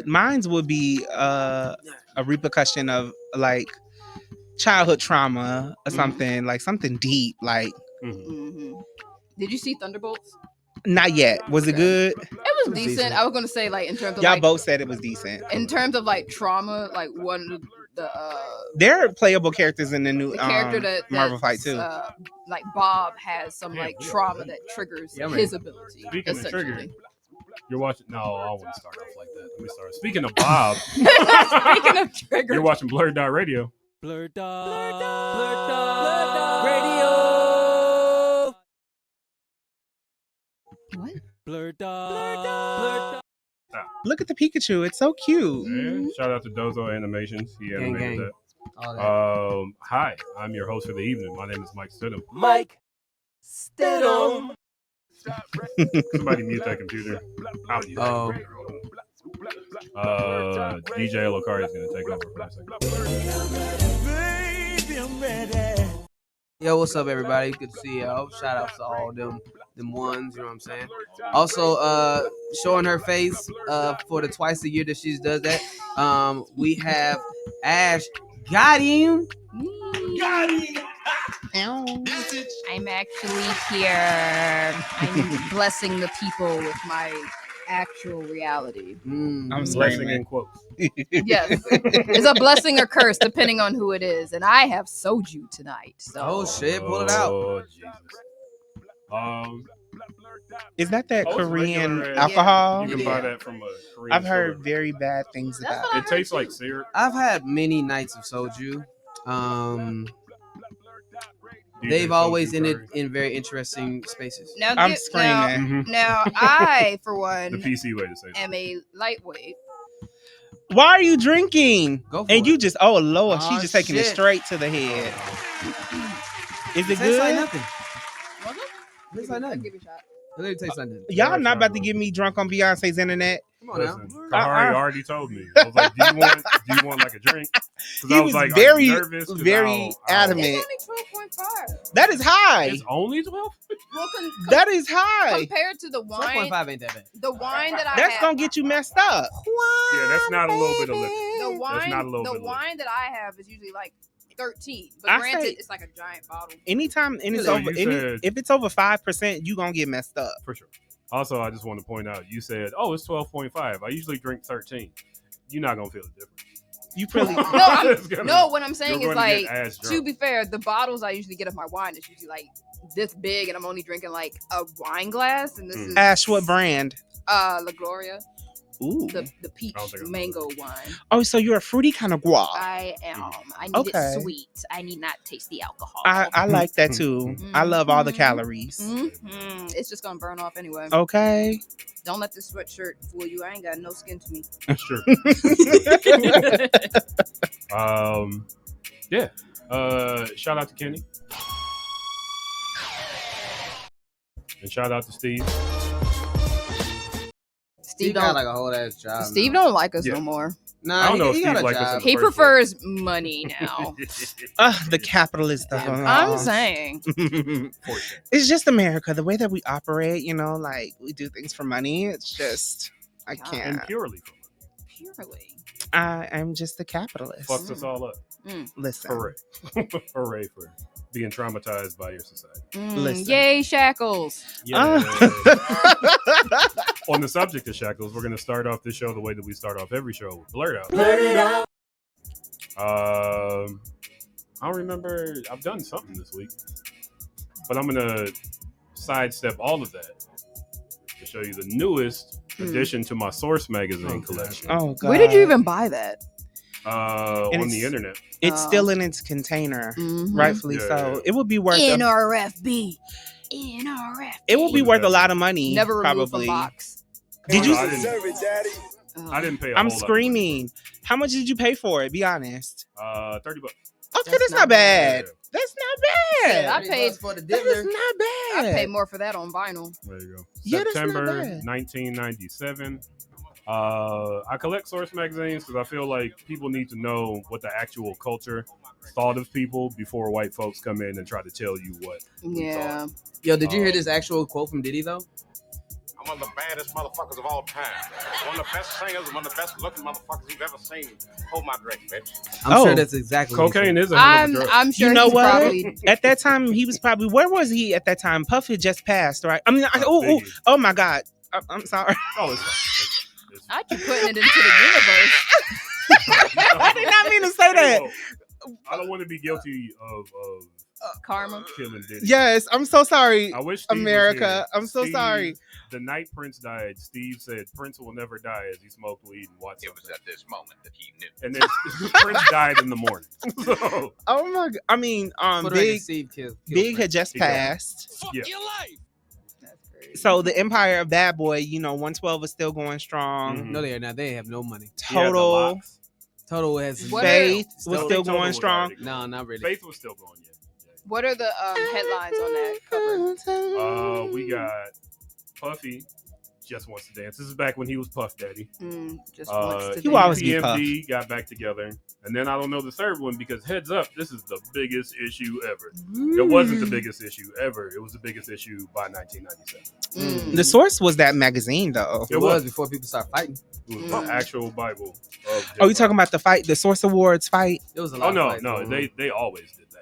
Mine would be a repercussion of like childhood trauma or something, like something deep, like. Did you see Thunderbolts? Not yet. Was it good? It was decent. I was gonna say, like, in terms of y'all like, both said it was decent. In terms of like trauma, like one of the there are playable characters in the new character that Marvel fight too. Like Bob has some like trauma that triggers his ability. Speaking of trigger, you're watching. No, I wouldn't start off like that. Let me start. Speaking of Bob, speaking of trigger, you're watching BlurdDotRadio. BlurdDotRadio. What? BlurdDot. Look at the Pikachu. It's so cute. Yeah, shout out to Dozo Animations. He animated that. Hi, I'm your host for the evening. My name is Mike Stidham. Mike Stidham. Somebody mute that computer. I'll mute that. DJ Lokari is going to take over for a second. Baby, I'm ready. Yo, what's up, everybody? Good to see y'all. Shout out to all them ones, you know what I'm saying? Also, showing her face for the twice a year that she does that. We have Ash. Got him. I'm actually here. I'm blessing the people with my actual reality. I'm blessing in quotes. Yes, it's a blessing or curse depending on who it is. And I have soju tonight. So. Oh shit, pull it out. Oh Jesus. Is that Korean alcohol? You can buy that from a Korean I've heard store. very bad things about it. It tastes like syrup. I've had many nights of soju. They've always ended in very interesting spaces. Now, I'm screaming. Now, I, for one, the PC way to say am a lightweight. Why are you drinking? Go for and it. you just, oh Lord, she's just taking it shit. straight to the head. Is it Tastes good? like nothing. Was it? Tastes like nothing. Give it a shot. It literally tastes like nothing. Y'all not about to get me drunk on Beyonce's internet. Come on now. Listen, Kahari already told me. I was like, do you want like a drink? He I was like, very, nervous very adamant. It's only 12.5. That is high. It's only 12? Well, That is high. compared to the wine, 12.5 ain't that bad. the wine that I That's have, gonna get you messed up. Yeah, that's not a little bit of liquor. the wine, not a little the bit of wine that I have is usually like 13. But I granted, say- it's like a giant bottle. Anytime, and it's So over. you said- If it's over 5%, you gonna get messed up. For sure. Also, I just want to point out, you said, oh, it's 12.5. I usually drink 13. You're not going to feel the difference. You pretty. No, what I'm saying you're is gonna get like, ass drunk. to be fair, the bottles I usually get of my wine is usually like this big, and I'm only drinking like a wine glass, and this is Ash, what brand? La Gloria, Ooh. the peach mango wine. Oh, so you're a fruity kind of guava. I am. I need Okay. it sweet. I need not taste the alcohol. I like that too. I love all the calories. It's just gonna burn off anyway. Okay. Don't let this sweatshirt fool you. I ain't got no skin to me. Sure. Yeah. Shout out to Kenny. And shout out to Steve. Steve got like a whole ass job. Steve don't like us no more. Nah, I don't know if he Steve got a likes us job. in the He first prefers money now. The capitalist. I'm saying. It's just America. The way that we operate, like we do things for money. It's just, I can't. And purely for money. Purely. I'm just a capitalist. Fucks us all up. Listen. Hooray. Hooray for being traumatized by your society. Listen. Yay, shackles. Yeah. On the subject of shackles, we're going to start off this show the way that we start off every show with Blurt Out. Blurt it out. I don't remember. I've done something this week, but I'm going to sidestep all of that to show you the newest addition to my Source magazine collection. Oh, God. Where did you even buy that? On the internet. It's still in its container, rightfully so. It would be worth NRFB. It will be worth a lot of money. Never removed probably. from box. Did you? I didn't pay. I'm screaming. How much did you pay for it? Be honest. $30. Okay, that's not bad. That's not bad. I paid for the That is not bad. I paid more for that on vinyl. There you go. Yeah, that's not September bad. 1997. I collect Source magazines because I feel like people need to know what the actual culture thought of people before white folks come in and try to tell you what. Yeah. Yo, did you hear this actual quote from Diddy though? one of the baddest motherfuckers of all time. One of the best singers, one of the best looking motherfuckers you've ever seen. Hold my drink, bitch. I'm sure that's exactly what he Cocaine said. is a hell of a drug. I'm sure You know he's what? probably. At that time, he was probably. Where was he at that time? Puff had just passed, right? I mean, oh my God. I'm sorry. Oh, it's I keep putting it into the universe. I did not mean to say that. I don't want to be guilty of Karma. killing Diddy. Yes, I'm so sorry, I wish Steve was America. here. I'm so Steve, sorry. The night Prince died, Steve said Prince will never die as he smoked weed and watched. It was at this moment that he knew. And then Prince died in the morning. So, Oh my God. I mean, For the record, Big Steve killed Big had Prince. just He got it. passed. yeah. That's crazy. So the empire of Bad Boy, 112 is still going strong. Mhm. No, they are not. They have no money. He had the Total locks. Total has What Faith I was think still Total going was strong. already going. No, not really. Faith was still going, yeah. What are the headlines on that cover? We got Puffy just wants to dance. This is back when he was Puff Daddy. Just wants to He dance. will always be Puff. EPMD got back together. And then I don't know the third one because heads up, this is the biggest issue ever. It wasn't the biggest issue ever. It was the biggest issue by 1997. The source was that magazine, though. It was before people started fighting. It was the actual Bible. Of Oh, you talking about the fight, the Source Awards fight? It was a lot. Oh, no, of fights no. going on. They always did that.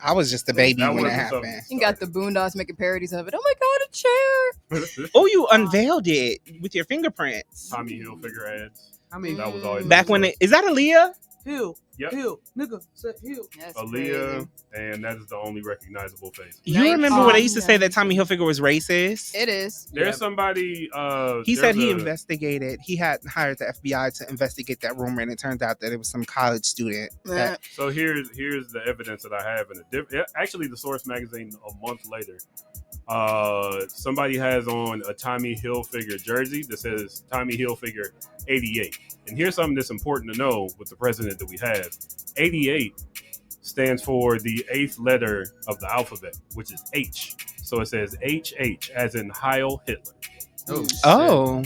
I was just a baby That when it wasn't something. happened. You got the Boondocks making parodies of it. Oh my God, a chair! Oh, you unveiled it with your fingerprints. Tommy Hilfiger ads. I mean, That was always Back when is that Aaliyah? Hill, Yep. Hill, nigga, said Hill. That's Aaliyah, crazy. and that is the only recognizable face. You remember when they used to say that Tommy Hilfiger was racist? It is. There's somebody. He said he there's a- investigated. He had hired the FBI to investigate that rumor, and it turns out that it was some college student. That, So here's the evidence that I have in actually the Source magazine a month later. Somebody has on a Tommy Hilfiger jersey that says Tommy Hilfiger 88. And here's something that's important to know with the president that we have. 88 stands for the 8th letter of the alphabet, which is H. So it says HH as in Heil Hitler. Oh,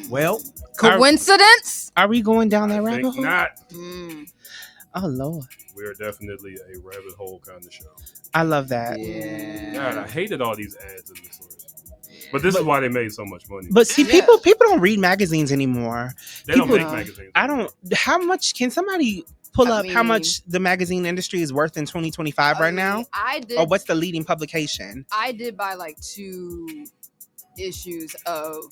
well, Coincidence? Are we going down that I rabbit think hole? not. Oh Lord, We're definitely a rabbit hole kind of show. I love that. God, I hated all these ads in the Source. But this is why they made so much money. But see, people don't read magazines anymore. They don't people- make magazines. I don't. How much can somebody pull I up? How mean- much the magazine industry is worth in 2025 right now? I did. Or what's the leading publication? I did buy like 2 issues of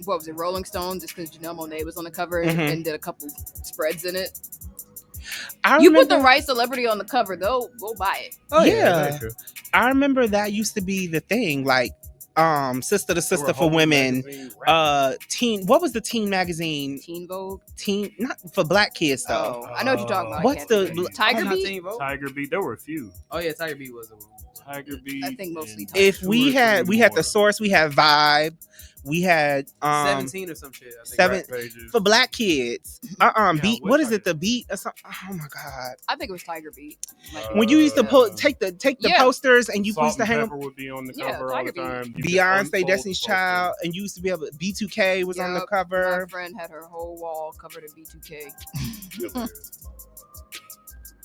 what was it, Rolling Stone, just because Janelle Monáe was on the cover and did a couple spreads in it. You put the right celebrity on the cover, they'll buy it. Oh yeah, yeah, I remember that used to be the thing. Like, sister to sister for women. Teen. What was the teen magazine? Teen Vogue. Teen, not for black kids though. Oh, I know what you're talking about. I What's can't the think of it. Tiger not Beat? Teen Vogue? Tiger Beat. There were a few. Oh yeah, Tiger Beat was the one. Tiger Beat. I think mostly and- Tiger If we had the Source, we had Vibe, we had 17 or some shit. I think. 7 Rap Pages. for black kids. Beat. what What is Tiger? it? The Beat or something? Oh my god! I think it was Tiger Beat. Like, When you used to take the Yeah. posters and you Salt used to and hang Pepper would be on the Yeah, cover all the Tiger Beat. time. You could Beyonce, unfold Destiny's the Child, and you used to be able. B2K was on the Yup, cover. My friend had her whole wall covered in B2K. poster.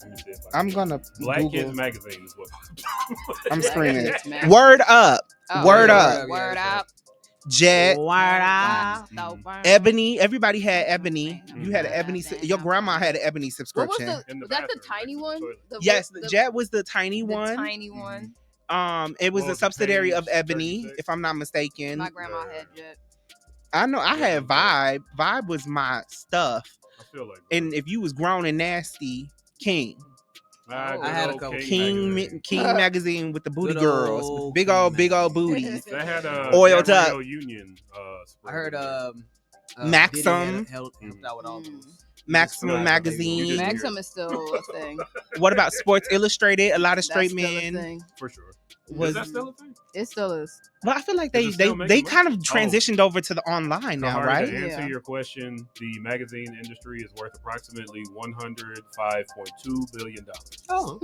Let me see if I I'm can- gonna Black Google. Kids Magazine is what. I'm Black screaming. Kids Mag- Word up, Oh, word yeah, up, Word up. Jet, Mhm. Ebony. Everybody had Ebony. Mhm. You had an Ebony. Your grandma had an Ebony What was subscription. the? In the Was that the bathroom, tiny next to the one? toilet. Yes, Jet was the tiny the one. tiny one. It was What a was it, subsidiary of page Ebony, 36? if I'm not mistaken. My grandma had Jet. I know I had Yeah. Vibe. Vibe was my stuff. I feel like. And if you was grown and nasty, King. I had a couple. King magazine with the booty Good girls, old big King old magazine. booties. They had a Oiled up. Gabrielle Union. I heard Maxim. Diddy helped out with all those. Maximum You magazine. didn't- Maxim is still a thing. What about Sports Illustrated? A lot of That's straight still a men. thing. for sure. Was Is that still a thing? It still is. Well, I feel like Does they it still they, make they money? kind of Oh. transitioned over to the online now, Kahari, right? To answer Yeah. your question, the magazine industry is worth approximately $105.2 billion. Oh,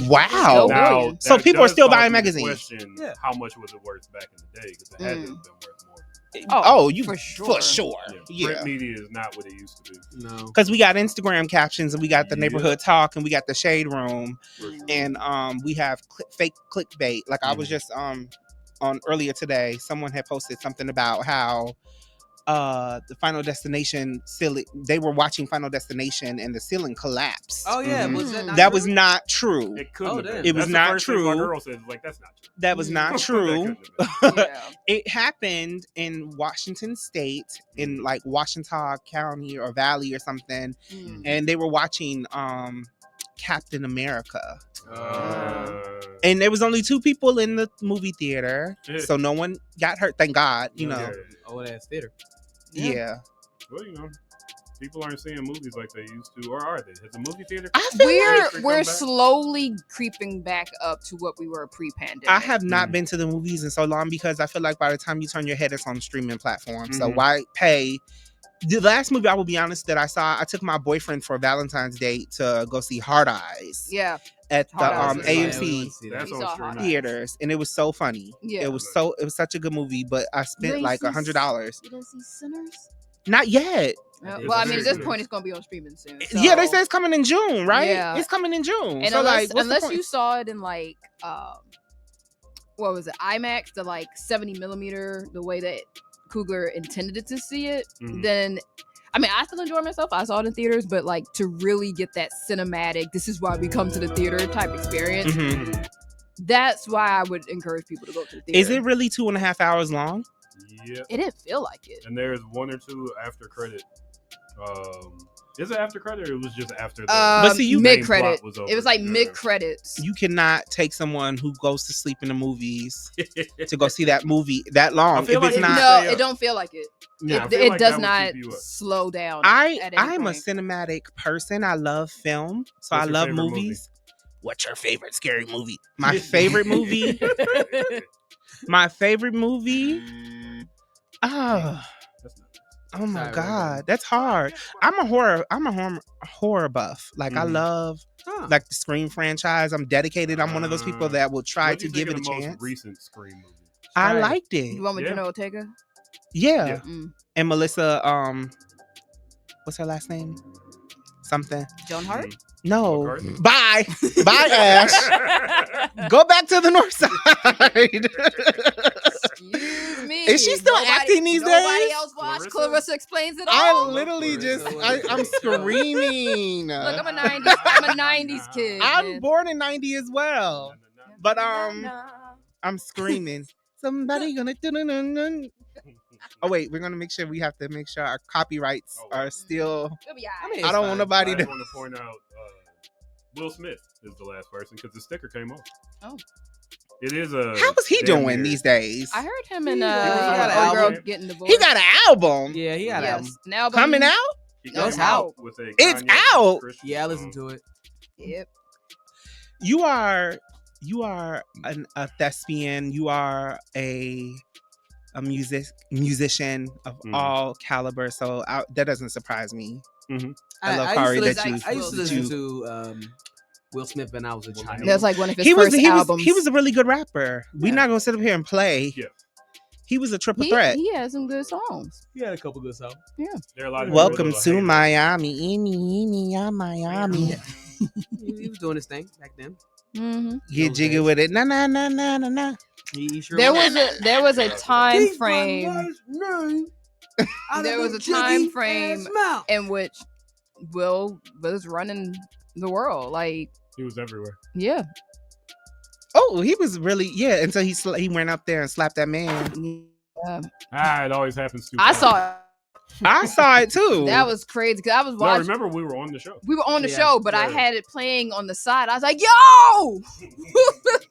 Wow. Still Now, billion. So that people are does still cause buying me to magazines. Question, Yeah. how much was it worth back in the day? Because it had to have been worth more. Oh, you for for sure. sure. Yeah. Print Yeah. media is not what it used to be. no. Because we got Instagram captions and we got the Yeah. neighborhood talk and we got the shade room For sure. and we have fake clickbait. Like I was just on earlier today, someone had posted something about how the Final Destination ceiling, they were watching Final Destination and the ceiling collapsed. Oh yeah, was that not That true? was not true. It couldn't have damn. been. It was That's not the first thing my true. girl said. Like, that's not true. That was not That true. couldn't have been. Yeah. It happened in Washington State, in like Washington County or Valley or something, and they were watching Captain America. And there was only 2 people in the movie theater, so no one got hurt. Thank God, you know. Old ass theater. Yeah. Well, you know, people aren't seeing movies like they used to, or are they? Has the movie theater? We're slowly creeping back up to what we were pre-pandemic. I have not been to the movies in so long because I feel like by the time you turn your head, it's on streaming platforms. So why pay? The last movie, I will be honest, that I saw, I took my boyfriend for Valentine's Day to go see Hard Eyes. Yeah. At the Hard Eyes. AMC That's on streaming. theaters, and it was so funny. Yeah. It was such a good movie, but I spent like $100. You didn't see Sinners? Not yet. Well, I mean, at this point, it's going to be on streaming soon. So. Yeah, they say it's coming in June, right? Yeah. It's coming in June. And so unless you saw it in like, what was it, IMAX, the like 70 millimeter, the way that Coogler intended it to see it, then, I mean, I still enjoy myself. I saw it in theaters, but like to really get that cinematic, this is why we come to the theater type experience. That's why I would encourage people to go to the theater. Is it really 2.5 hours long? Yeah. It didn't feel like it. And there's 1 or 2 after credit. Is it after credit, or it was just after the but see, you mid credit? Was over? It was like mid credits. You cannot take someone who goes to sleep in the movies to go see that movie that long. If like it's not, no, it don't feel like it. No. It like does not slow down. I'm a cinematic person. I love film, so I love movies. What's your favorite scary movie? My favorite movie. My favorite movie. Oh my God, that's hard. I'm a horror buff. Like I love like the Scream franchise. I'm dedicated. I'm one of those people that will try to give it a chance. Most recent Scream movie. I liked it. The one with Jenna Ortega? Yeah. And Melissa, what's her last name? Something. Joan Hart? No. Bye. Bye, Ash. Go back to the north side. Excuse me. Is she still acting these days? Nobody else watched Clarissa Explains It All. I literally I'm screaming. Look, I'm a 90s kid. I'm born in 90 as well. But I'm screaming. Somebody gonna do. Oh wait, we're gonna make sure our copyrights are still. I don't want nobody to. I want to point out Will Smith is the last person because the sticker came off. Oh. It is a. How is he doing these days? I heard him and girl getting divorced. He got an album. Yeah, he got an album. Coming out? It's out. It's out. Yeah, I listened to it. Yep. You are a thespian. You are a musician of all caliber. So that doesn't surprise me. I love Kahari that you. I used to listen to Will Smith when I was a child. That's like one of his first albums. He was a really good rapper. We're not gonna sit up here and play. Yeah. He was a triple threat. He had some good songs. He had a couple good songs. Yeah. Welcome to Miami. Miami. He was doing his thing back then. Get jiggy with it. Nah. There was a time frame. There was a time frame in which Will was running the world. Like he was everywhere. Yeah. Oh, he was really until he went up there and slapped that man. It always happens too. I saw it. I saw it too. That was crazy because I was watching. No, remember we were on the show. We were on the show, but I had it playing on the side. I was like, "Yo,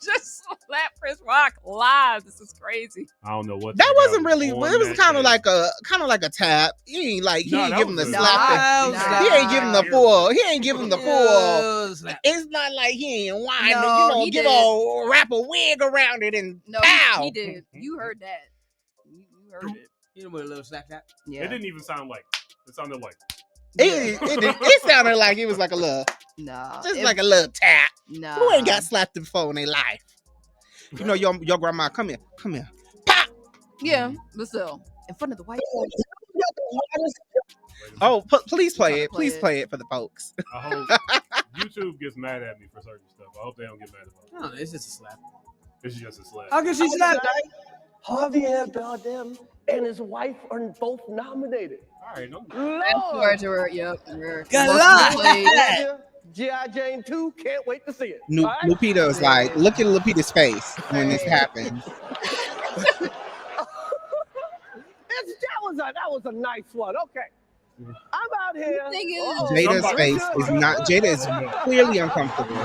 just slap Chris Rock live. This is crazy." I don't know what. That wasn't really. It was kind of like a tap. He ain't like he ain't give him the slap. He ain't give him the full. He ain't give him the full. It's not like he ain't whining. Give a rapper wig around it and pow. He did. You heard that. You heard it. You know what a little slap tap? Yeah. It didn't even sound like. It sounded like. It sounded like it was like a little. Just like a little tap. Who ain't got slapped before in their life? You know your grandma. Come here. Pop. Yeah, but still in front of the white. Oh, please play it. Please play it for the folks. I hope YouTube gets mad at me for certain stuff. I hope they don't get mad at me. No, it's just a slap. It's just a slap. How can she slap? Javier Bardem and his wife are both nominated. All right, no. Fast forward to her. Yep. Good luck. G.I. Jane 2, can't wait to see it. Lupita was like, look at Lupita's face when this happens. That was a nice one. Okay. I'm out here. Jada's face is not. Jada is clearly uncomfortable.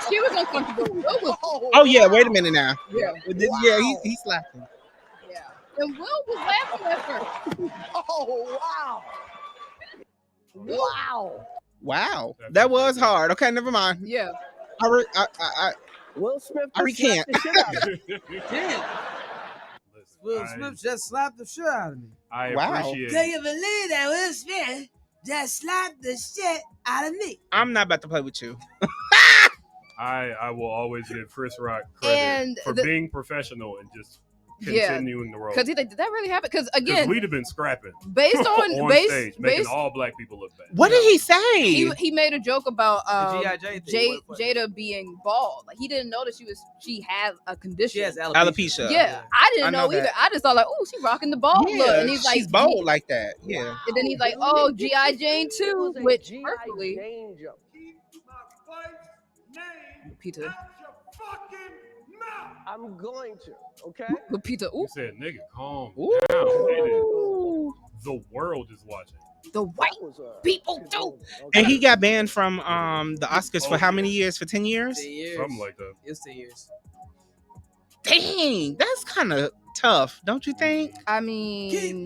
She was uncomfortable. Oh yeah, wait a minute now. Yeah. Yeah, he slapped him. Yeah. And Will was laughing at her. Oh wow. Wow, that was hard. Okay, never mind. Yeah. Will Smith. I recant. Damn. Will Smith just slapped the shit out of me. I appreciate Can you believe that Will Smith just slapped the shit out of me? I'm not about to play with you. I will always give Chris Rock credit for being professional and just continuing the role. Because he's like, did that really happen? Because again, we'd have been scrapping based on stage, making all black people look bad. What did he say? He made a joke about Jada being bald. Like he didn't know that she had a condition. She has alopecia. Yeah, I didn't know either. I just thought like, oh, she rocking the bald look, and he's like, she's bold like that. Yeah. And then he's like, oh, G.I. Jane 2, which personally. Lupita. I'm going to, okay? Lupita, You said, nigga, calm Ooh. down. The world is watching. The white people do. And he got banned from the Oscars for how many years? For 10 years? 10 years. Something like that. It's 10 years. Dang, that's kind of tough, don't you think? I mean,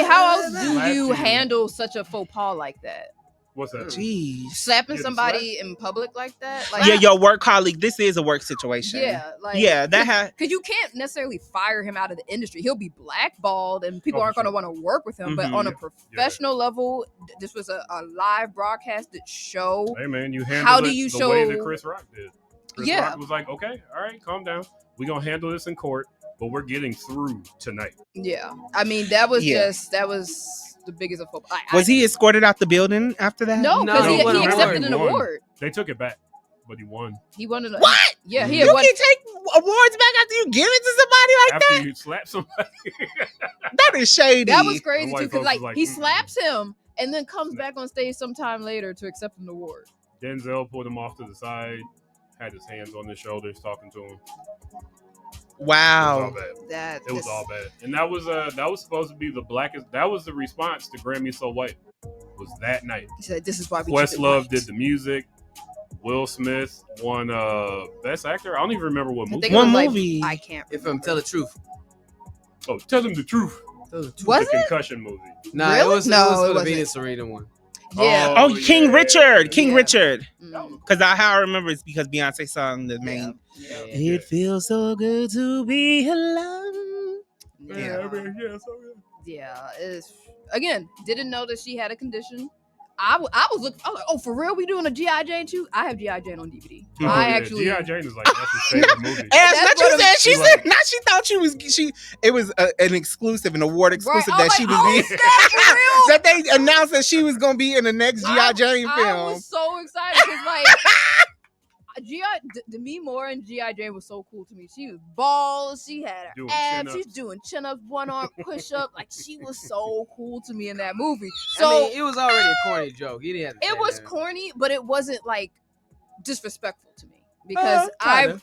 how else do you handle such a faux pas like that? What's that? Jeez. Slapping somebody in public like that? Like, yeah, your work colleague. This is a work situation. Yeah, like because you can't necessarily fire him out of the industry. He'll be blackballed, and people aren't going to want to work with him. But on a professional level, this was a live broadcasted show. Hey man, you handle the way that Chris Rock did. Chris Yeah. Rock was like, okay, all right, calm down. We're going to handle this in court, but we're getting through tonight. Yeah. I mean, that was the biggest of football. Was he escorted out the building after that? No, because he accepted an award. They took it back, but he won. He won an What? Yeah, he You had won. can take awards back after you give it to somebody like After that? you slap somebody. That is shady. That was crazy The too, white because folks was like he like, slaps him and then comes back on stage sometime later to accept an award. Denzel pulled him off to the side, had his hands on his shoulders, talking to him. Wow. It was all bad. It was all bad. And that was supposed to be the blackest. That was the response to Grammy So White. Was that night? He said, "This is why we." Questlove did the music. Will Smith won Best Actor. I don't even remember what movie. One movie. I can't. If I'm tell the truth. Oh, Tell Him the Truth. Was the it? Concussion movie. Nah, Really? it was No, for it the wasn't. Venus Serena one. Yeah. Oh, King Richard. King Yeah. Richard. Mm. Because how I remember it's because Beyonce sung the main. Yeah. It feels so good to be alone. Yeah. It's again. Didn't know that she had a condition. I was looking. I was like, oh, for real? We doing a G.I. Jane too? I have G.I. Jane on DVD. Oh, actually. G.I. Jane is like that's his favorite movie. And that's what you said. She She said like- not. She thought it was an exclusive, an award exclusive Right. that she was oh, in. snap, for real? That they announced that she was gonna be in the next G.I. Jane I film. was so excited because like Demi Moore and G.I. Jane was so cool to me. She was bald. She had her Doing abs. chin-ups. She's doing chin ups, one arm push up. Like she was so cool to me in that movie. So I mean, it was already a corny joke. He didn't have to it say was that. corny, but it wasn't like disrespectful to me because Kinda.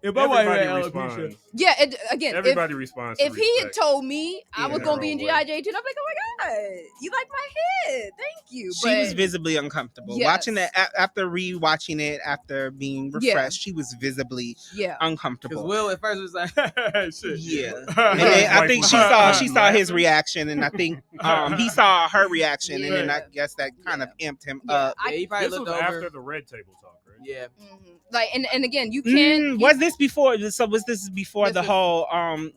If everybody responds. yeah. Again, Everybody responds. if to he had respect. told me I was Yeah. gonna be in Wrong G.I. Jane 2, I'm like, oh my god, you like my head? Thank you. She was visibly uncomfortable. Yes. Watching it after rewatching it after being refreshed, she was visibly yeah. Because uncomfortable. Will at first was like, shit. Yeah. And then I think she saw his reaction, and I think he saw her reaction, and then I guess that kind of amped him up. Yeah, he probably This looked was over. after the Red Table Talk, right? Yeah. Mhm. Like and again, you can't. Was this before? So was this before This the was- whole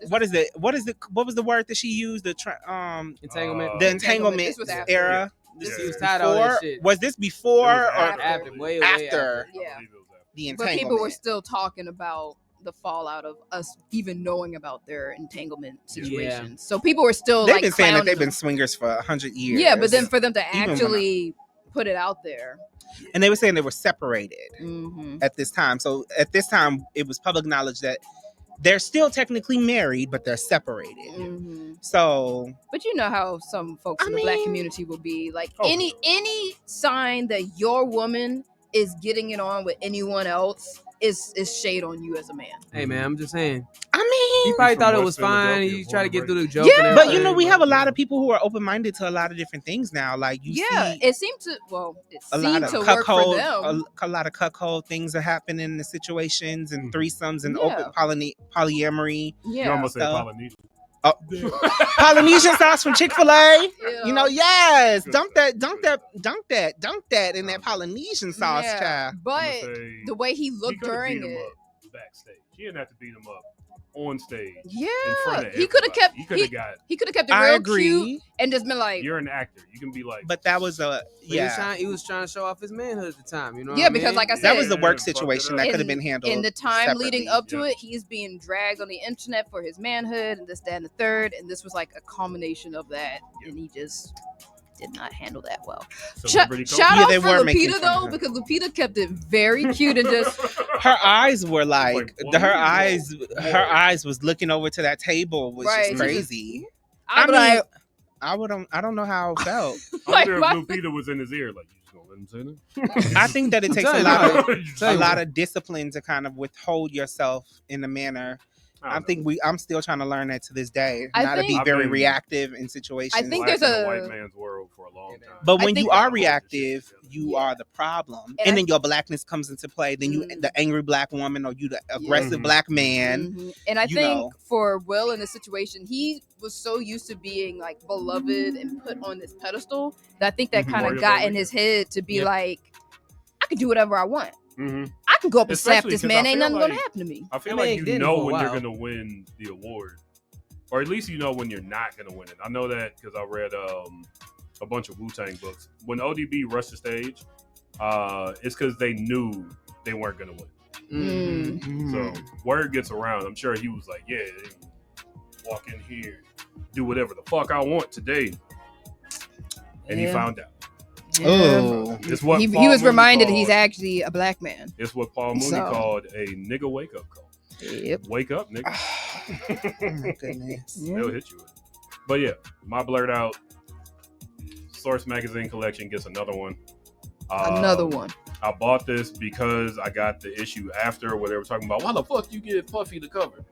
what is it? What was the word that she used? Entanglement. The This entanglement was after. era. This Yeah. was tired of all Before? that shit. Was this before It was or After, way after Yeah. I believe it was after. the But entanglement? people were still talking about the fallout of us even knowing about their entanglement situations. So people were still They've like been saying that clowning they've been them. swingers for 100 years. Yeah, but then for them to Even when actually put it out there. And they were saying they were separated Mm-hmm. at this time. So at this time, it was public knowledge that they're still technically married, but they're separated. Mm-hmm. So, but you know how some folks in the black community will be like, any sign that your woman is getting it on with anyone else is shade on you as a man. Hey man, I'm just saying. I mean, he probably thought it was fine. He tried to get through the joke. Yeah, but you know, we have a lot of people who are open-minded to a lot of different things now. Like you see, it seemed to a lot of work for them. A lot of cuckold things are happening in the situations and threesomes and open polyamory. You almost said Polynesian. Oh. Polynesian sauce from Chick-fil-A. You know, yes. Dunk that in that Polynesian sauce, child. But the way he looked during it. Backstage. He didn't have to beat him up on stage. Yeah. In front of he could have kept he could have got he could have kept it real cute and just been like, you're an actor. You can be like, but that was he was trying to show off his manhood at the time, you know. Yeah, because like I said, that was the work situation that could have been handled in the time separately. leading up to it. He's being dragged on the internet for his manhood and this, that, and the third, and this was like a culmination of that, and he just did not handle that well. Shout out for Lupita though, because Lupita kept it very cute and just her eyes were like her eyes was looking over to that table was just crazy. I don't know how I felt. I wonder if Lupita was in his ear like, you just gonna let him say that? I think that it takes a lot of discipline to kind of withhold yourself in a manner. I'm still trying to learn that to this day. Not to be very reactive in situations. I think there's a white man's world for a long time. But when you are reactive, you are the problem. And then your blackness comes into play. Then you the angry black woman or you the aggressive black man. Mm-hmm. And I think for Will in this situation, he was so used to being like beloved and put on this pedestal that I think that kind of got in his head to be like, I can do whatever I want. Mm-hmm. I can go up and slap this man. Ain't nothing gonna happen to me. I feel like you know when you're gonna win the award, or at least you know when you're not gonna win it. I know that because I read a bunch of Wu-Tang books. When ODB rushed the stage, it's because they knew they weren't gonna win. Mm. So word gets around. I'm sure he was like, "Yeah, walk in here, do whatever the fuck I want today," and he found out. Yeah. Oh, he was reminded he's actually a black man. It's what Paul Mooney called a nigga wake up call. Yep. Wake up, nigga. Oh my goodness. They'll hit you with it. But yeah, my blurred out Source magazine collection gets another one. Another one. I bought this because I got the issue after where they were talking about why the fuck you get Puffy the cover.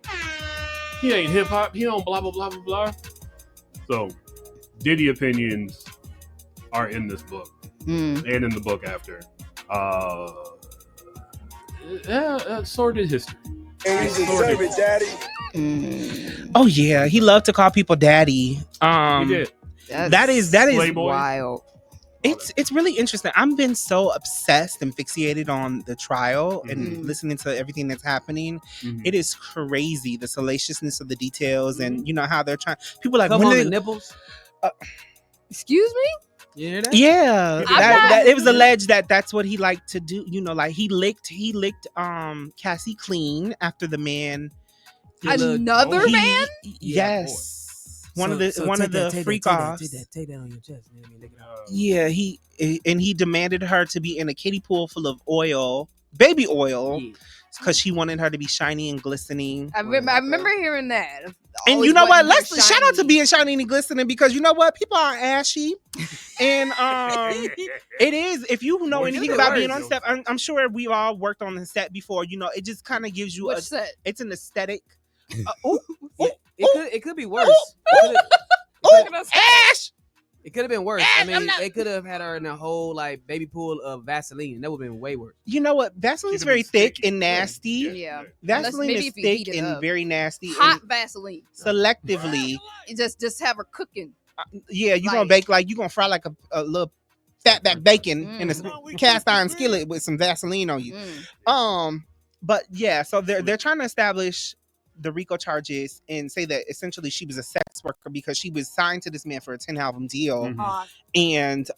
He ain't hip hop. He don't blah blah blah blah blah. So Diddy opinions are in this book and in the book after. Sordid history. And you deserve it, daddy. Oh yeah, he loved to call people daddy. He did. That is Playboy. Wild. It's really interesting. I've been so obsessed and fixated on the trial and listening to everything that's happening. It is crazy, the salaciousness of the details and you know how they're trying. People are like, when the nipples. Excuse me. You hear that? Yeah, that it was alleged that that's what he liked to do. You know, like he licked Cassie clean after the man. Another man? Yes. One of the freak offs. Take that on your chest, man. Yeah, he demanded her to be in a kiddie pool full of oil, baby oil, because she wanted her to be shiny and glistening. I remember hearing that. And you know what? Let's shout out to being shiny and glistening because you know what? People are ashy, and it is. If you know anything about being on set, I'm sure we've all worked on the set before. You know, it just kind of gives you it's an aesthetic. It could be worse. Ash! It could have been worse. I mean, they could have had her in a whole like baby pool of Vaseline. That would have been way worse. You know what? Vaseline's very thick and nasty. Yeah. Vaseline is thick and very nasty. Hot Vaseline. Selectively. Just have her cooking. Yeah, you're gonna bake like you're gonna fry like a little fat back bacon in a cast iron skillet with some Vaseline on you. But yeah, so they're trying to establish the RICO charges and say that essentially she was a sex worker because she was signed to this man for a 10-album deal, and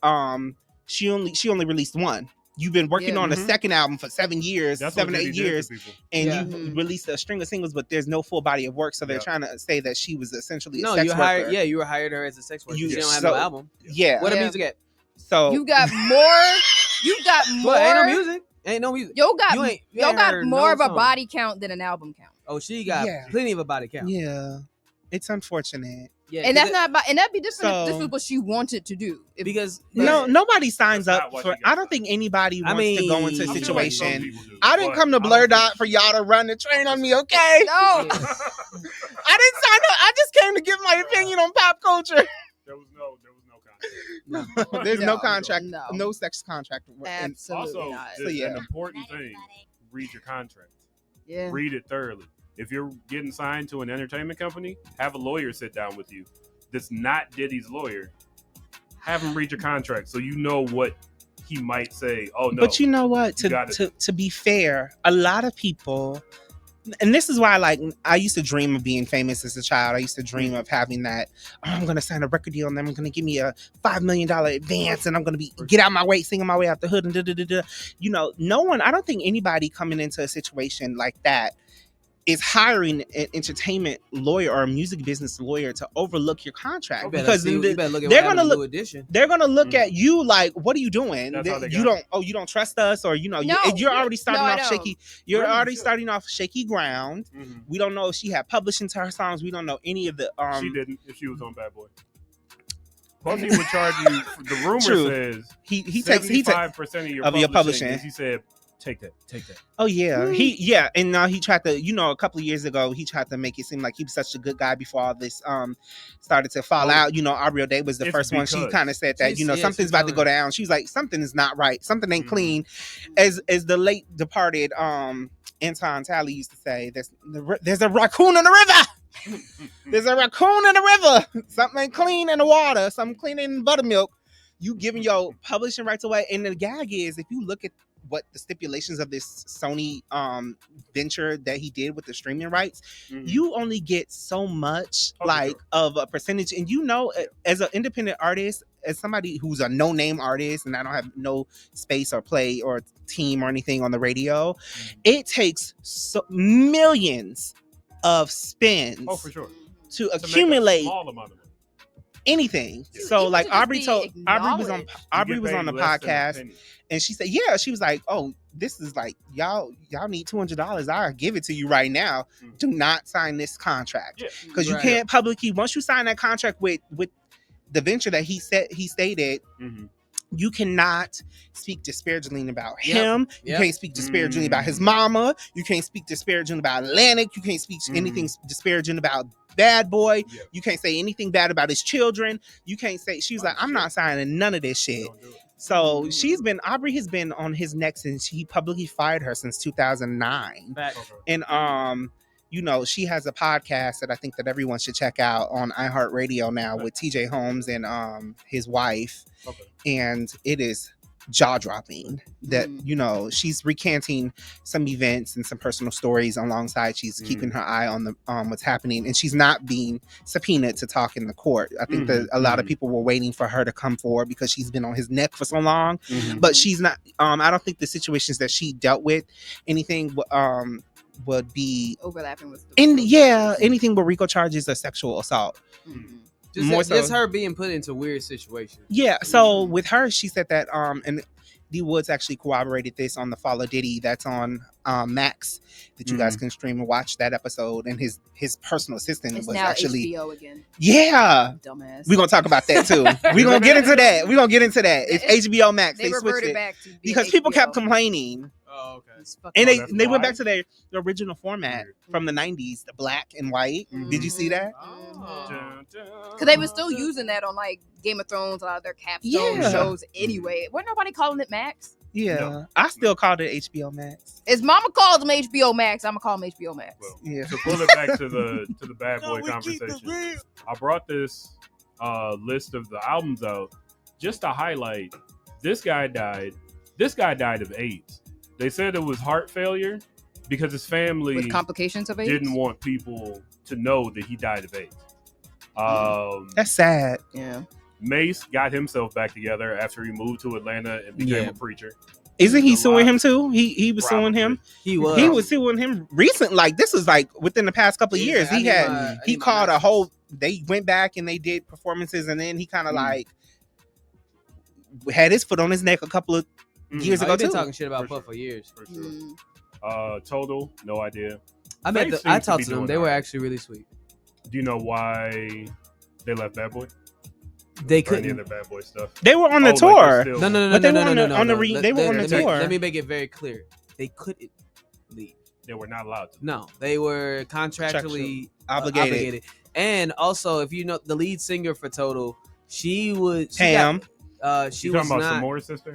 she only released one. You've been working on a second album for 7 years, 7 or 8 years, and you released a string of singles, but there's no full body of work. So they're trying to say that she was essentially a sex worker. You were hired her as a sex worker. She don't have no album. Yeah. Where the music at? So you got more. You got more. Ain't no music. Ain't no music. Yo got heard more no of a song. body count than an album count. Oh, she got plenty of a body count. Yeah, it's unfortunate. Yeah, and that's not about, and that'd be different if this was what she wanted to do. Nobody signs up for. I don't think anybody wants to go into a situation. I didn't come to Blur Dot for y'all to run the train on me, okay? No, I didn't sign up. I just came to give my opinion on pop culture. There was no contract. There's no contract. No sex contract. Absolutely also, not. an important thing: read your contract. Yeah, read it thoroughly. If you're getting signed to an entertainment company, have a lawyer sit down with you that's not Diddy's lawyer. Have him read your contract so you know what he might say. Oh no! But you know what? To be fair, a lot of people, and this is why, I used to dream of being famous as a child. I used to dream of having that. Oh, I'm going to sign a record deal, and then I'm going to give me a $5 million advance, and I'm going to get out my way, singing my way out the hood, and You know, no one. I don't think anybody coming into a situation like that is hiring an entertainment lawyer or a music business lawyer to overlook your contract because they're going to look at you like, what are you doing? You don't trust us, or you're already starting off shaky. You're already starting off shaky ground. Mm-hmm. We don't know if she had publishing to her songs. We don't know any of the. She didn't. If she was on Bad Boy. Plus, he would charge you. The rumor says he takes 75% of your publishing. He said, Take that. Oh yeah, and now he tried to, a couple of years ago, he tried to make it seem like he was such a good guy before all this started to fall out. Ariel Day was the first one. She kind of said that something's about to go down. She was like, something is not right. Something ain't clean. As the late departed Anton Talley used to say, there's a raccoon in the river. There's a raccoon in the river. Something ain't clean in the water. Something clean in buttermilk. You giving your publishing rights away, and the gag is, if you look at what the stipulations of this Sony venture that he did with the streaming rights, you only get so much of a percentage. And as an independent artist, as somebody who's a no-name artist, and I don't have no space or play or team or anything on the radio, it takes millions of spins for sure. to accumulate make a small amount of money. Anything. So Aubrey was on the podcast, and she said, she was like, oh, this is like, y'all need $200. I'll give it to you right now. Do not sign this contract, because you can't publicly, once you sign that contract with the venture that he stated, you cannot speak disparagingly about him. You can't speak disparagingly about his mama. You can't speak disparagingly about Atlantic. You can't speak anything disparaging about Bad Boy. You can't say anything bad about his children. You can't say. She was like, I'm not signing none of this shit. So Aubrey has been on his neck since he publicly fired her since 2009. And she has a podcast that I think that everyone should check out on iHeartRadio now with TJ Holmes and his wife. And it is jaw-dropping that she's recanting some events and some personal stories alongside she's keeping her eye on the what's happening, and she's not being subpoenaed to talk in the court. I think that a lot of people were waiting for her to come forward because she's been on his neck for so long, but she's not. I don't think the situations that she dealt with anything would be overlapping with anything but RICO charges or sexual assault. Just her being put into weird situations. Yeah. So with her, she said that, and D Woods actually corroborated this on the Follow Diddy that's on Max, that you guys can stream and watch that episode. And his personal assistant was now actually HBO again. Yeah. Dumbass. We're gonna talk about that too. We're gonna get into that. It's HBO Max. They switched it back to because HBO. people kept complaining. Oh, okay. And they went back to the original format from the 90s, the black and white. Did you see that? Because they were still using that on Game of Thrones, a lot of their capstone shows anyway. Wasn't nobody calling it Max? Yeah. No. I still called it HBO Max. His mama calls them HBO Max. I'm gonna call them HBO Max. Well, to pull it back to the Bad Boy conversation, I brought this list of the albums out just to highlight this guy died. This guy died of AIDS. They said it was heart failure because his family with complications of AIDS didn't want people to know that he died of AIDS. That's sad. Yeah. Mace got himself back together after he moved to Atlanta and became a preacher. Isn't he suing him too? He was suing him. He was suing him recently. This was within the past couple of years. He called a whole. They went back and they did performances, and then he kind of had his foot on his neck a couple of years ago I've been too. talking shit about For Puff for years. For sure. Total, no idea. I talked to them. They were actually really sweet. Do you know why they left Bad Boy? They Or any couldn't. of their Bad Boy stuff? They were on the Like tour. they're still- No. But they were on the Let- they were on the let- tour. Let me make it very clear. They couldn't leave. They were not allowed to. No, they were contractually Obligated. And also, if you know the lead singer for Total, she was Pam. She You was talking about not. Samora's sister?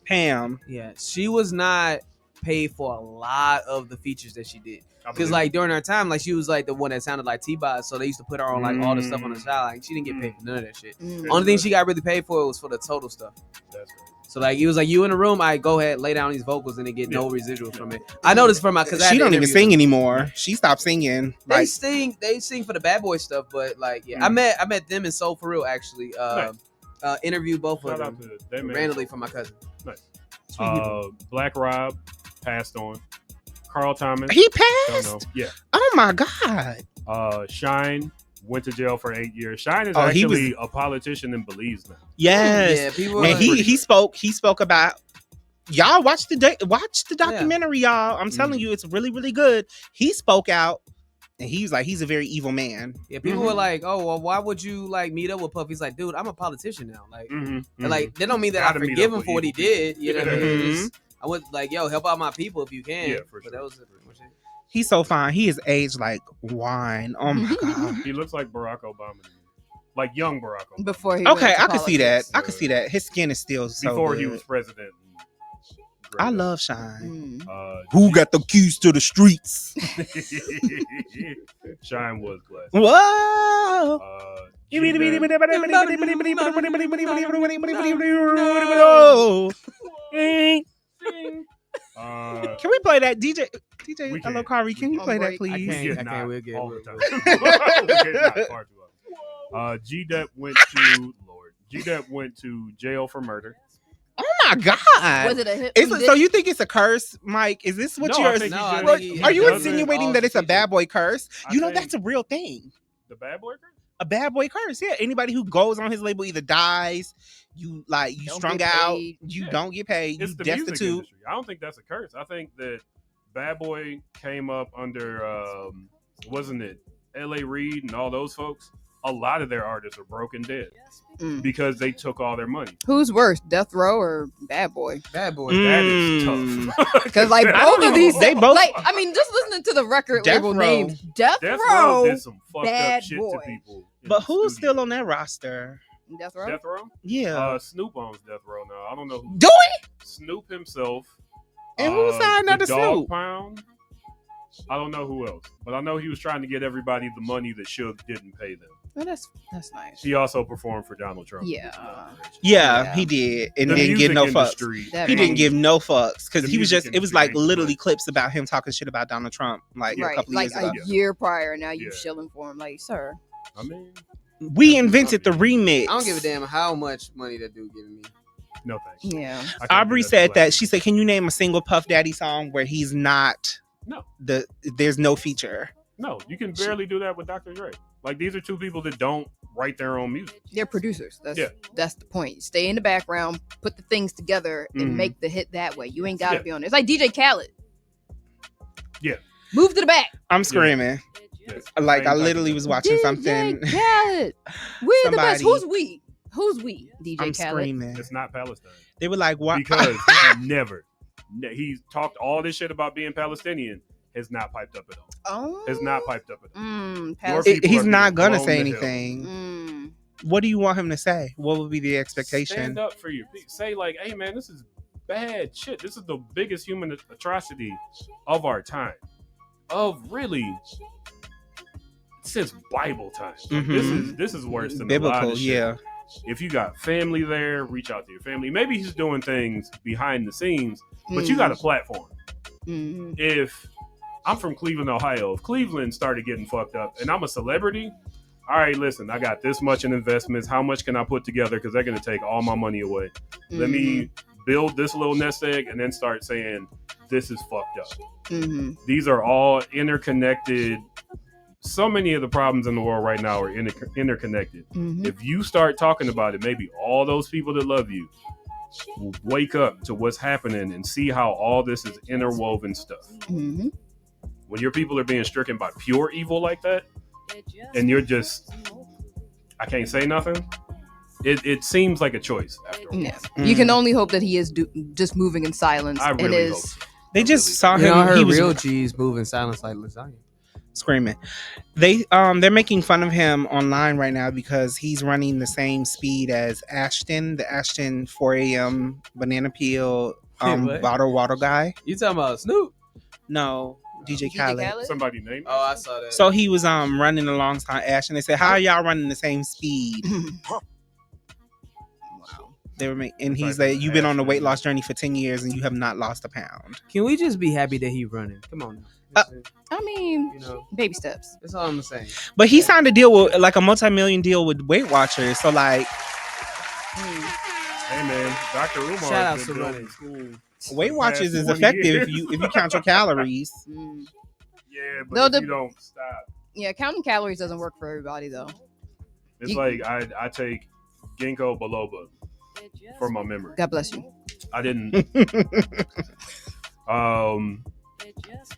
Pam. Yeah, she was not paid for a lot of the features that she did. I Because believe like during her time, like she was like the one that sounded like T-Boz, so they used to put her on like all the stuff on the side. Like she didn't get paid for none of that shit. Only thing she got really paid for was for the Total stuff. that's right. So like it was like you in the room, I go ahead lay down these vocals and they get no residuals from it. I noticed from my because She don't even sing anymore. She stopped singing. They Like sing for the Bad Boy stuff, but like yeah, I met them in Soul For Real actually. Interviewed both Shout of out them to them randomly from my cousin. Nice. Black Rob passed on. Carl Thomas. he Don't know. passed. Yeah. Oh my God. Shine went to jail for 8 years. Shine is Oh, he actually a politician in Belize now. Yes. Yeah, people. And he spoke about. Y'all watch the documentary, y'all. I'm telling you, it's really, really good. He spoke out, and he's like, he's a very evil man. Yeah, people were like, "Oh, well, why would you like meet up with Puff?" He's like, "Dude, I'm a politician now. Like, and, like they don't mean that Gotta I meet forgive up him with for what he evil did. You know what I mean? Mhm. Just- I went like, yo, help out my people if you can. Yeah, for But sure. that was pretty much it. He's so fine. He is aged like wine. Oh my God. He looks like Barack Obama to me. Like young Barack Obama. Before he Okay, went to I can see that. politics. I can see that. His skin is still so Before good. he was president. I love Shine. Mm. Who got the keys to the streets? Shine was classic. Whoa. Can we play that, DJ? We DJ, can. hello, Kahari. Can you On play that, break. please? We get I can't, knocked we'll get- all we'll- the time. We get knocked far too often. G-Dep went to jail for murder. Oh my God! Was it a hit? So you think it's a curse, Mike? Is this what No, you're? I think No, I Well, think he are you does it insinuating all that it's a strategic. bad boy curse? I You know think- that's a real thing. The bad boy curse? A bad boy curse. Yeah, anybody who goes on his label either dies, you Don't strung get out, paid. you Yeah. don't get paid, you It's the music destitute. industry. I don't think that's a curse. I think that Bad Boy came up under, wasn't it L.A. Reid and all those folks? A lot of their artists are broken dead Mm. because they took all their money. Who's worse, Death Row or Bad Boy? Bad Boy. That is tough. Because like I don't both of know. these, They both- like I mean, just listening to the record Death label Row. names, Death Death Row, Row did some fucked Bad up shit Boy. to people. in But the who's studio. still on that roster? Death Row. Death Row? Yeah. Snoop owns Death Row now. I don't know who. Do it. Snoop himself. And who signed the under Dog Snoop? Pound. I don't know who else, but I know he was trying to get everybody the money that Suge didn't pay them. Oh, that's nice. He also performed for Donald Trump. Yeah. Yeah, Yeah. he did, and The didn't give music no fucks. industry. That He man- didn't give no fucks because The he was music just. It was like industry literally ain't clips about him talking shit about Donald Trump, like a Right, couple like years ago. a year prior. Now you Yeah. shilling for him, like sir. I mean, We invented the remix. I don't give a damn how much money that dude giving me. no thanks. Yeah. I can't Aubrey do that said to that. black She said, "Can you name a single Puff Daddy song where he's not No. there's no feature?" people. No, you can barely do that with Dr. Dre. Like these are two people that don't write their own music. They're producers. Yeah. That's the point. Stay in the background, put the things together, and Mhm. make the hit that way. You ain't got to Yeah. be on there. It's like DJ Khaled. Yeah. Move to the back. I'm screaming. Yes. Like Same I type of literally thing. was watching something. DJ Khaled. We're the best. Somebody- Who's we? Who's we? DJ I'm Khaled. screaming. It's not Palestine They were like, "What?" because he's talked all this shit about being Palestinian. Has not piped up at all. Oh. Has not piped up at all. Mm, Your Palestine. people He's are not being gonna blown say to hell. anything. Mm. What do you want him to say? What would be the expectation? Stand up for your people. Say like, hey man, this is bad shit. This is the biggest human atrocity of our time. Of really since Bible times. Like, Mhm. this is worse than a lot Biblical, of shit. yeah. If you got family there, reach out to your family. Maybe he's doing things behind the scenes, but Mm. you got a platform. Mm. If I'm from Cleveland, Ohio, if Cleveland started getting fucked up and I'm a celebrity, all right, listen, I got this much in investments. How much can I put together? Because they're going to take all my money away. Let me build this little nest egg and then start saying, this is fucked up. Mm-hmm. These are all interconnected. So many of the problems in the world right now are interconnected. Mm-hmm. If you start talking about it, maybe all those people that love you wake up to what's happening and see how all this is interwoven stuff. Mm-hmm. When your people are being stricken by pure evil like that, and you're just, I can't say nothing. It seems like a choice after all. Yeah. You can only hope that he is just moving in silence. I really and hope so. They just saw him. Her He was real G's moving silence like lasagna. Screaming. They're making fun of him online right now because he's running the same speed as Ashton, the Ashton 4 a.m. banana peel bottle water guy. You talking about Snoop? No, DJ Khaled. Somebody named. Oh, I saw that. So he was running alongside Ashton. They said, "How are y'all running the same speed?" Wow. They were and he's like, "You've been on the weight loss journey for 10 years and you have not lost a pound." Can we just be happy that he's running? Come on now. I mean, baby steps. That's all I'm saying. But he signed a deal with like a multi-million deal with Weight Watchers. So like, hey man, Dr. Umar. Shout out to running school. Weight Watchers is effective if you count your calories. Yeah, but if you don't stop. Yeah, counting calories doesn't work for everybody though. It's like I take ginkgo biloba for my memory. God bless you. I didn't.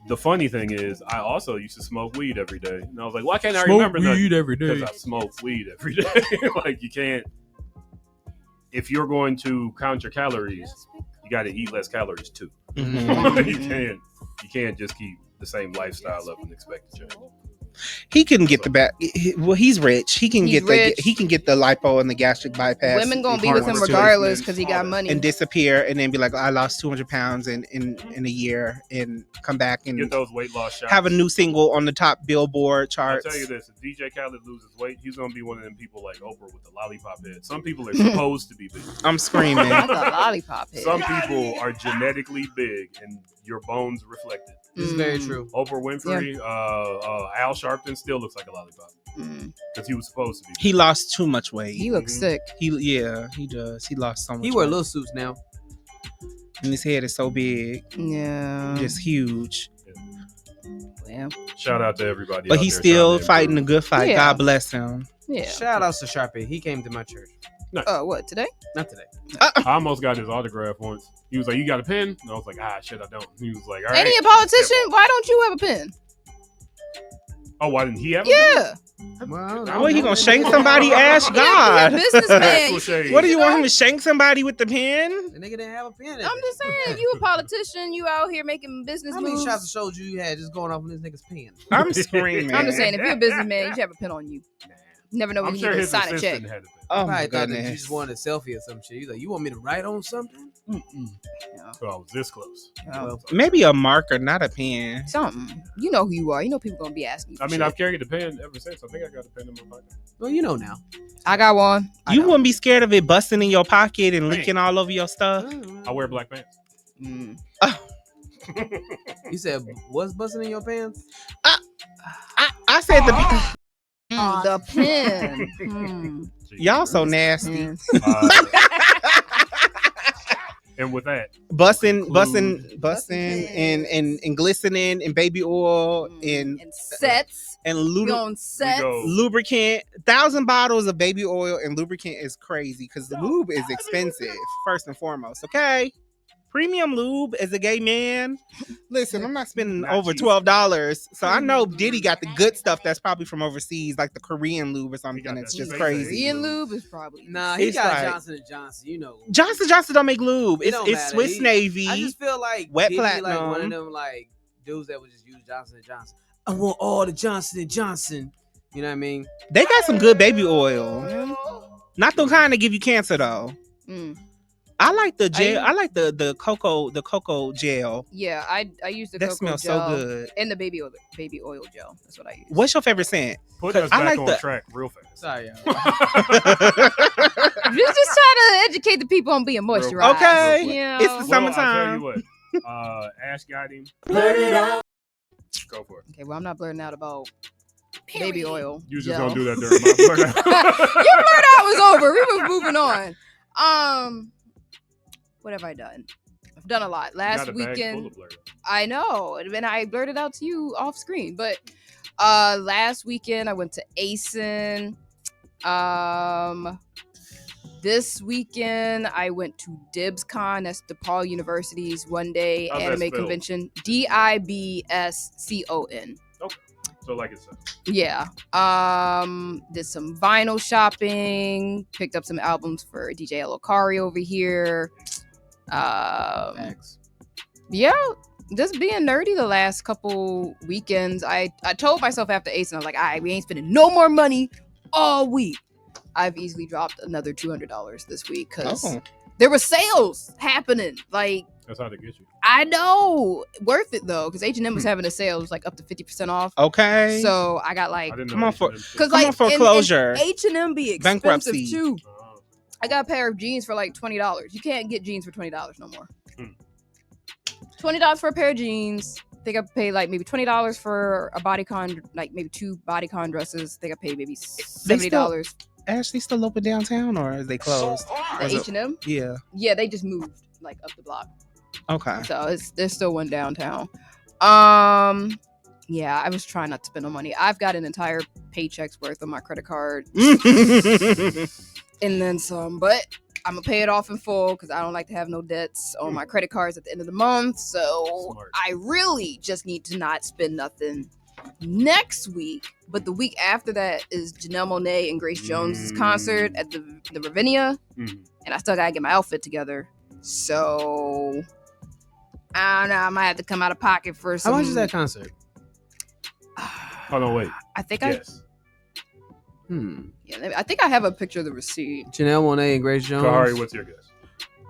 The funny thing is, I also used to smoke weed every day, and I was like, "Why can't I remember that?" Weed every day because I smoke weed every day. Like you can't. If you're going to count your calories, you got to eat less calories too. Mm-hmm. You can't just keep the same lifestyle up and expect to change. He can get the back. Well, he's rich. He can get the lipo and the gastric bypass. Women gonna be with him regardless because he got money. And disappear and then be like, I lost 200 pounds in a year and come back and get those weight loss shots. Have a new single on the top Billboard charts. I'll tell you this: if DJ Khaled loses weight, he's gonna be one of them people like Oprah with the lollipop head. Some people are supposed to be big. I'm screaming. Not the lollipop head. Some people are genetically big and your bones reflect it. It's very true. Oprah Winfrey, Al Sharpton still looks like a lollipop because he was supposed to be. He lost too much weight. He looks sick. He does. He lost so much. He wear little suits now, and his head is so big. Yeah, just huge. Yeah. Shout out to everybody. But he's still fighting a good fight. Yeah. God bless him. Yeah. Shout out to Sharpie. He came to my church. Nice. What, today? Not today. I almost got his autograph once. He was like, "You got a pen?" And I was like, shit, I don't." He was like, "All right." Ain't he a politician? Why don't you have a pen? Oh, why didn't he have a pen? Well, he gonna shank somebody? Ask God. Businessman. What do you want him to shank somebody with the pen? The nigga didn't have a pen. I'm just saying, you a politician. You out here making business moves. How many shots of soldier you had just going off on this nigga's pen? I'm screaming. I'm just saying, if you're a businessman, you should have a pen on you. You never know when you need to sign a check. Oh my goodness! Thought that you just wanted a selfie or some shit. He's like, "You want me to write on something?" So I was this close. Maybe a marker, not a pen. Something. You know who you are. You know people gonna be asking you. I mean, I've carried a pen ever since. I think I got a pen in my pocket. Well, you know now. I got one. You wouldn't be scared of it busting in your pocket and leaking all over your stuff? I wear black pants. Oh. You said what's busting in your pants? I said the pen. Y'all so nasty. And with that, busting and glistening and baby oil and sets and lubricant. 1,000 bottles of baby oil and lubricant is crazy because the lube is expensive. First and foremost, okay. Premium lube as a gay man. Listen, I'm not spending over $12. So I know Diddy got the good stuff that's probably from overseas, like the Korean lube or something. It's just crazy. Korean lube is probably he got like, Johnson & Johnson, you know. Johnson & Johnson don't make lube. It's Swiss Navy. I just feel like Wet Diddy, Platinum. like one of them like dudes that would just use Johnson & Johnson. I want all the Johnson & Johnson. You know what I mean? They got some good baby oil. Not the kind that give you cancer though. I like the gel. I like the cocoa gel. Yeah, I use the that cocoa smells gel so good. And the baby oil gel. That's what I use. What's your favorite scent? Put us back on track real fast. Sorry, y'all. Just trying to educate the people on being moisturized. Okay, you know? It's the summertime. I'll tell you what. Ash got him. Blurt it out. Go for it. Okay, well, I'm not blurting out about baby oil. You just gonna do that during my blurt out. Your blurt out was over. We were moving on. What have I done? I've done a lot. Last weekend, I know, and I blurted out to you off screen. But last weekend, I went to ASIN. This weekend, I went to DibsCon. That's DePaul University's one-day How's that anime spelled? convention. DIBSCON. Okay. So like it says. Yeah. Did some vinyl shopping. Picked up some albums for DJ Kahari over here. Yeah. Just being nerdy the last couple weekends. I told myself after Ace, and I was like, all right, we ain't spending no more money all week. I've easily dropped another $200 this week because there were sales happening. Like, that's how they get you. I know, worth it though, because H&M was having a sale. It was like up to 50% off. Okay, so I got like, come on for foreclosure. H&M be expensive bankruptcy too. I got a pair of jeans for like $20. You can't get jeans for $20 no more. $20 for a pair of jeans. I think I paid like maybe $20 for a bodycon, like maybe 2 bodycon dresses. I think I paid maybe $70. Ashley still open downtown, or is they closed? The H&M? Yeah, they just moved like up the block. Okay, so there's still one downtown. Yeah, I was trying not to spend no money. I've got an entire paycheck's worth on my credit card, and then some. But I'm gonna pay it off in full because I don't like to have no debts on my credit cards at the end of the month. So smart. I really just need to not spend nothing next week. But the week after that is Janelle Monáe and Grace Jones' concert at the Ravinia, and I still gotta get my outfit together. So I don't know. I might have to come out of pocket for some. How much is that concert? Oh no, wait. I think Yeah, I think I have a picture of the receipt. Janelle Monáe and Grace Jones. Kahari, what's your guess?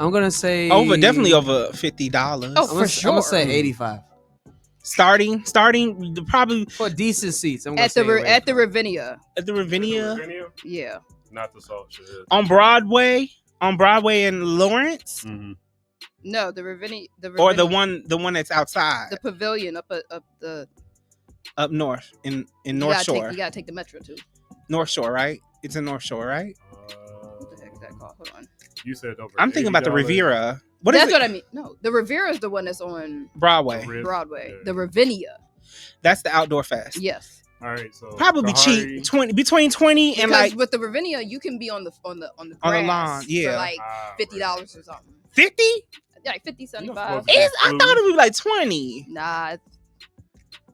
I'm gonna say definitely over $50. Oh, for sure. I'm gonna say 85. Starting probably for decent seats. I'm at the Ravinia. At the Ravinia. Yeah. Not the Salt Shed. On Broadway in Lawrence. Mm-hmm. No, the Ravinia. Or the one that's outside. The pavilion up north in North Shore. You gotta take the metro too. North Shore, right? It's in North Shore, right? What the heck is that called? Hold on. You said over. I'm thinking about the Riviera. That's what I mean. No, the Riviera is the one that's on Broadway. Broadway. The Ravinia. That's the outdoor fest. Yes. All right, so probably Kahari, cheap. Between 20 and like with the Ravinia, you can be on the grass on the lawn, for like $50 or something. 50? Yeah, like 50, 75. I thought it would be like 20. Nah,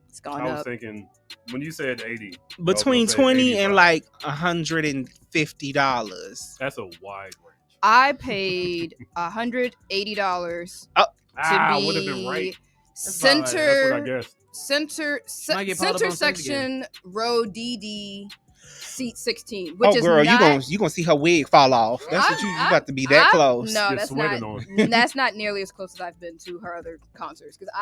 it's gone up. I was thinking when you said 80, between 20 and like $150. That's a wide range. I paid $180 to be would have been right. Center section row DD seat 16. Which is girl, not, you gonna see her wig fall off. That's what you about to be that close. No, that's not nearly as close as I've been to her other concerts because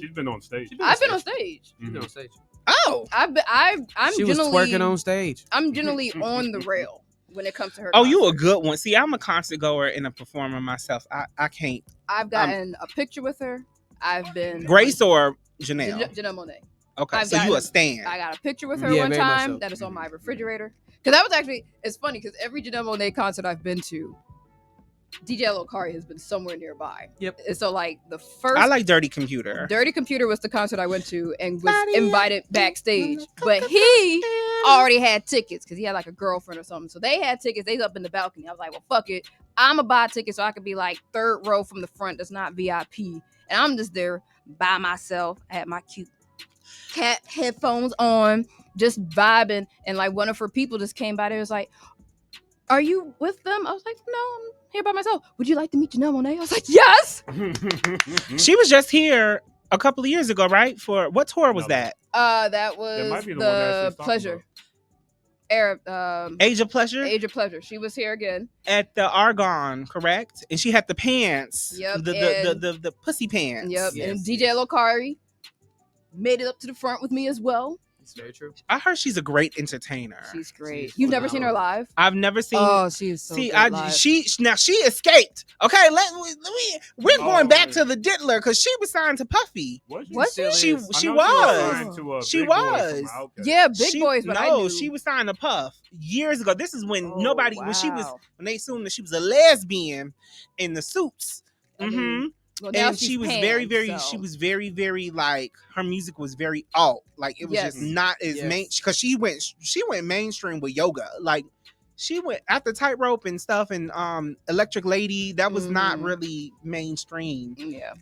She's been on stage. I've been on stage. She's been on stage. Oh, I'm she was twerking on stage. I'm generally on the rail when it comes to her. Oh, you a good one. See, I'm a concert goer and a performer myself. I can't. I've gotten a picture with her. I've been Grace or Janelle? Janelle Monáe. Okay, so you a stan. I got a picture with her one time that is on my refrigerator. Because that was actually, it's funny because every Janelle Monáe concert I've been to, DJ Kahari has been somewhere nearby. Yep. And so like the first, I like Dirty Computer. Dirty Computer was the concert I went to and was invited backstage, but he already had tickets because he had like a girlfriend or something. So they had tickets. They was up in the balcony. I was like, well, fuck it. I'm gonna buy a ticket so I could be like third row from the front. That's not VIP. And I'm just there by myself. I had my cute cat headphones on, just vibing. And like one of her people just came by there. Was like, are you with them? I was like, no, I'm here by myself. Would you like to meet Janelle Monáe? I was like, yes. She was just here a couple of years ago, right? For what tour was that? That was the Pleasure. Age of Pleasure? Age of Pleasure. She was here again. At the Argonne, correct? And she had the pants. Yep. The pussy pants. Yep. Yes. And DJ Kahari made it up to the front with me as well. It's very true. I heard she's a great entertainer. She's great. You've never seen her live? I've never seen. Oh, she is so good live. She escaped. Okay, we're going back to the Diddler because she was signed to Puffy. Was she? She was. She was. Yeah, Big Boys. But no, she was signed to Puff years ago. This is when when they assumed that she was a lesbian in the Suits. Mm-hmm. Well, and she was she was very like her music was very alt, like it was just not as main because she went mainstream with yoga, like She went after Tightrope and stuff, and Electric Lady. That was not really mainstream. Yeah.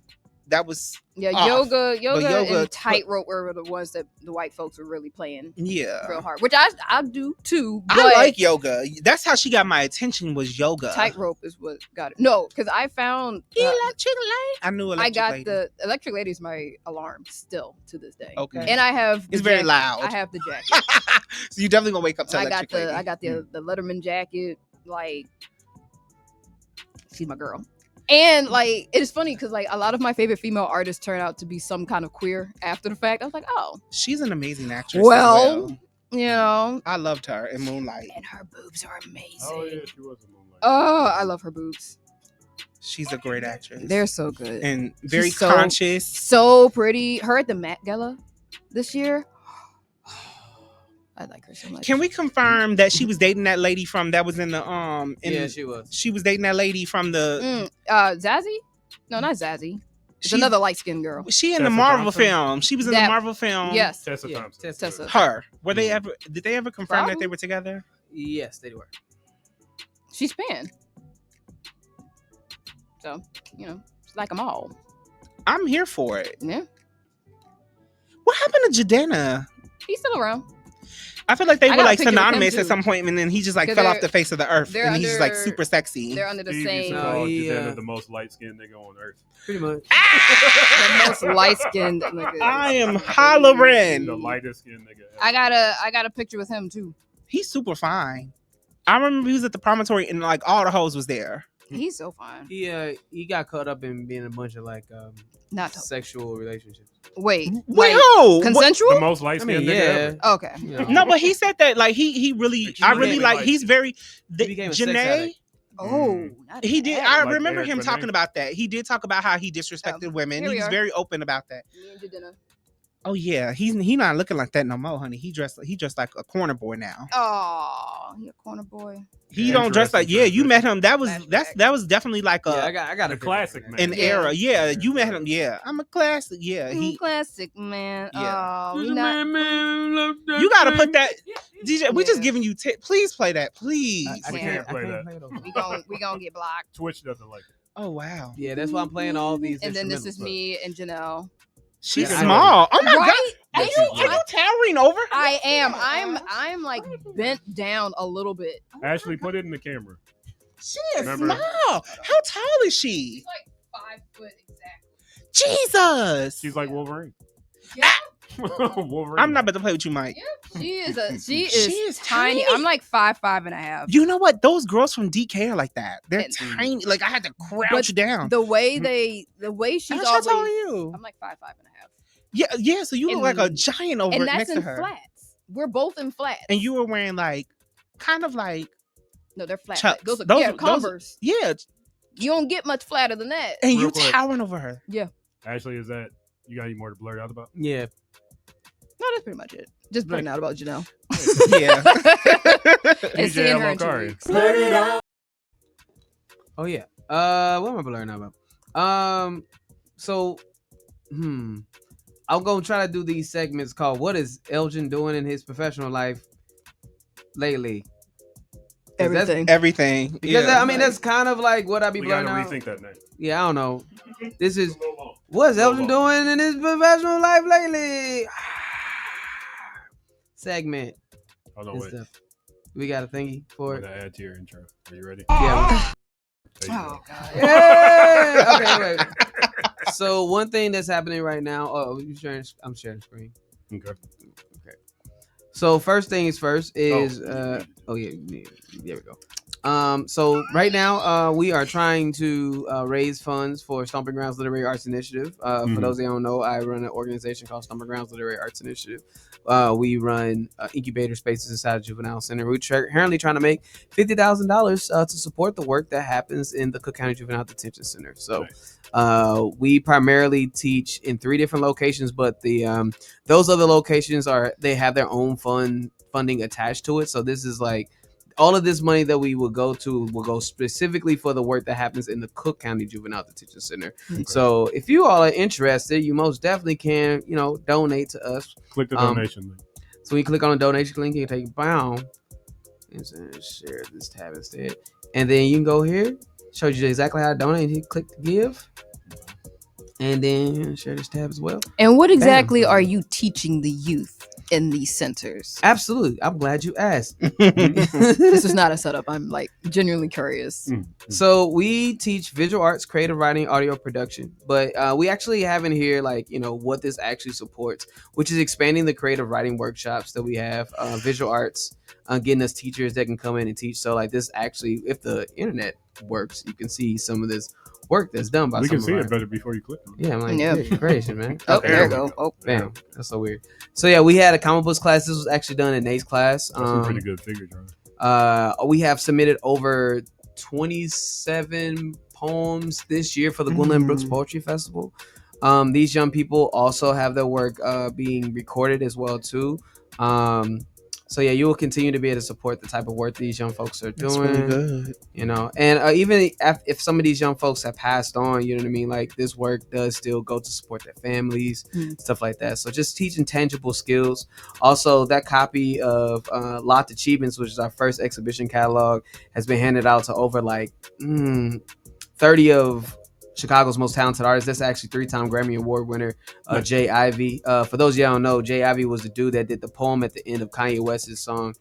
That was yoga and Tightrope were the ones that the white folks were really playing. Yeah, real hard, which I do too. But I like yoga. That's how she got my attention. Was yoga. Tightrope is what got it. No, because I found Electric Lady. I knew Electric Lady. The Electric Lady is my alarm still to this day. Okay, and I have it's very loud. I have the jacket, so you definitely gonna wake up to Electric Lady. I got the Letterman jacket. Like, she's my girl. And like, it's funny because like a lot of my favorite female artists turn out to be some kind of queer after the fact. I was like, oh, she's an amazing actress. Well, you know, I loved her in Moonlight, and her boobs are amazing. Oh yeah, she was in Moonlight. Oh, I love her boobs. She's a great actress. They're so good and very conscious, so pretty. Her at the Met Gala this year. I like her so much. Can we confirm that she was dating that lady from that was in the yeah, she was. She was dating that lady from the Zazie? No, not Zazie. It's another light-skinned girl. She in the Marvel film. She was in the Marvel film. Yes. Tessa Thompson. Tessa. Her. Were they ever? Did they ever confirm that they were together? Yes, they were. She's Pan. So, you know, it's like them all. I'm here for it. Yeah. What happened to Jadena? He's still around. I feel like they were like synonymous at some point, and then he just like fell off the face of the earth, and he's just like super sexy. They're under the same. The most light skinned nigga on earth. Pretty much. The most light skinned nigga. I am hollering. The lightest skinned nigga. I got a picture with him too. He's super fine. I remember he was at the promontory, and like all the hoes was there. He's so fine. He got caught up in being a bunch of like not sexual relationships. Wait, who? Consensual? The most light skinned nigga ever. Okay. You know. No, but he said that like he really, I really like. He's very Janae. Oh, he did. I remember him talking about that. He did talk about how he disrespected women. He's very open about that. Me and Jadena. Oh yeah, he not looking like that no more, honey. He dressed like a corner boy now. Oh, he a corner boy. He don't dress like you met him. That was definitely like a I got a classic man. An era. Yeah, you met him. Yeah, I'm a classic. Yeah, he classic man. Yeah. Oh, you gotta put that DJ. We just giving you please play that, please. I can't play that. We gonna get blocked. Twitch doesn't like it. Oh wow. Yeah, that's why I'm playing all these. And then this is me and Janelle. She's small. Oh my right? God. Are you towering over her? I am. I'm like bent down a little bit. Ashley, put it in the camera. She is small. How tall is she? She's like 5 foot exactly. Jesus. She's like Wolverine. Yeah. Wolverine. I'm not about to play with you, Mike. Yeah. She is tiny. I'm like 5'5.5". You know what? Those girls from DK are like that. They're tiny. Like I had to crouch down. The way she's always. How tall are you? I'm like 5'5.5". Yeah. So you look like a giant over next to her. And that's in flats. We're both in flats. And you were wearing like, kind of like. No, they're flat. Chucks. Those are Converse. Yeah. You don't get much flatter than that. And you towering over her. Yeah. Ashley, is that you got any more to blurt out about? Yeah. No, that's pretty much it. Just blurting out about Janelle. Yeah. And seeing her in 2 weeks. Blurt it out. Oh yeah. What am I blurting out about? I'm gonna try to do these segments called "What is Elgin doing in his professional life lately?" Everything. Because that's kind of like what I be blurting out. Rethink that name. Yeah, I don't know. This is what's Elgin doing in his professional life lately? Segment. Hold on, wait. We got a thingy for it. I'm gonna add to your intro. Are you ready? Yeah. Oh God. Yeah. Okay. Wait. So one thing that's happening right now. Oh, I'm sharing screen. Okay. So first things first is there we go. So right now we are trying to raise funds for Stomping Grounds Literary Arts Initiative. For those that don't know, I run an organization called Stomping Grounds Literary Arts Initiative. We run incubator spaces inside Juvenile Center. We're currently trying to make $50,000 to support the work that happens in the Cook County Juvenile Detention Center. So we primarily teach in 3 different locations, but the those other locations they have their own funding attached to it. So this is like all of this money that we will go specifically for the work that happens in the Cook County Juvenile Detention Center. Okay. So if you all are interested, you most definitely can, donate to us. Click the donation link. So when you click on the donation link, you can take a pound. Share this tab instead, and then you can go here. Shows you exactly how to donate. You click to give, and then share this tab as well. And what exactly are you teaching the youth in these centers? Absolutely, I'm glad you asked. This is not a setup. I'm like genuinely curious. So we teach visual arts, creative writing, audio production, but we actually have in here what this actually supports, which is expanding the creative writing workshops that we have, visual arts, getting us teachers that can come in and teach. So like this actually, if the internet works, you can see some of this work that's done by. We can see it better before you click on it. Yeah, I'm like, gracious, man. Oh, there you go. Oh, bam, that's so weird. So yeah, we had a comic books class. This was actually done in Nate's class. That's some pretty good figures, right? We have submitted over 27 poems this year for the Gwendolyn Brooks Poetry Festival. These young people also have their work being recorded as well too. So yeah, you will continue to be able to support the type of work these young folks are doing. That's really good. And even if some of these young folks have passed on, you know what I mean? Like this work does still go to support their families, stuff like that. So just teaching tangible skills. Also, that copy of Locked Achievements, which is our first exhibition catalog, has been handed out to over 30 of Chicago's most talented artists. That's actually 3-time Grammy Award winner Jay Ivy. For those of y'all don't know, Jay Ivy was the dude that did the poem at the end of Kanye West's song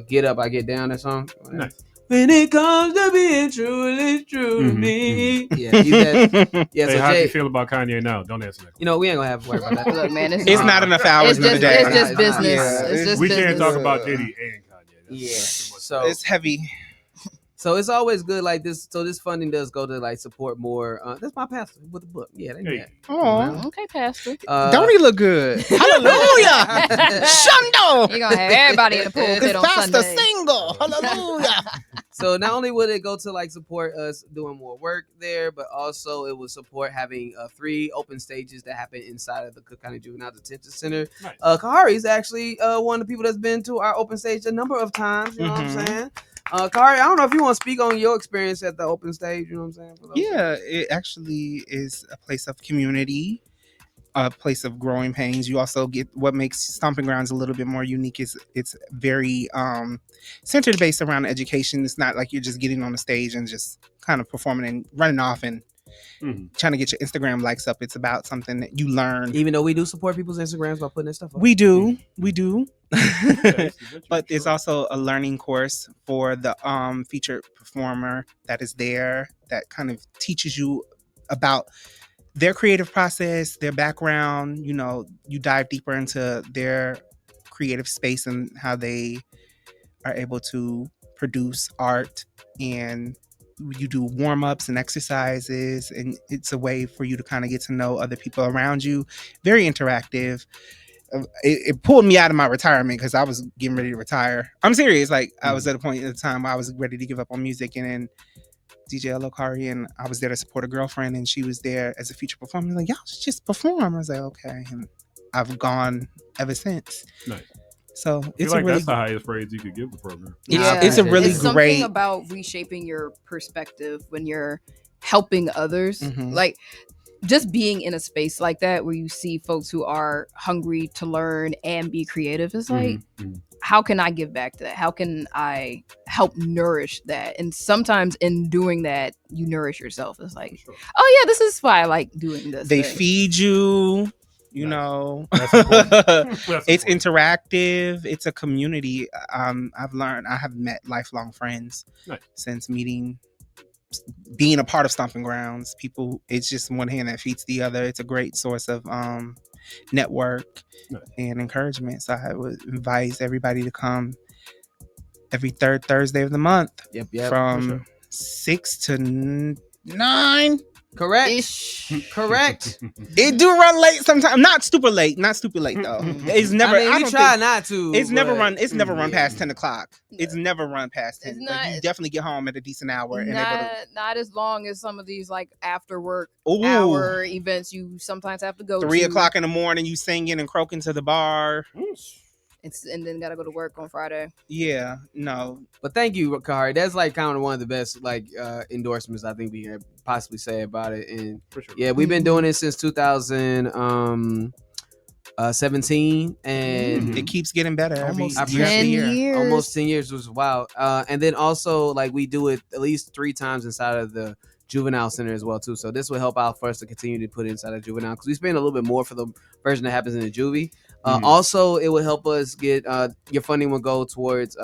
Get Up, I Get Down, that song. Nice. When it comes to being true, it's true to me. Yeah, Hey, how do you feel about Kanye now? Don't answer that. We ain't gonna have to worry about that. Look, man, it's not enough hours in the day. It's just business. Yeah. It's just we business. can't talk about Diddy and Kanye. So it's heavy. So it's always good like this. So this funding does go to support more. That's my pastor with the book. Yeah, they Oh, okay, Pastor. Don't he look good? Hallelujah! Shundo! You're gonna have everybody in the pulpit on Pastor Sunday. single. Hallelujah! So not only would it go to support us doing more work there, but also it would support having 3 open stages that happen inside of the Cook County Juvenile Detention Center. Nice. Kahari is actually one of the people that's been to our open stage a number of times. You know what I'm saying? Kahari, I don't know if you want to speak on your experience at the open stage. You know what I'm saying? Yeah, it actually is a place of community, a place of growing pains. You also get what makes Stomping Grounds a little bit more unique is it's very centered based around education. It's not like you're just getting on the stage and just kind of performing and running off and trying to get your Instagram likes up. It's about something that you learn. Even though we do support people's Instagrams by putting their stuff up. We do. But there's also a learning course for the featured performer that is there that kind of teaches you about their creative process, their background. You dive deeper into their creative space and how they are able to produce art, and you do warm-ups and exercises, and it's a way for you to kind of get to know other people around you. Very interactive. It pulled me out of my retirement because I was getting ready to retire. I'm serious. I was at a point at the time where I was ready to give up on music, and then DJ Kahari, and I was there to support a girlfriend, and she was there as a feature performer. Like, y'all should just perform. I was like, okay, and I've gone ever since. Nice. So it's that's the highest praise you could give the program. It's a really it's great. Something about reshaping your perspective when you're helping others, like just being in a space like that where you see folks who are hungry to learn and be creative. It's like, how can I give back to that? How can I help nourish that? And sometimes in doing that, you nourish yourself. It's like, oh yeah, this is why I like doing this. They feed you. It's interactive. It's a community. I have met lifelong friends since being a part of Stomping Grounds. People, it's just one hand that feeds the other. It's a great source of network and encouragement. So I would advise everybody to come every third Thursday of the month. Yep. From 6 to 9. Correct. It do run late sometimes. Not super late though. It's never. I try not to. It's never run. It's never run past 10 o'clock. It's never run past 10. You definitely get home at a decent hour. Not as long as some of these after work hour events you sometimes have to go 3 o'clock in the morning. You singing and croaking to the bar. And then gotta go to work on Friday. Yeah, no. But thank you, Kahari. That's kind of one of the best endorsements I think we can possibly say about it. And we've been doing it since 2000. 17, and it keeps getting better almost year 10 years. Almost 10 years was wow. And then also like we do it at least 3 times inside of the juvenile center as well too. So this will help out for us to continue to put inside of juvenile because we spend a little bit more for the version that happens in the juvie. Also, it would help us get your funding will go towards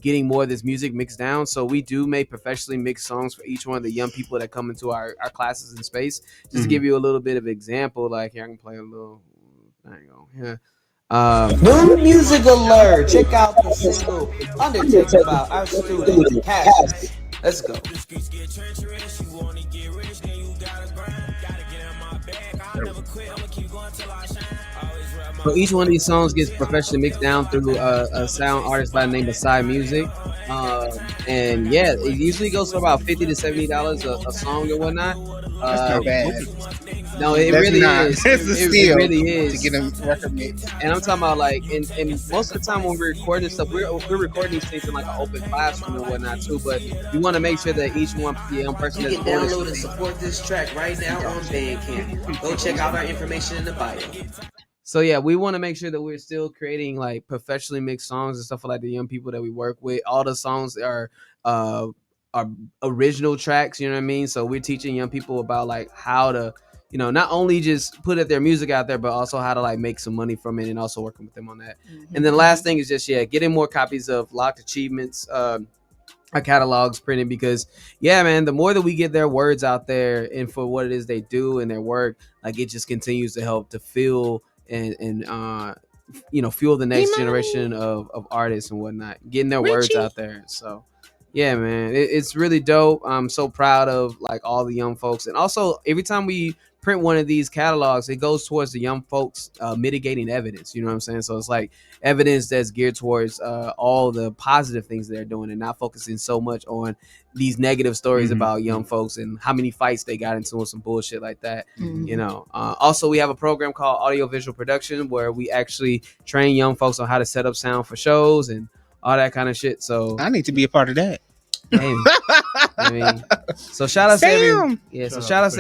getting more of this music mixed down. So we do make professionally mixed songs for each one of the young people that come into our classes in space. Just to give you a little bit of example, like here I can play a little. There you go. Yeah. New music alert. Check out the single undertaken by our student Khyles. Let's go. So each one of these songs gets professionally mixed down through a sound artist by the name of Psy Music. And yeah, it usually goes for about $50 to $70 a song and whatnot. That's not bad. No, it That's really not. is. It's a It steal really is. to get a record mix. And I'm talking about like, and most of the time when we're recording stuff, we're recording these things in like an open classroom and whatnot too. But we want to make sure that each one young person You can download and support this track right now on Bandcamp. Go check out our information in the bio. So yeah, we want to make sure that we're still creating like professionally mixed songs and stuff for like the young people that we work with. All the songs are original tracks, you know what I mean? So we're teaching young people about like how to, you know, not only just put their music out there, but also how to like make some money from it and also working with them on that. And then last thing is just getting more copies of Locked Achievements, our catalogs printed, because man, the more that we get their words out there and for what it is they do and their work, like it just continues to help to fuel and fuel the next generation of artists and whatnot, getting their words out there. So yeah, man, it's really dope. I'm so proud of like all the young folks, and also every time we print one of these catalogs, it goes towards the young folks mitigating evidence. You know what I'm saying? So it's like evidence that's geared towards all the positive things they're doing and not focusing so much on these negative stories about young folks and how many fights they got into and some bullshit like that. You know, also we have a program called audiovisual production where we actually train young folks on how to set up sound for shows and all that kind of shit. So I need to be a part of that. Hey, I mean, so shout out to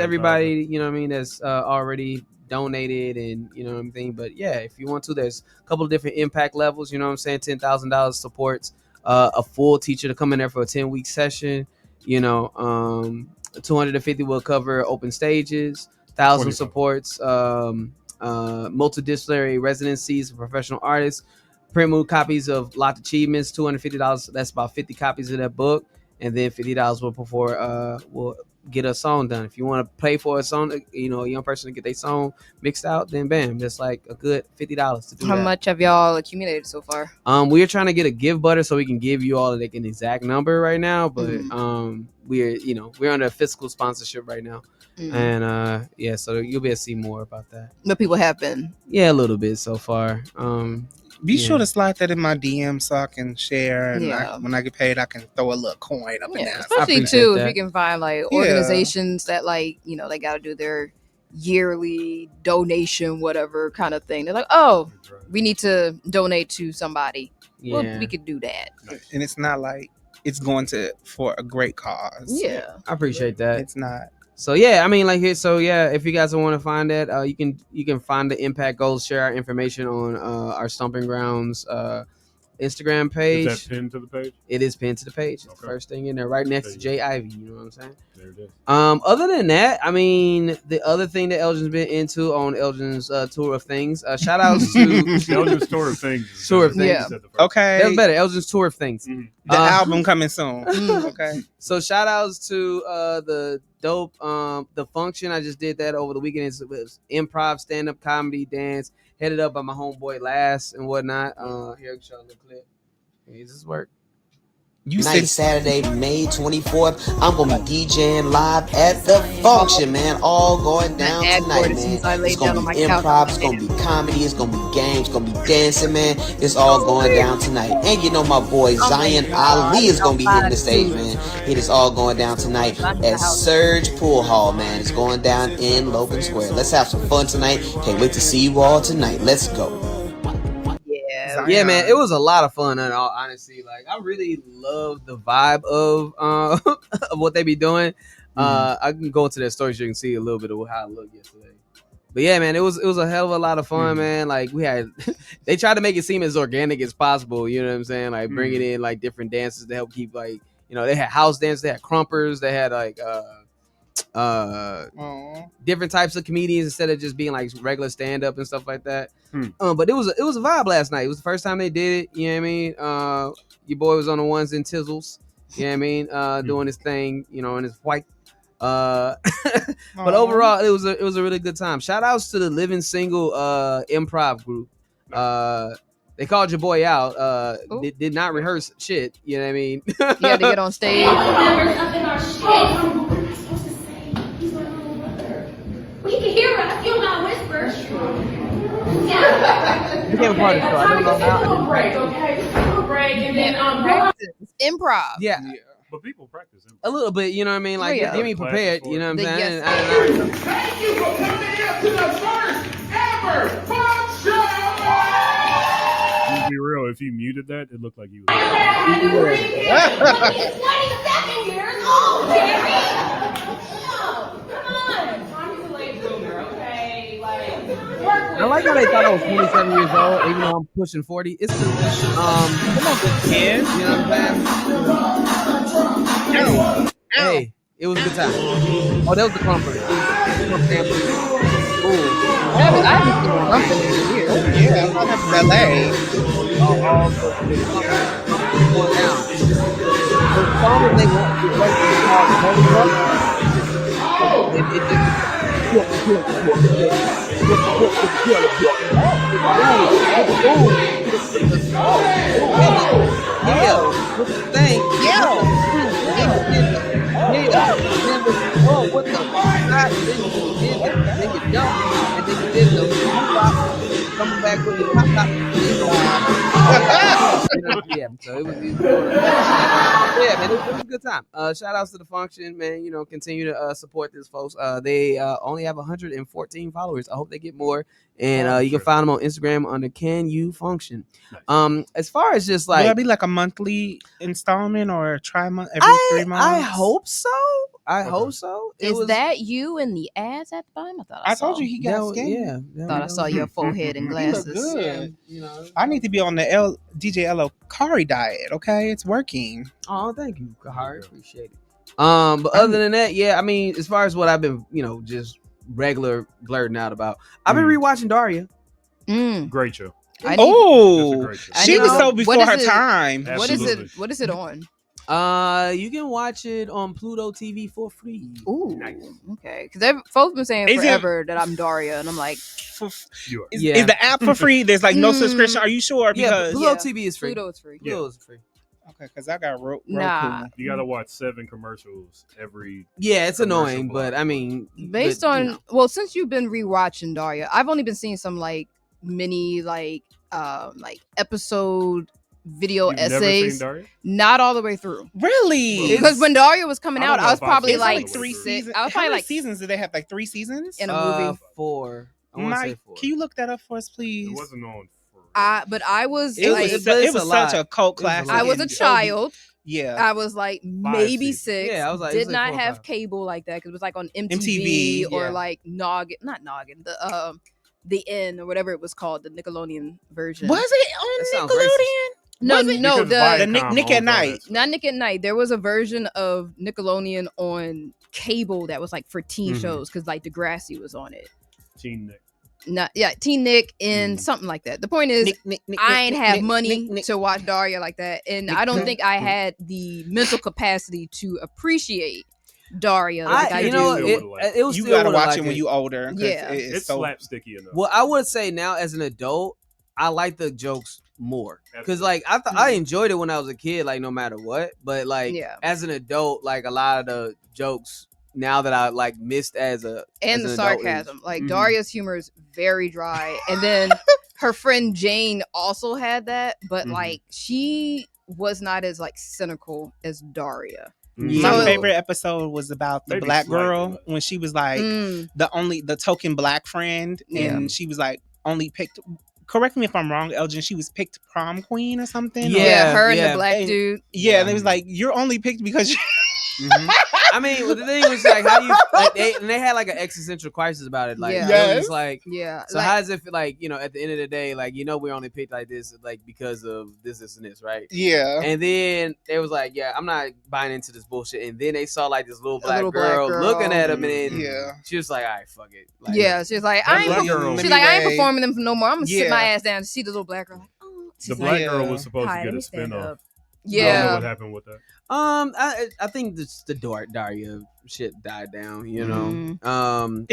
everybody, you know what I mean, that's already donated and you know what I mean. But yeah, if you want to, there's a couple of different impact levels, you know what I'm saying. $10,000 supports a full teacher to come in there for a 10-week session, you know. 250 will cover open stages, 1,000 supports multidisciplinary residencies for professional artists, print move copies of Locked Achievements, $250. That's about 50 copies of that book. And then $50 will get a song done. If you want to pay for a song, you know, a young person to get their song mixed out, then bam, that's like a good $50 to do. How much have y'all accumulated so far? We are trying to get a give butter so we can give you all like an exact number right now, but we're under a fiscal sponsorship right now. And so you'll be able to see more about that. The people have been. Yeah, a little bit so far. Be sure to slide that in my DM so I can share. And when I get paid, I can throw a little coin up in there. Especially too, if you can find like organizations that like, you know, they got to do their yearly donation, whatever kind of thing. They're like, oh, we need to donate to somebody. Yeah. Well, we could do that. And it's not like it's going for a great cause. Yeah. I appreciate that. It's not. So yeah, I mean, like here. So yeah, if you guys want to find that, you can find the Impact Goals. Share our information on our Stomping Grounds Instagram page. Is that pinned to the page? It is pinned to the page. It's the first thing in there, right next to Jay Ivy. You know what I'm saying? There it is. Other than that, I mean, the other thing that Elgin's been into on Elgin's tour of things. Shout outs to Elgin's tour of things. Tour of things. Yeah. Okay. That was better. Elgin's tour of things. The album coming soon. Okay. So shout outs to the dope the function. I just did that over the weekend. It was improv, stand-up comedy, dance, headed up by my homeboy Lass and whatnot. Here, show a little clip. Hey, does this work? Saturday, May 24th. I'm gonna be DJing live at the function, man. All going down tonight, man. It's gonna be improv, it's gonna be comedy, it's gonna be games, it's gonna be dancing, man. It's all going down tonight. And you know my boy Zion Ali is gonna be hitting the stage, man. It is all going down tonight at Surge Pool Hall, man. It's going down in Logan Square. Let's have some fun tonight. Can't wait to see you all tonight. Let's go. Yeah, man, it was a lot of fun. In all honesty, like I really love the vibe of of what they be doing. I can go into their story so you can see a little bit of how it looked yesterday. But yeah, man, it was a hell of a lot of fun, man. Like we had, they tried to make it seem as organic as possible. You know what I'm saying? Like bringing in like different dances to help keep like, you know, they had house dance, they had crumpers, they had like different types of comedians instead of just being like regular stand up and stuff like that. But it was a vibe last night. It was the first time they did it. You know what I mean? Your boy was on the ones and tizzles. You know what I mean? Doing his thing. You know, in his white. But overall, it was a really good time. Shout outs to the Living Single improv group. They called your boy out. Did not rehearse shit. You know what I mean? You had to get on stage. We can hear us. You not whisper. You became a part of the show. I don't know how. Break, okay? Break and then improv. Yeah. But people practice improv. A little bit, you know what I mean? Like, get me prepared, you know what I'm saying? Thank you for coming here to the first ever funk show! To be real, if you muted that, it looked like you was. 22nd years old, Jerry! Come on! I'm too late bloomer, okay? Like, I like how they thought I was 27 years old, even though I'm pushing 40. It's come on, good kid. You know what I'm saying? Hey, it was a good time. Oh, that was the crumper. I haven't seen something in years. Yeah, I'm from LA. Going down. The song that they want to play is called Holy Rock. It what the coming back with the top. Yeah, so it was man, it was a good time. Shout outs to the function, man. You know, continue to support this folks. They only have 114 followers. I hope they get more. And you can find them on Instagram under Can You Function. As far as just like, will that be like a monthly installment or tri-month every 3 months? I hope so. I hope so. Is that you in the ads at the bottom? I told you he got skin. Yeah. Thought I saw your forehead and glasses. He look good. You know, I need to be on the DJ Kahari diet. Okay, it's working. Oh, thank you, Kahari. Appreciate it. But other than that, yeah, I mean, as far as what I've been, you know, just regular blurting out about, I've been rewatching Daria. Great show. She was so before her time. Absolutely. What is it on? You can watch it on Pluto TV for free. Ooh, nice. Okay. Because folks been saying forever that I'm Daria, and I'm like, is the app for free? There's like no subscription. Are you sure? Because Pluto TV is free. Pluto is free. Pluto is free. Okay, because I got Roku. Nah. You gotta watch 7 commercials every. Yeah, it's annoying, but I mean, based on since you've been rewatching Daria, I've only been seeing some like mini like episode video essays, not all the way through. Really? Because when Daria was coming out, I was probably like 3 seasons. I was probably like seasons. Did they have like 3 seasons in a movie? 4. Mike, can you look that up for us, please? It wasn't on. But I was. It was such a cult classic. I was a child. Yeah, I was like maybe 6. Yeah, I was like, did not have cable like that because it was like on MTV or like Noggin, not Noggin, the N or whatever it was called, the Nickelodeon version. Was it on Nickelodeon? No, the Nick at Night. Not Nick at Night. There was a version of Nickelodeon on cable that was like for teen shows because like Degrassi was on it. Teen Nick. Teen Nick and something like that. The point is, I ain't have money to watch Daria like that, and I don't think I had the mental capacity to appreciate Daria. It was. You gotta watch it when you older. Yeah, it's so slapsticky enough. Well, I would say now as an adult, I like the jokes more because like I enjoyed it when I was a kid, like no matter what. But like as an adult, like a lot of the jokes now that I like missed as the sarcasm, like Daria's humor is very dry, and then her friend Jane also had that, but like she was not as like cynical as Daria. My favorite episode was about the black girl when she was like the token black friend, and she was like only picked. Correct me if I'm wrong, Elgin. She was picked prom queen or something. Yeah, her and the black dude. Yeah, and it was like you're only picked because Mm-hmm. I mean, the thing was like, how do you like? They had like an existential crisis about it. Like, it was like, So like, how does it feel? Like, at the end of the day, like, we only picked like this, like because of this, and this, right? Yeah. And then they was like, I'm not buying into this bullshit. And then they saw like this little black girl looking at him, and then she was like, all right, fuck it. Like, she was like, I ain't performing them no more. I'm gonna sit my ass down and see the little black girl. Like, the black girl was supposed to get a spinoff. Yeah. I don't know what happened with that. I think the Daria shit died down. It's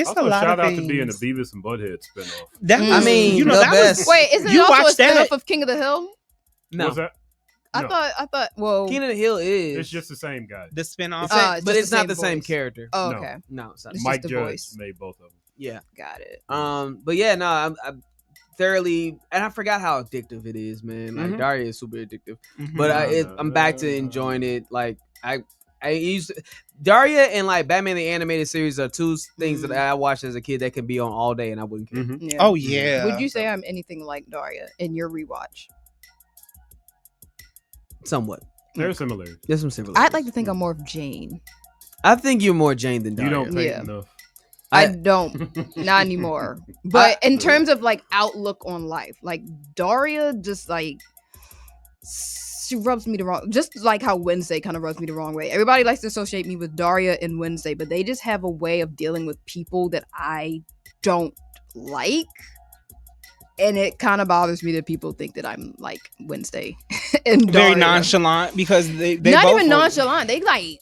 also, a lot shout of out things. to being a Beavis and Butthead spinoff. I mean, that best. was. Wait, isn't it also a spinoff of King of the Hill? No. What's that? I thought. Well, King of the Hill is. It's just the same guy. The spinoff, but it's not the same character. Oh, okay. No, it's not. It's Mike just the Judge voice. made both of them. Yeah, got it. But yeah, no, I'm thoroughly, and I forgot how addictive it is, man. Like Daria is super addictive, but I'm back to enjoying it. Like I used Daria and like Batman the Animated Series are two things that I watched as a kid that can be on all day and I wouldn't care. Yeah. Oh yeah. Would you say I'm anything like Daria in your rewatch? Somewhat. There's similarities. There's some similarities. I'd like to think I'm more of Jane. I think you're more Jane than Daria. You don't paint enough. I don't, not anymore. But in terms of like outlook on life, like Daria just like she rubs me the wrong, just like how Wednesday kind of rubs me the wrong way. Everybody likes to associate me with Daria and Wednesday, but they just have a way of dealing with people that I don't like. And it kind of bothers me that people think that I'm like Wednesday and very Daria. nonchalant because they not both even were, nonchalant. They like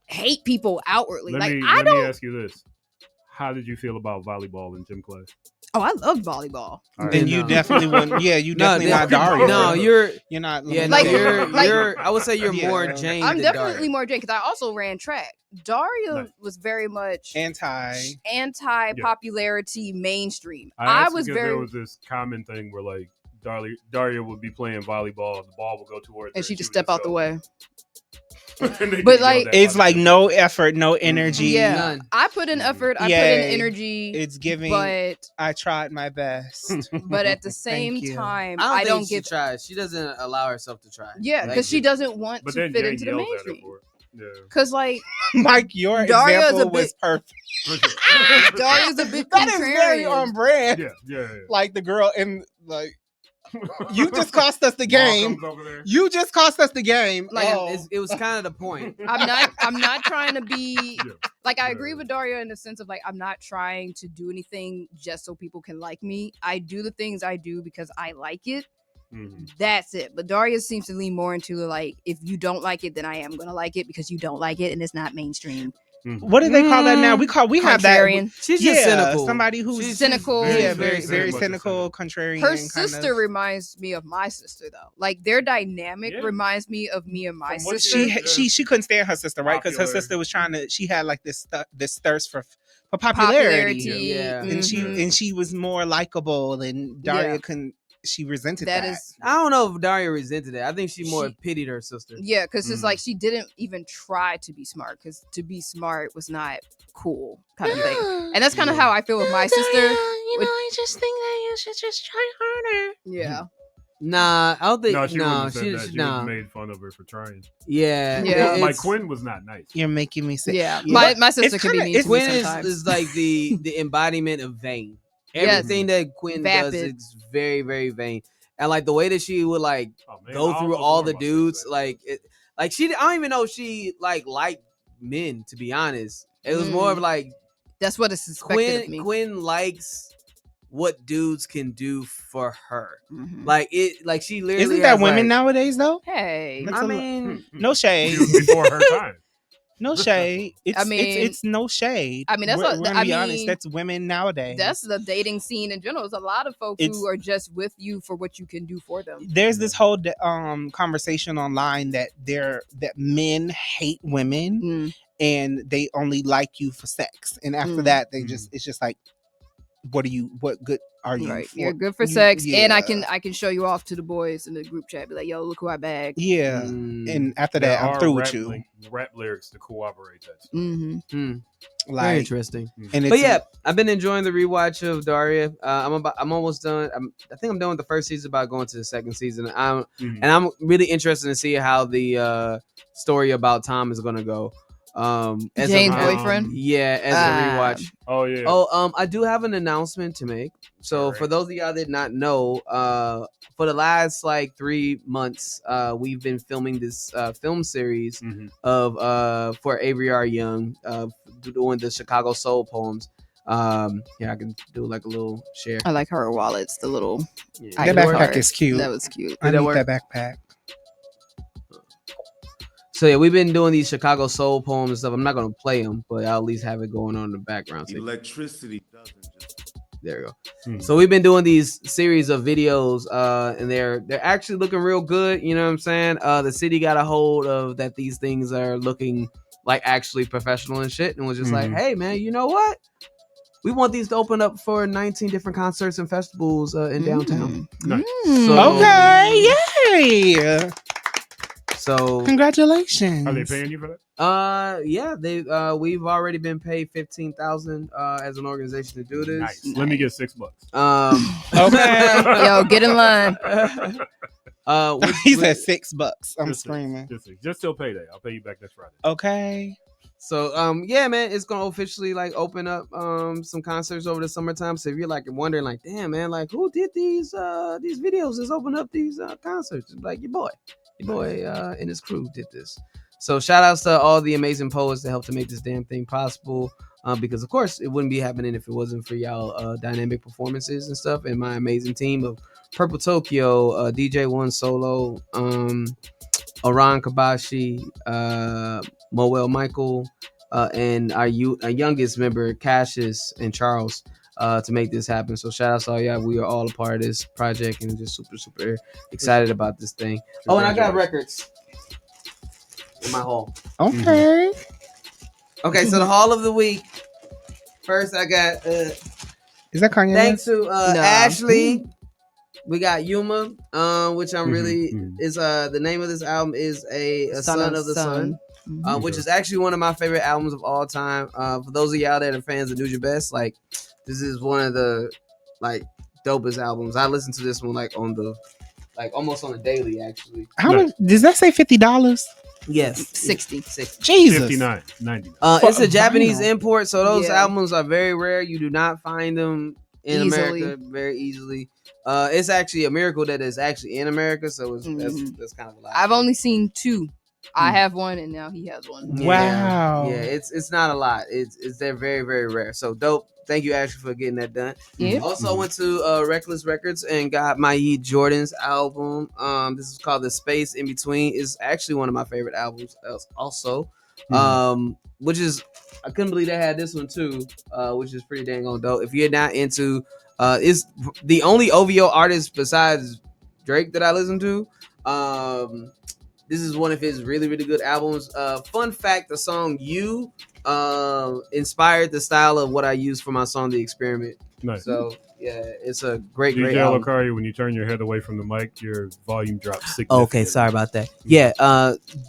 hate people outwardly. Let me ask you this: how did you feel about volleyball in gym class? Oh, I love volleyball. Then you definitely wouldn't. Yeah, you definitely not Daria. No, you're not. Yeah, like, you're. I would say you're more Jane. I'm than definitely Daria. more Jane because I also ran track. Daria was very much anti popularity, mainstream. I was very. There was this common thing where like Daria would be playing volleyball, and the ball would go towards her, and she just step out the way. But like it's like no effort, no energy. Yeah, none. I put in effort. I put in energy. It's giving. But I tried my best. But at the same time, I don't think give. She tries. She doesn't allow herself to try. Yeah, because she doesn't want to fit into the mainstream. Because like Mike, your Daria's example was perfect. Daria's a bit that is very on brand. Yeah. Like the girl in like. You just cost us the game. You just cost us the game. Like it was kind of the point. I'm not trying to be like I agree with Daria in the sense of like I'm not trying to do anything just so people can like me. I do the things I do because I like it. Mm-hmm. That's it. But Daria seems to lean more into like if you don't like it, then I am gonna like it because you don't like it and it's not mainstream. What do they call that now? We have that. She's just cynical. Somebody who's cynical. Yeah, very cynical, contrarian. Her sister reminds me of my sister though. Like their dynamic reminds me of me and my sister. She couldn't stand her sister, right? Because her sister was trying to. She had like this thirst for popularity. And she was more likable, and Daria couldn't. She resented that. I don't know if Daria resented it. I think she more pitied her sister. Yeah, because it's like she didn't even try to be smart because to be smart was not cool kind of thing. And that's kind of how I feel with my sister. I just think that you should just try harder. Yeah. Nah, I don't think. She made fun of her for trying. Yeah. Like Quinn was not nice. You're making me sick. Yeah. My sister can be mean. Quinn is like the embodiment of vain. Everything that Quinn does is very, very vain, and like the way that she would like go through all the dudes, I don't even know if she liked men. To be honest, it was more of like that's what it's suspected of me. Quinn likes what dudes can do for her. Mm-hmm. Like she literally isn't that women nowadays though? Hey, I mean, no shade. Before her time. No shade. It's no shade. I mean, that's we're gonna be honest. That's women nowadays. That's the dating scene in general. There's a lot of folks who are just with you for what you can do for them. There's this whole conversation online that men hate women and they only like you for sex, and after that, it's just like, what good are you? Right, you're good for sex, and I can show you off to the boys in the group chat. Be like, yo, look who I bagged. Yeah, and after that, I'm through with you. Rap lyrics to corroborate that. Very interesting. But yeah, I've been enjoying the rewatch of Daria. I'm almost done. I think I'm done with the first season. About going to the second season. And I'm really interested to see how the story about Tom is gonna go. As Jane's boyfriend. Yeah, as a rewatch. Oh yeah. Oh, I do have an announcement to make. So for those of y'all that did not know, for the last like 3 months, we've been filming this film series of for Avery R. Young, doing the Chicago Soul poems. Yeah, I can do like a little share. I like her wallets. The little that backpack is cute. That was cute. I need that backpack. So yeah, we've been doing these Chicago Soul poems and stuff. I'm not gonna play them, but I'll at least have it going on in the background. So electricity doesn't just. There we go. So we've been doing these series of videos, and they're actually looking real good. You know what I'm saying? The city got a hold of that. These things are looking like actually professional and shit, and was just like, hey man, you know what? We want these to open up for 19 different concerts and festivals in downtown. Nice. So, okay, yay! So congratulations. Are they paying you for that? Yeah, they we've already been paid $15,000 as an organization to do this. Nice. Let me get $6. Okay. Yo, get in line. He said $6. I'm screaming. Just till payday. I'll pay you back this Friday. Okay. So yeah, man, it's gonna officially like open up some concerts over the summertime. So if you're like wondering, like, damn man, like who did these videos? Let's open up these concerts. Like your boy and his crew did this. So shout outs to all the amazing poets that helped to make this damn thing possible. Because of course it wouldn't be happening if it wasn't for y'all dynamic performances and stuff, and my amazing team of Purple Tokyo, DJ One Solo, Aran Kabashi, Moel Michael, and our youngest member Cassius and Charles to make this happen. So shout out to all y'all. We are all a part of this project and just super excited about this thing. Oh, and I got records in my haul. Okay. Okay, so the haul of the week. First, I got. Is that Kanye? Thanks to Ashley. We got Yuma, which I'm really is the name of this album is a Son of the Sun, which is actually one of my favorite albums of all time. For those of y'all that are fans of Nuja Best, like this is one of the like dopest albums. I listen to this one like on the almost on a daily actually. How much does that say? $50? Yes, 60. Jesus, $59.90. It's a Japanese import, so those albums are very rare. You do not find them in America very easily. It's actually a miracle that it's actually in America, so it's, that's kind of a lot. I've only seen 2. I have one, and now he has one. Wow. Yeah, it's not a lot. They're very rare. So dope. Thank you, Ashley, for getting that done. Yeah. Also, went to Reckless Records and got Mayi Jordan's album. This is called The Space in Between. It's actually one of my favorite albums. Also, which is I couldn't believe they had this one too, which is pretty dang on dope. If you're not into, it's the only OVO artist besides Drake that I listen to. This is one of his really good albums. Fun fact: the song "You" inspired the style of what I use for my song "The Experiment." Nice. So yeah, it's a great album. Kahari, when you turn your head away from the mic, your volume drops significantly. Okay, sorry about that. Yeah,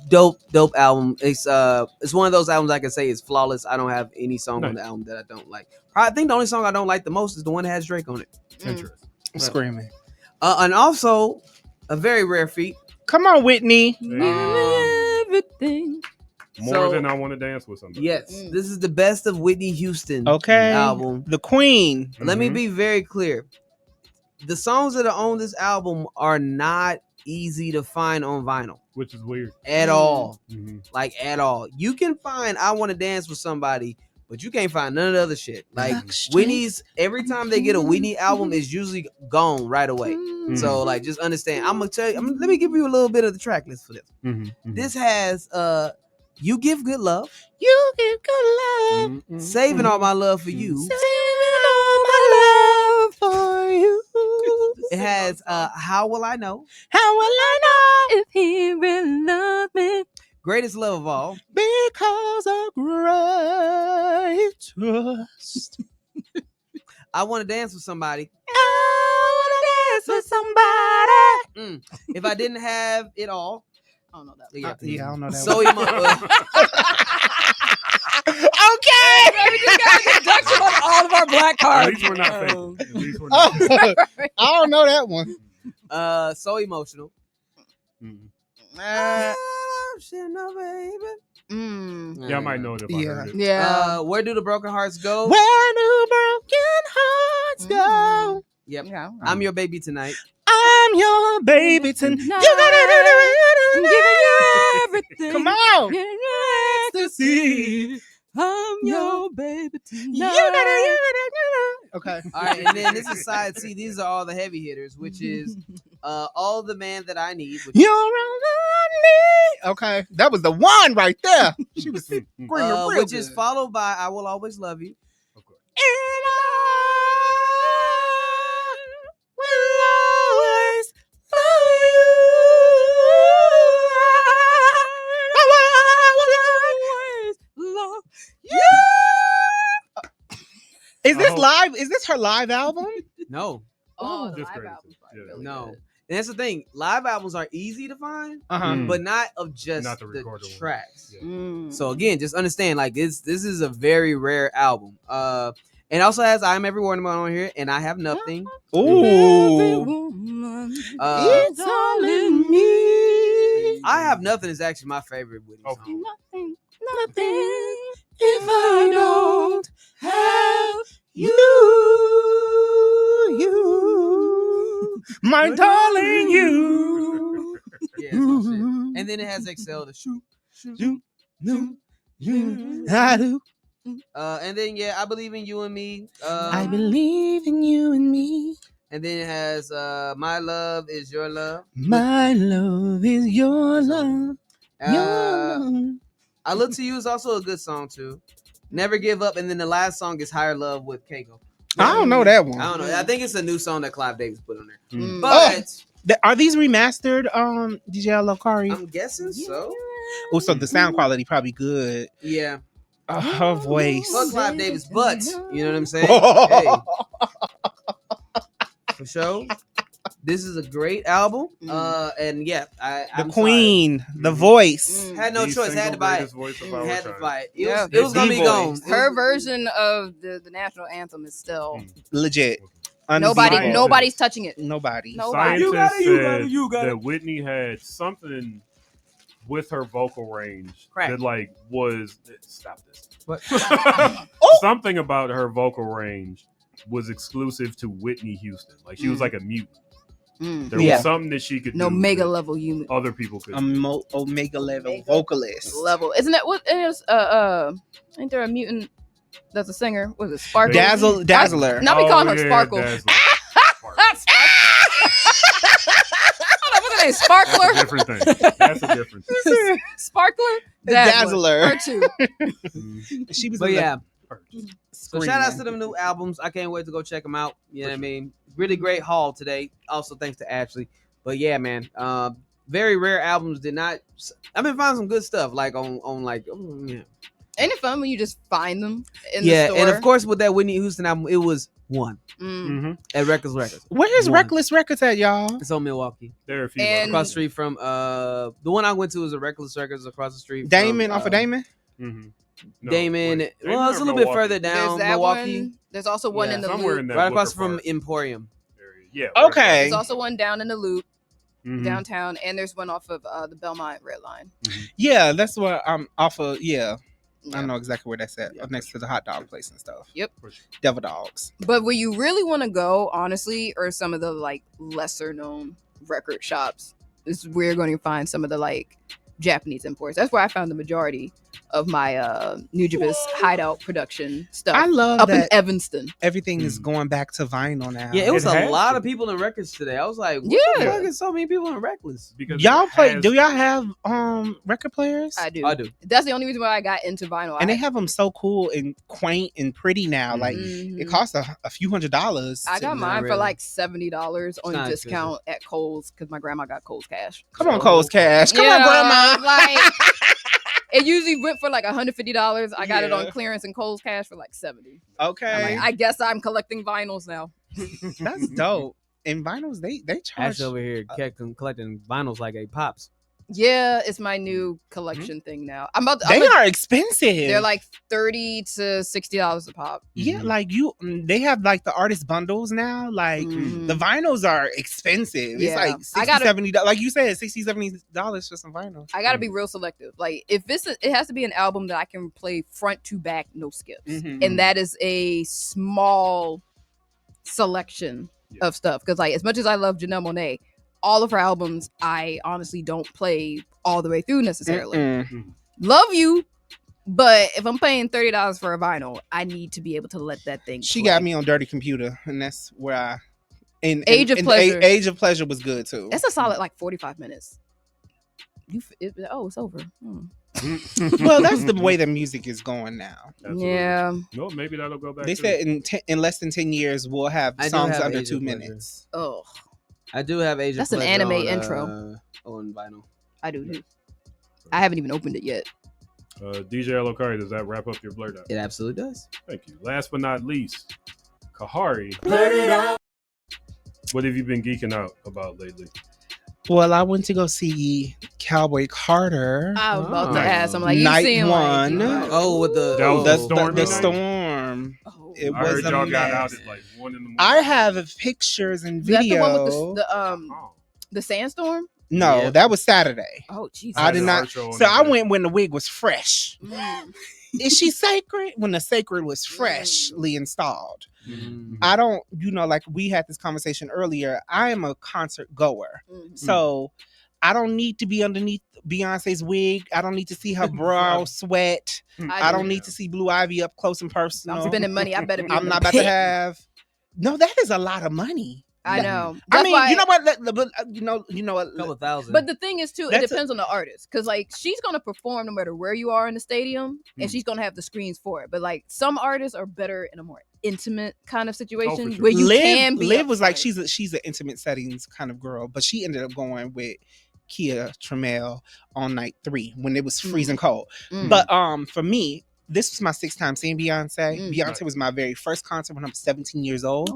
dope album. It's one of those albums I can say is flawless. I don't have any song on the album that I don't like. I think the only song I don't like the most is the one that has Drake on it. Interesting. I'm screaming. And also a very rare feat. Come on, Whitney. Everything. More than I Want to Dance with Somebody. Yes, this is the best of Whitney Houston album. The Queen. Let me be very clear. The songs that are on this album are not easy to find on vinyl. Which is weird. At all. Like, at all. You can find I Want to Dance with Somebody, but you can't find none of the other shit. Like, Whitney's, every time they get a Whitney album, is usually gone right away. So, like, just understand. I'm going to tell you, let me give you a little bit of the track list for this. This has, You Give Good Love. You Give Good Love. Saving All My Love for You. Saving all my love for you. It has, How Will I Know? How will I know if he really loves me? Greatest Love of All. Because of great trust. I Want to Dance with Somebody. I want to dance with somebody. If I Didn't Have It All. I don't know that. Yeah, I don't know that. So one. Okay. We just got a deduction on all of our black cards. At least we're not fake. At least we're not fake. I don't know that one. So Emotional. shit, no baby. Yeah, I might know it if I heard it. Yeah. Where do the broken hearts go? Where do broken hearts go? Yep. Yeah. I'm your baby tonight. I'm your baby tonight. You gotta do I'm giving you everything. Come on. Ecstasy. I'm your baby tonight. You gotta. Okay. All right, and then this is side C. These are all the heavy hitters, which is All the Man That I Need. Which, You're all I need. Okay. That was the one right there. She was screaming real which good. is followed by I Will Always Love You. And I will always love you. I will always love you. Is this live? Is this her live album? No. Oh, the Just live crazy. album's probably Yeah. really No. good. And that's the thing. Live albums are easy to find, Uh-huh. but not of just Not the the recorded ones. tracks. Yeah. So again, just understand, like this is a very rare album. And it also has I'm Every Woman on here, and I Have Nothing. Ooh. It's all in me. I Have Nothing is actually my favorite Whitney song. Nothing if I don't have You, my darling, you. Yeah, it's my shit. And then it has Excel to shoot. I do. And then I Believe in You and Me. I believe in you and me. And then it has My Love Is Your Love. My love is your love. Your love. I Look to You is also a good song too. Never Give Up, and then the last song is Higher Love with Keiko. I don't know that one. I don't know. I think it's a new song that Clive Davis put on there. Mm. But Are these remastered? DJ Kahari. I'm guessing so. Oh, so the sound quality probably good. Yeah. Her voice. Fuck Clive Davis, but you know what I'm saying? Hey. For sure. This is a great album. And yeah, I'm queen, the voice. Had no choice. Had to buy it. Had to buy it. It was gonna be gone. Her version of the national anthem is still legit. Nobody's touching it. Nobody. Scientists said that Whitney had something with her vocal range that like was stop this. What? Something about her vocal range was exclusive to Whitney Houston. Like she was like a mutant. There was something that she could do. Omega level human. Other people could. Omega level vocalist. Level. Isn't that what it is? Ain't there a mutant that's a singer? Was it Sparkle? Dazzler. Now we calling her Sparkle. What's her name? Sparkler? That's a different thing. That's a different thing. Sparkler? Dazzler. Her too. She was. But yeah. So Screaming. shout outs to them new albums. I can't wait to go check them out. You know what I mean? Really great haul today. Also thanks to Ashley. But yeah, man. Very rare albums. I've been finding some good stuff like on like Ain't it fun when you just find them in the store? And of course with that Whitney Houston album, it was one at Reckless Records. Where's Reckless Records at, y'all? It's on Milwaukee. There are a few across the street from the one I went to was a Reckless Records across the street. Damon from, off of Damon. No, Damon. Well, it's a little bit further down. There's Milwaukee. One, there's also one in the somewhere Loop. in that Right across Booker from Park Emporium. area. Yeah. Okay. There's also one down in the Loop. Downtown, and there's one off of the Belmont Red Line. Yeah, that's what I'm off of. Yeah. I know exactly where that's at, next to the hot dog place and stuff. Yep. Devil Dogs. But where you really want to go, honestly, are some of the like lesser known record shops. This is where you're going to find some of the like Japanese imports. That's where I found the majority of my Nujibus hideout production stuff. I love up that in Evanston. Everything is going back to vinyl now. Yeah, it was a lot of people in Records today. I was like, what the fuck is so many people in Reckless? Because y'all play? Do y'all have record players? I do. I do. That's the only reason why I got into vinyl. And they have them so cool and quaint and pretty now. Like it costs a few $100s. I got mine for like $70 on not discount at Kohl's because my grandma got Kohl's Cash. Come on, Kohl's Cash. Come on, Grandma. Like it usually went for like $150. I got it on clearance and Kohl's Cash for like $70. Okay. I guess I'm collecting vinyls now. That's dope. And vinyls, they charge. Ash over here collecting vinyls like a Pops. Yeah, it's my new collection thing now. They are expensive. They're like $30 to $60 a pop. Yeah, like they have like the artist bundles now. Like the vinyls are expensive. Yeah. It's like $60, $70. Like you said, $60, $70 for some vinyls. I gotta be real selective. Like if it has to be an album that I can play front to back, no skips, and that is a small selection of stuff. Because like as much as I love Janelle Monáe, all of her albums I honestly don't play all the way through necessarily. Love you, but if I'm paying $30 for a vinyl, I need to be able to let that thing. She got me on Dirty Computer, and that's where I. Age of Pleasure. Age of Pleasure was good too. That's a solid like 45 minutes. It's over. Well, that's the way the music is going now. Absolutely. Yeah. No, maybe that'll go back. They said in less than 10 years we'll have songs under 2 minutes. Oh, I do have Age of Pleasure. That's an anime on, intro on vinyl. I do too. I haven't even opened it yet. DJ Lokari, does that wrap up your blurt out? It absolutely does. Thank you. Last but not least, Kahari. Blurt it out. What have you been geeking out about lately? Well, I went to go see Cowboy Carter. I was about to ask. I'm like, you night seen one. Like, with the storm. Oh. It I was heard y'all got out mess. at like 1 in the morning. I have pictures and Is that video. the one with the sandstorm? No, that was Saturday. Oh, Jesus. I did not. So I went when the wig was fresh. Is she sacred? When the sacred was freshly installed. I don't, like we had this conversation earlier. I am a concert goer. So I don't need to be underneath Beyonce's wig. I don't need to see her brow sweat. I don't need to see Blue Ivy up close and personal. I'm spending money. I better be. I'm not about to have. No, that is a lot of money. I know. I mean, you know what? You know what? A couple thousand. But the thing is, too, it depends on the artist. Because, like, she's going to perform no matter where you are in the stadium. And she's going to have the screens for it. But, like, some artists are better in a more intimate kind of situation where you can be. Liv was like, she's an intimate settings kind of girl. But she ended up going with Kia Trammell on night 3 when it was freezing cold. But for me, this was my 6th time seeing Beyonce. Beyonce was my very first concert when I was 17 years old.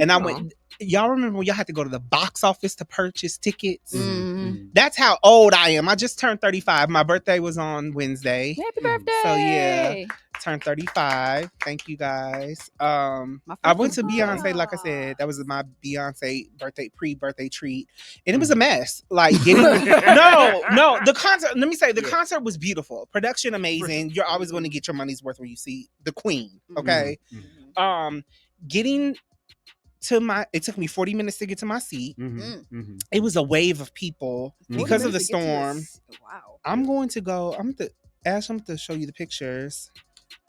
And I went, y'all remember when y'all had to go to the box office to purchase tickets? That's how old I am. I just turned 35. My birthday was on Wednesday. Happy birthday. So yeah, turned 35. Thank you guys. I went to Beyonce, like I said, that was my Beyonce pre-birthday treat. And it was a mess. Like getting no, the concert, let me say, the concert was beautiful. Production amazing. You're always going to get your money's worth when you see the queen. Okay. Getting to it took me 40 minutes to get to my seat. It was a wave of people because of the storm. Wow. I'm going to show you the pictures.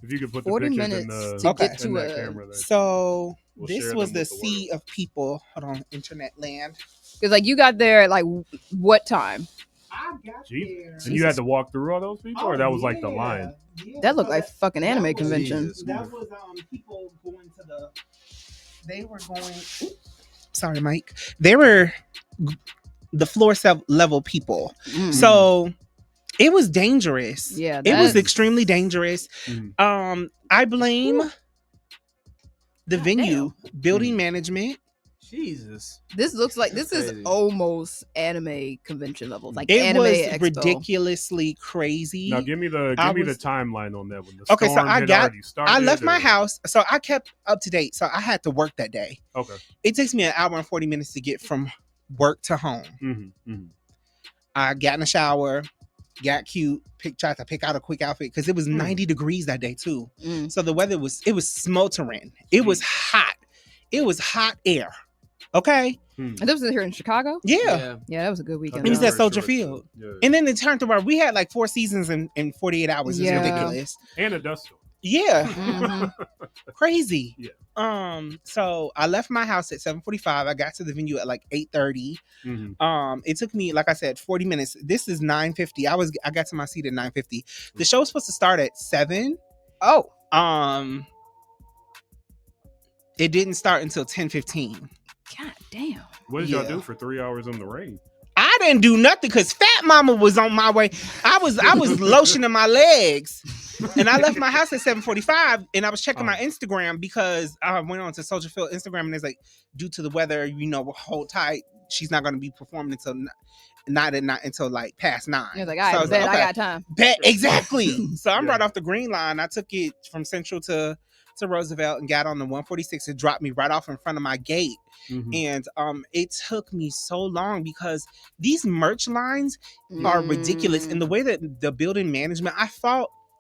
If you could put the 40 pictures minutes in the to get to that a camera there. So We'll this share was them the with sea of people. Hold on, internet land. Because, like, you got there at, like, what time? I got there. And you had to walk through all those people, or that was like the line? That looked like fucking anime convention. That was people going to they were going. Sorry, Mike. They were the floor level people. So it was dangerous. Yeah, it was extremely dangerous. I blame the venue, building management. Jesus. This looks like this is almost anime convention levels. Like it anime was expo. Ridiculously crazy. Now give me the timeline on that one. The okay, so I left my house. house, so I kept up to date. So I had to work that day. Okay. It takes me an hour and 40 minutes to get from work to home. I got in the shower, got cute, tried to pick out a quick outfit because it was 90 degrees that day too. So the weather was smoldering. It was hot. It was hot air. Okay. And this was here in Chicago? Yeah, that was a good weekend. It was at Soldier Field. And then it turned to where we had like 4 seasons in 48 hours. It was ridiculous. And a dust storm. Yeah. Crazy. Yeah. So I left my house at 7:45. I got to the venue at like 8:30. It took me, like I said, 40 minutes. This is 9:50. I got to my seat at 9:50. The show was supposed to start at 7. Oh. It didn't start until 10:15. God damn. What did y'all do for 3 hours in the rain? I didn't do nothing because Fat Mama was on my way. I was lotioning my legs. And I left my house at 7:45 and I was checking my Instagram because I went on to Soldier Field Instagram and it's like, due to the weather, hold tight. she's not going to be performing until not until like past 9. He was like, I got time. Bet exactly. So I'm right off the Green Line. I took it from Central to Roosevelt and got on the 146. It dropped me right off in front of my gate. And it took me so long because these merch lines are ridiculous. And the way that the building management,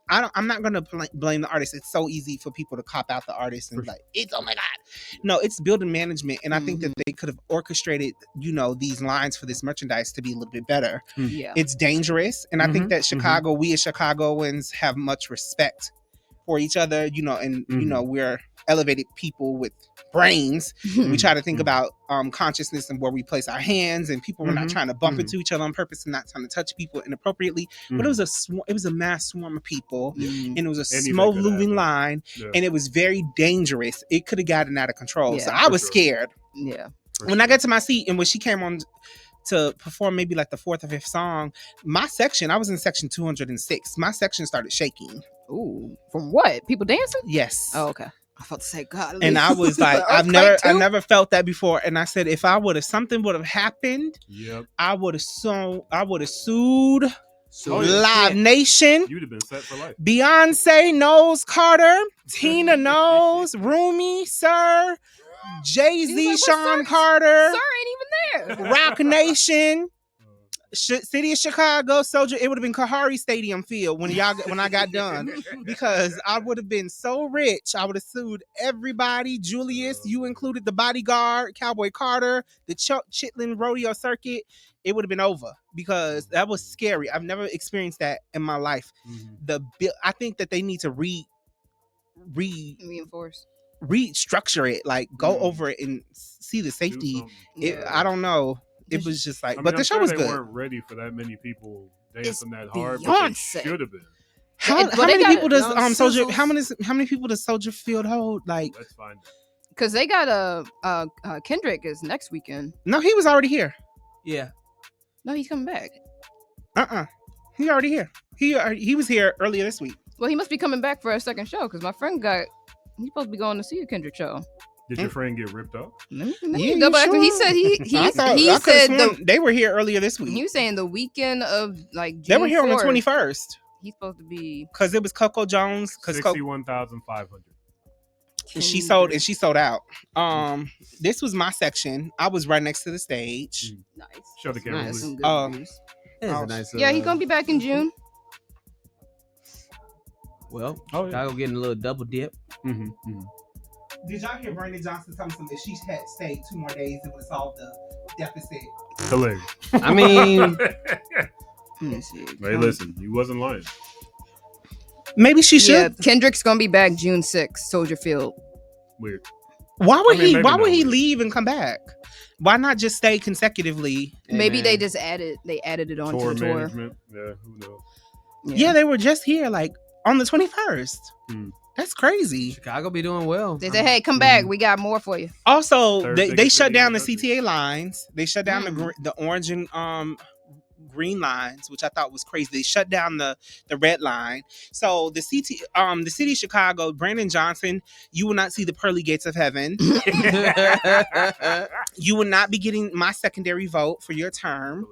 I'm not going to blame the artist. It's so easy for people to cop out the artist and like, it's, oh my God. No, it's building management. And I think that they could have orchestrated, these lines for this merchandise to be a little bit better. Yeah. It's dangerous. And I think that Chicago, we as Chicagoans have much respect for each other, and we're elevated people with brains. We try to think about consciousness and where we place our hands, and people were not trying to bump into each other on purpose and not trying to touch people inappropriately. But it was a mass swarm of people, and it was a slow moving line, and it was very dangerous. It could have gotten out of control. So I was scared. Yeah. When I got to my seat, and when she came on to perform maybe like the 4th or 5th song, I was in section 206. My section started shaking. Ooh, from what? People dancing? Yes. Oh, okay. I thought to say, God. And I was like, I never felt that before. And I said, if something would have happened, I would have sued Live Nation. You'd have been set for life. Beyonce knows Carter. Tina knows Rumi, Sir. Jay-Z, like, Sean Carter. Sir ain't even there. Rock Nation. City of Chicago, Soldier. It would have been Kahari Stadium field when I got done, because I would have been so rich. I would have sued everybody. Julius, you included, the Bodyguard, Cowboy Carter, the Chitlin Rodeo Circuit. It would have been over because that was scary. I've never experienced that in my life. I think that they need to reinforce, restructure it, like go over it and see the safety. I don't know. It was just like, but the show was good. They weren't ready for that many people dancing that hard, but they should have been. How many people does Soldier? How many people does Soldier Field hold? Like, let's find out. Because they got Kendrick is next weekend. No, he was already here. Yeah. No, he's coming back. He already here. He was here earlier this week. Well, he must be coming back for a second show because my friend he's supposed to be going to see a Kendrick show. Did your friend get ripped off? Yeah, he said he said they were here earlier this week. He was saying the weekend of like June they were here 4th, on the 21st. He's supposed to be because it was Coco Jones. 61,500. And she sold out. This was my section. I was right next to the stage. Nice. Show the camera, please. Nice. Yeah, he's gonna be back in June. Well, Chicago getting a little double dip. Did y'all hear Brandon Johnson tell me something? If she had stayed 2 more days, it would have solved the deficit. Hilarious. I mean, hey, listen, he wasn't lying. Maybe she should. Yeah, Kendrick's gonna be back June 6th, Soldier Field. Weird. Why would he leave and come back? Why not just stay consecutively? Maybe they just added it onto the tour. Management. Yeah, who knows? Yeah, they were just here like on the 21st. That's crazy. Chicago be doing well. They said, "Hey, come back. We got more for you." Also, they shut down the CTA lines. They shut down the orange and green lines, which I thought was crazy. They shut down the red line. So the city of Chicago, Brandon Johnson, you will not see the pearly gates of heaven. You will not be getting my secondary vote for your term.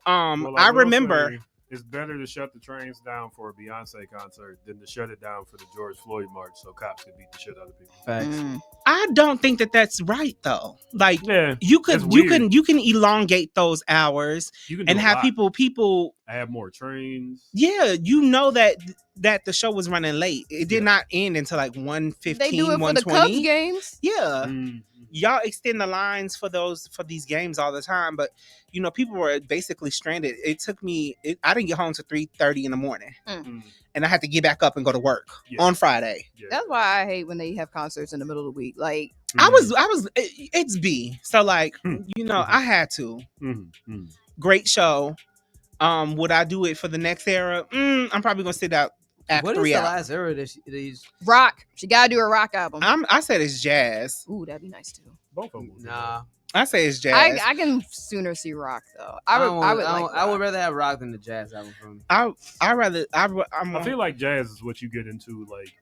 I remember. It's better to shut the trains down for a Beyonce concert than to shut it down for the George Floyd march so cops can beat the shit out of people. Facts. I don't think that that's right though. Like you can elongate those hours and have people have more trains. Yeah, you know that the show was running late. It did not end until like 1:15, They do it 1:20. for the Cubs games. Yeah. Y'all extend the lines for these games all the time, but people were basically stranded. It took me. I didn't get home till 3:30 in the morning, and I had to get back up and go to work on Friday. Yeah. That's why I hate when they have concerts in the middle of the week. Like I was. It's B. So like I had to. Great show. Would I do it for the next era? I'm probably gonna sit out. What is the last era that these rock? She gotta do a rock album. I said it's jazz. Ooh, that'd be nice too. Both of them. Nah, I say it's jazz. I can sooner see rock though. I would rather have rock than the jazz album from me. I feel like jazz is what you get into like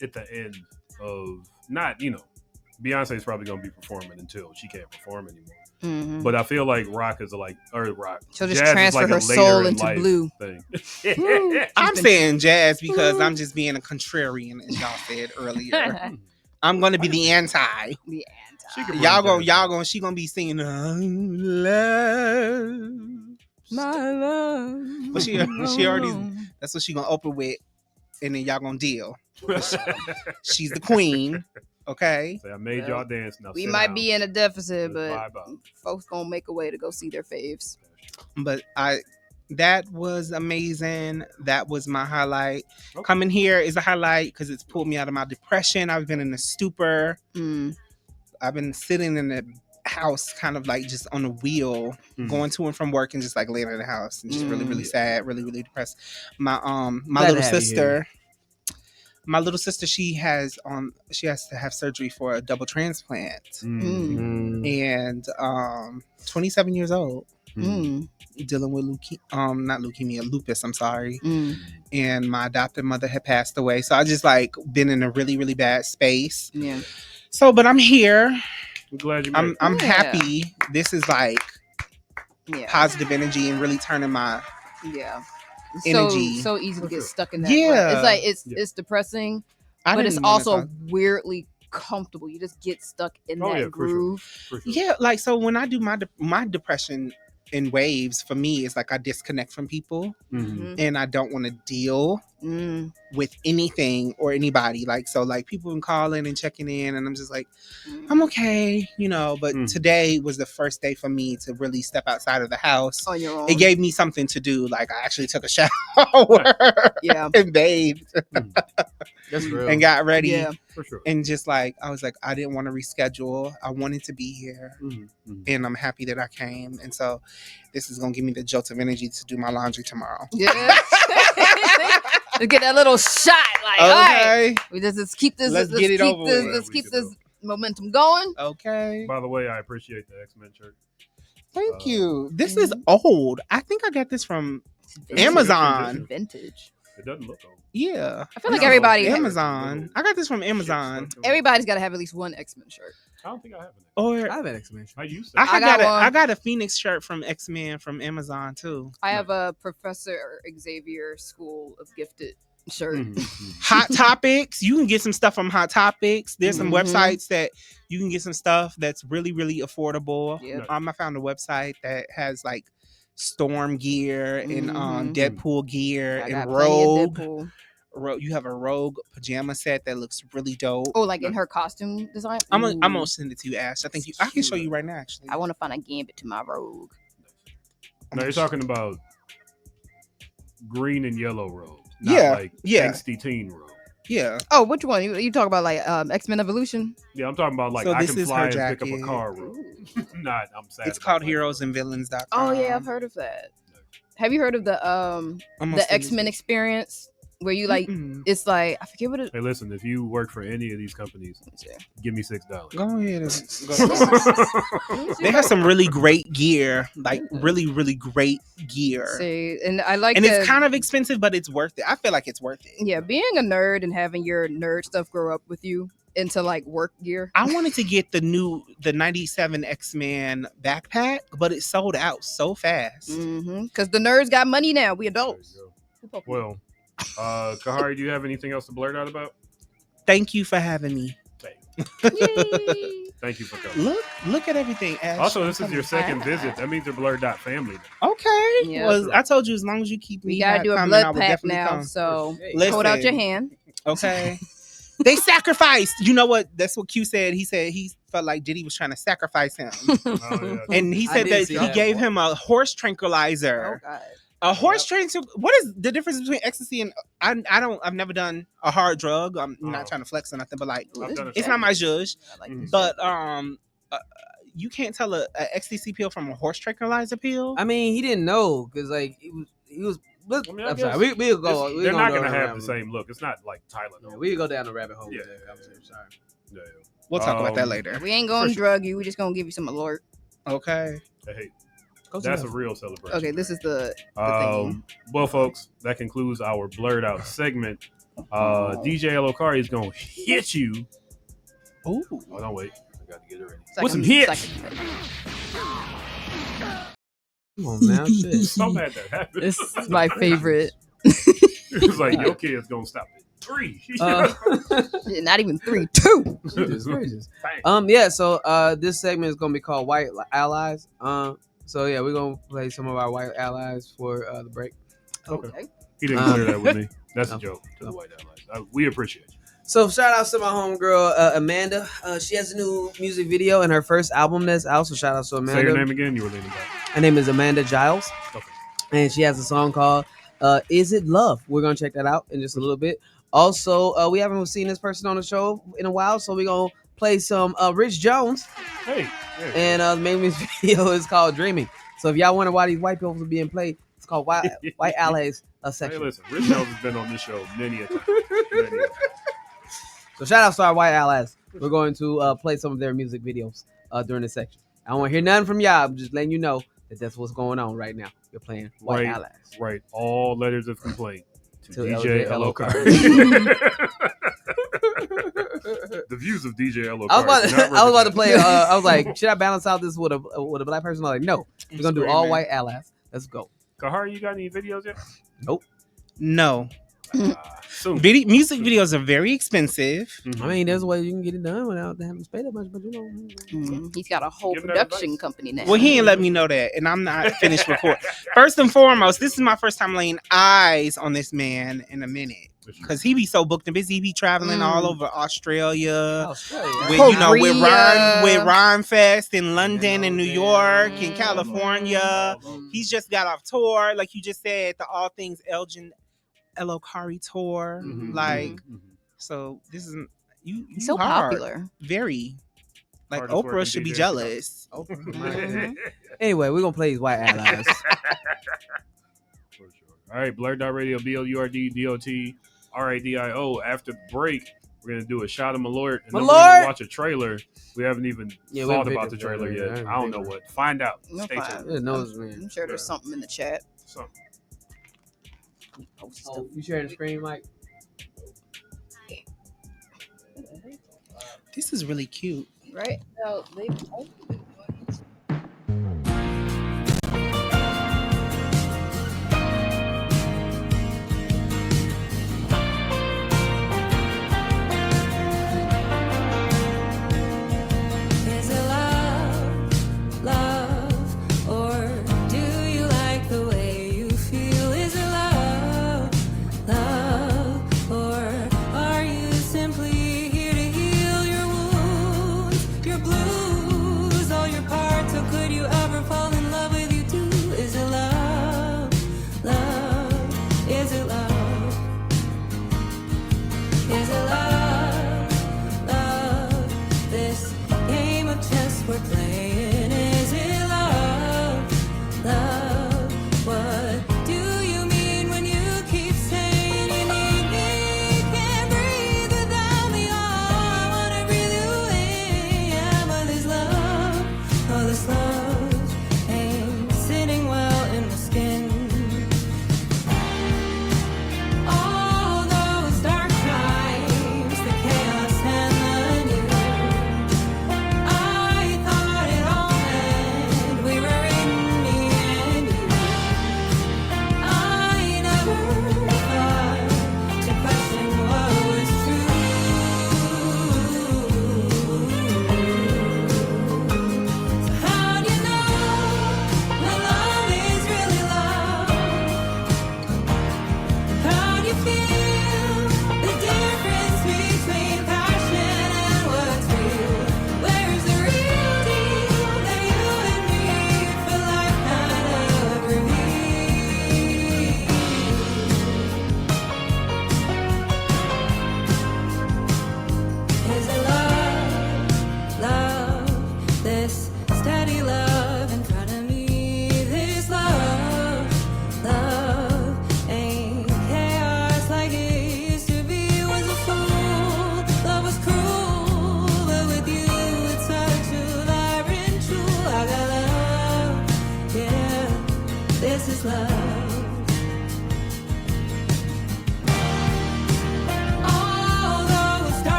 at the end of not Beyonce's probably gonna be performing until she can't perform anymore. Mm-hmm. But I feel like rock is like, or rock. She'll just jazz transfer is like her a soul later in into life blue. thing. I'm saying jazz because I'm just being a contrarian, as y'all said earlier. I'm gonna be the anti. The anti. Y'all gonna she gonna be singing love. My love. But she already that's what she gonna open with, and then y'all gonna deal. She's the queen. Okay. So I made y'all dance. Now we might be in a deficit, but folks gonna make a way to go see their faves. But that was amazing. That was my highlight. Okay. Coming here is a highlight because it's pulled me out of my depression. I've been in a stupor. I've been sitting in the house kind of like just on a wheel, going to and from work and just like laying in the house and just really, really sad, really, really depressed. My little sister, she has to have surgery for a double transplant. And 27 years old. Dealing with lupus, I'm sorry. And my adopted mother had passed away. So I just like been in a really, really bad space. Yeah. So, but I'm here. I'm glad you made it. I'm happy. This is like positive energy and really turning my energy. So easy to get stuck in that. Yeah. It's like it's depressing, but it's also weirdly comfortable. You just get stuck in that groove. For sure. Yeah, like so when I do my depression in waves, for me it's like I disconnect from people and I don't want to deal with anything or anybody. Like so like people been calling and checking in and I'm just like I'm okay, but today was the first day for me to really step outside of the house on your own. It gave me something to do. Like I actually took a shower and bathed. That's real. And got ready. Yeah, for sure. And just like I was like, I didn't want to reschedule. I wanted to be here. And I'm happy that I came. And so this is gonna give me the jolt of energy to do my laundry tomorrow. Yeah. To get that little shot, like, all right, we just keep this. Let's keep this momentum going. Okay. By the way, I appreciate the X-Men shirt. Thank you. This is old. I think I got this from Amazon. Vintage. It doesn't look old. Yeah. I feel like everybody Amazon. I got this from Amazon. Everybody's got to have at least one X-Men shirt. I don't think I have an Or I have an X-Men shirt. I used to. I got a Phoenix shirt from X-Men from Amazon too. I have a Professor Xavier School of Gifted shirt. Hot Topics. You can get some stuff from Hot Topics. There's some websites that you can get some stuff that's really, really affordable. Yep. I found a website that has like Storm gear and Deadpool gear and Rogue. You have a Rogue pajama set that looks really dope. Oh, like in her costume design? I'm gonna send it to you, Ash. I can show you right now, actually. I want to find a gambit to my Rogue. No, you're talking about green and yellow Rogue. Not like angsty teen Rogue. Yeah. Oh, which one? You talk about like X-Men Evolution? Yeah, I'm talking about like I can fly and pick up a car Rogue. I'm sad. It's called heroesandvillains.com. Oh yeah, I've heard of that. Have you heard of the X-Men experience? Where you like, it's like, I forget what it is. Hey, listen, if you work for any of these companies, give me $6. Go ahead. They have some really great gear, like really, really great gear. See, and I like, and it's kind of expensive, but it's worth it. I feel like it's worth it. Yeah, being a nerd and having your nerd stuff grow up with you into like work gear. I wanted to get the 97 X-Men backpack, but it sold out so fast. Because the nerds got money now. We adults. Well. Kahari, do you have anything else to blurt out about? Thank you for having me. Thank you for coming. Look at everything, Ash. Also, this is your second visit. That means you're BlurdDotFamily. Okay. Yeah. Well, I told you as long as you keep me. We gotta do a blood pack now. So hold out your hand. Okay. They sacrificed. You know what? That's what Q said. He said he felt like Diddy was trying to sacrifice him. And he said that he gave him a horse tranquilizer. Oh, God. A horse tranquilizer. What is the difference between ecstasy and I've never done a hard drug. I'm not trying to flex or nothing, but like it's not my judge. But you can't tell a ecstasy pill from a horse tranquilizer pill. I mean, he didn't know because like he was. I'm sorry. We'll go. They're not gonna have the same look. It's not like Tylenol. We'll go down the rabbit hole. Yeah. I'm sorry. Yeah. We'll talk about that later. We ain't gonna drug you. We're just gonna give you some alert. Okay. Hey. That's a real celebration. Okay, this is the thing. Well, folks, that concludes our Blurred Out segment. DJ Kahari is going to hit you. Ooh. Oh, don't wait. I got to get it ready. With some hits. Come on now, shit. So mad that happened. This is my favorite. It's like your kid's gonna stop at 3. Not even 3, 2. Jesus gracious. Yeah. So this segment is gonna be called White Allies. So yeah, we're gonna play some of our white allies for the break. Okay. He didn't clear that with me. That's a joke to the white allies. We appreciate you. So shout out to my homegirl Amanda. She has a new music video and her first album that's out. So shout out to Amanda. Say your name again. You were leaning back. Her name is Amanda Giles. Okay. And she has a song called Is It Love? We're gonna check that out in just a little bit. Also, we haven't seen this person on the show in a while, so we're gonna play some Rich Jones. Hey. And the main music video is called Dreaming. So if y'all wonder why these white people are being played, it's called White Allies section. Hey, listen, Rich Jones has been on this show many a time. So shout out to our white allies. We're going to play some of their music videos during this section. I don't want to hear nothing from y'all. I'm just letting you know that that's what's going on right now. You're playing white allies. Right. All letters of complaint to DJ L.O. Kahari. The views of DJ L.O. I was about to play. I was like, should I balance out this with a black person? I'm like, no. We're gonna do all white allies. Let's go. Kahari, you got any videos yet? Nope. No. Soon. Music videos are very expensive. I mean, there's a way you can get it done without having to pay that much, but you know. He's got a whole production company now. Well, he ain't let me know that, and I'm not finished recording. First and foremost, this is my first time laying eyes on this man in a minute. Because he be so booked and busy. He be traveling all over Australia. With Rhyme Fest in London and New York and California. He's just got off tour, like you just said, the All Things Elgin Elokari tour. So this is He's so popular. Very. Like Oprah should be jealous. Anyway, we're gonna play these white allies. All right, BlurdDotRadio, BLURDDOTRADIO. After the break, we're gonna do a shot of Malort, and then we're gonna watch a trailer. We haven't even thought about the trailer yet. I don't know what. Find out. Stay tuned. I'm sure there's something in the chat. Oh, you sharing the screen, Mike? This is really cute. Right? No, they Your blues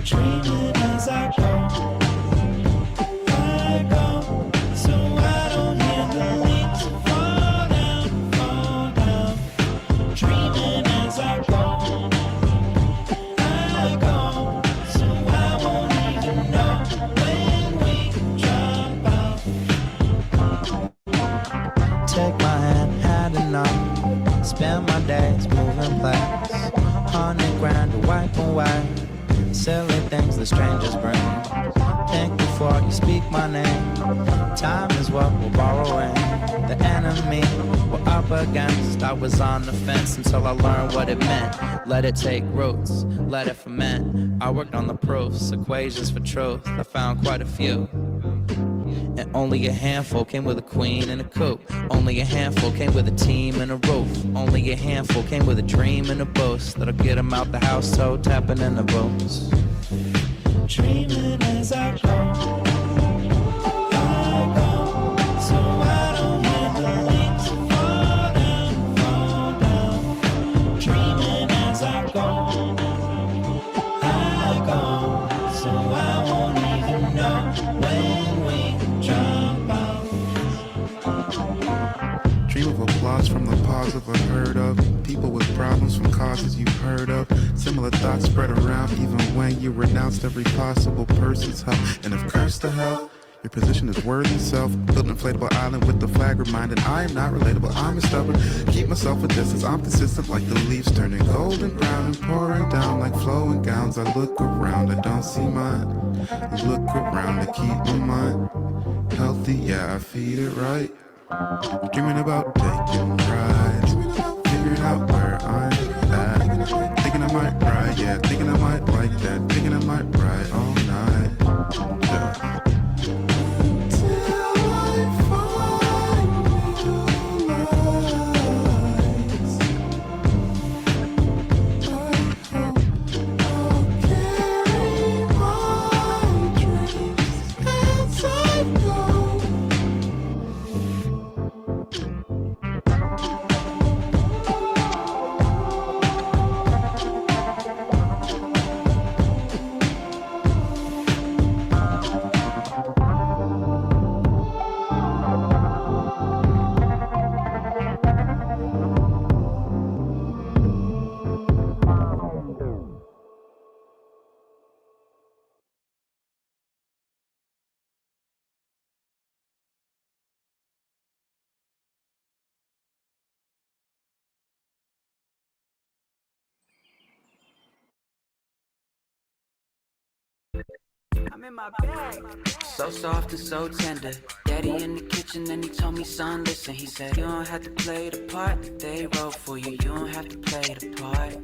dreaming as I go, so I don't hear the leaves fall down, dreaming as I go, so I won't even know when we drop out. Take my hand, had enough, spend my days moving place, 100 grand to wipe away silly things that strangers bring. Think before you speak my name. Time is what we're borrowing. The enemy we're up against. I was on the fence until I learned what it meant. Let it take roots, let it ferment. I worked on the proofs, equations for truth. I found quite a few. And only a handful came with a queen and a coupe. Only a handful came with a team and a roof. Only a handful came with a dream and a boast that'll get them out the house, toe tapping in the boots. Dreaming as I go, so I don't hear the leaves fall down, dreaming as I go, so I won't even know when we jump out. Dream of applause from the pause of unheard of. People with problems from causes you've heard of. Similar thoughts spread around even when you renounced every possible person's help. And if cursed to hell, your position is worthy self. Build an inflatable island with the flag reminding I am not relatable, I'm stubborn. Keep myself a distance, I'm consistent like the leaves turning golden brown and pouring down like flowing gowns. I look around, I don't see mine. Look around to keep my mind healthy, yeah, I feed it right. Dreaming about taking rides, figuring out where I'm at. Thinking I might ride, yeah, thinking I might like that. Thinking I might ride all night, yeah. I'm in my bag. So soft and so tender. Daddy in the kitchen and he told me, son, listen. He said, you don't have to play the part that they wrote for you. You don't have to play the part.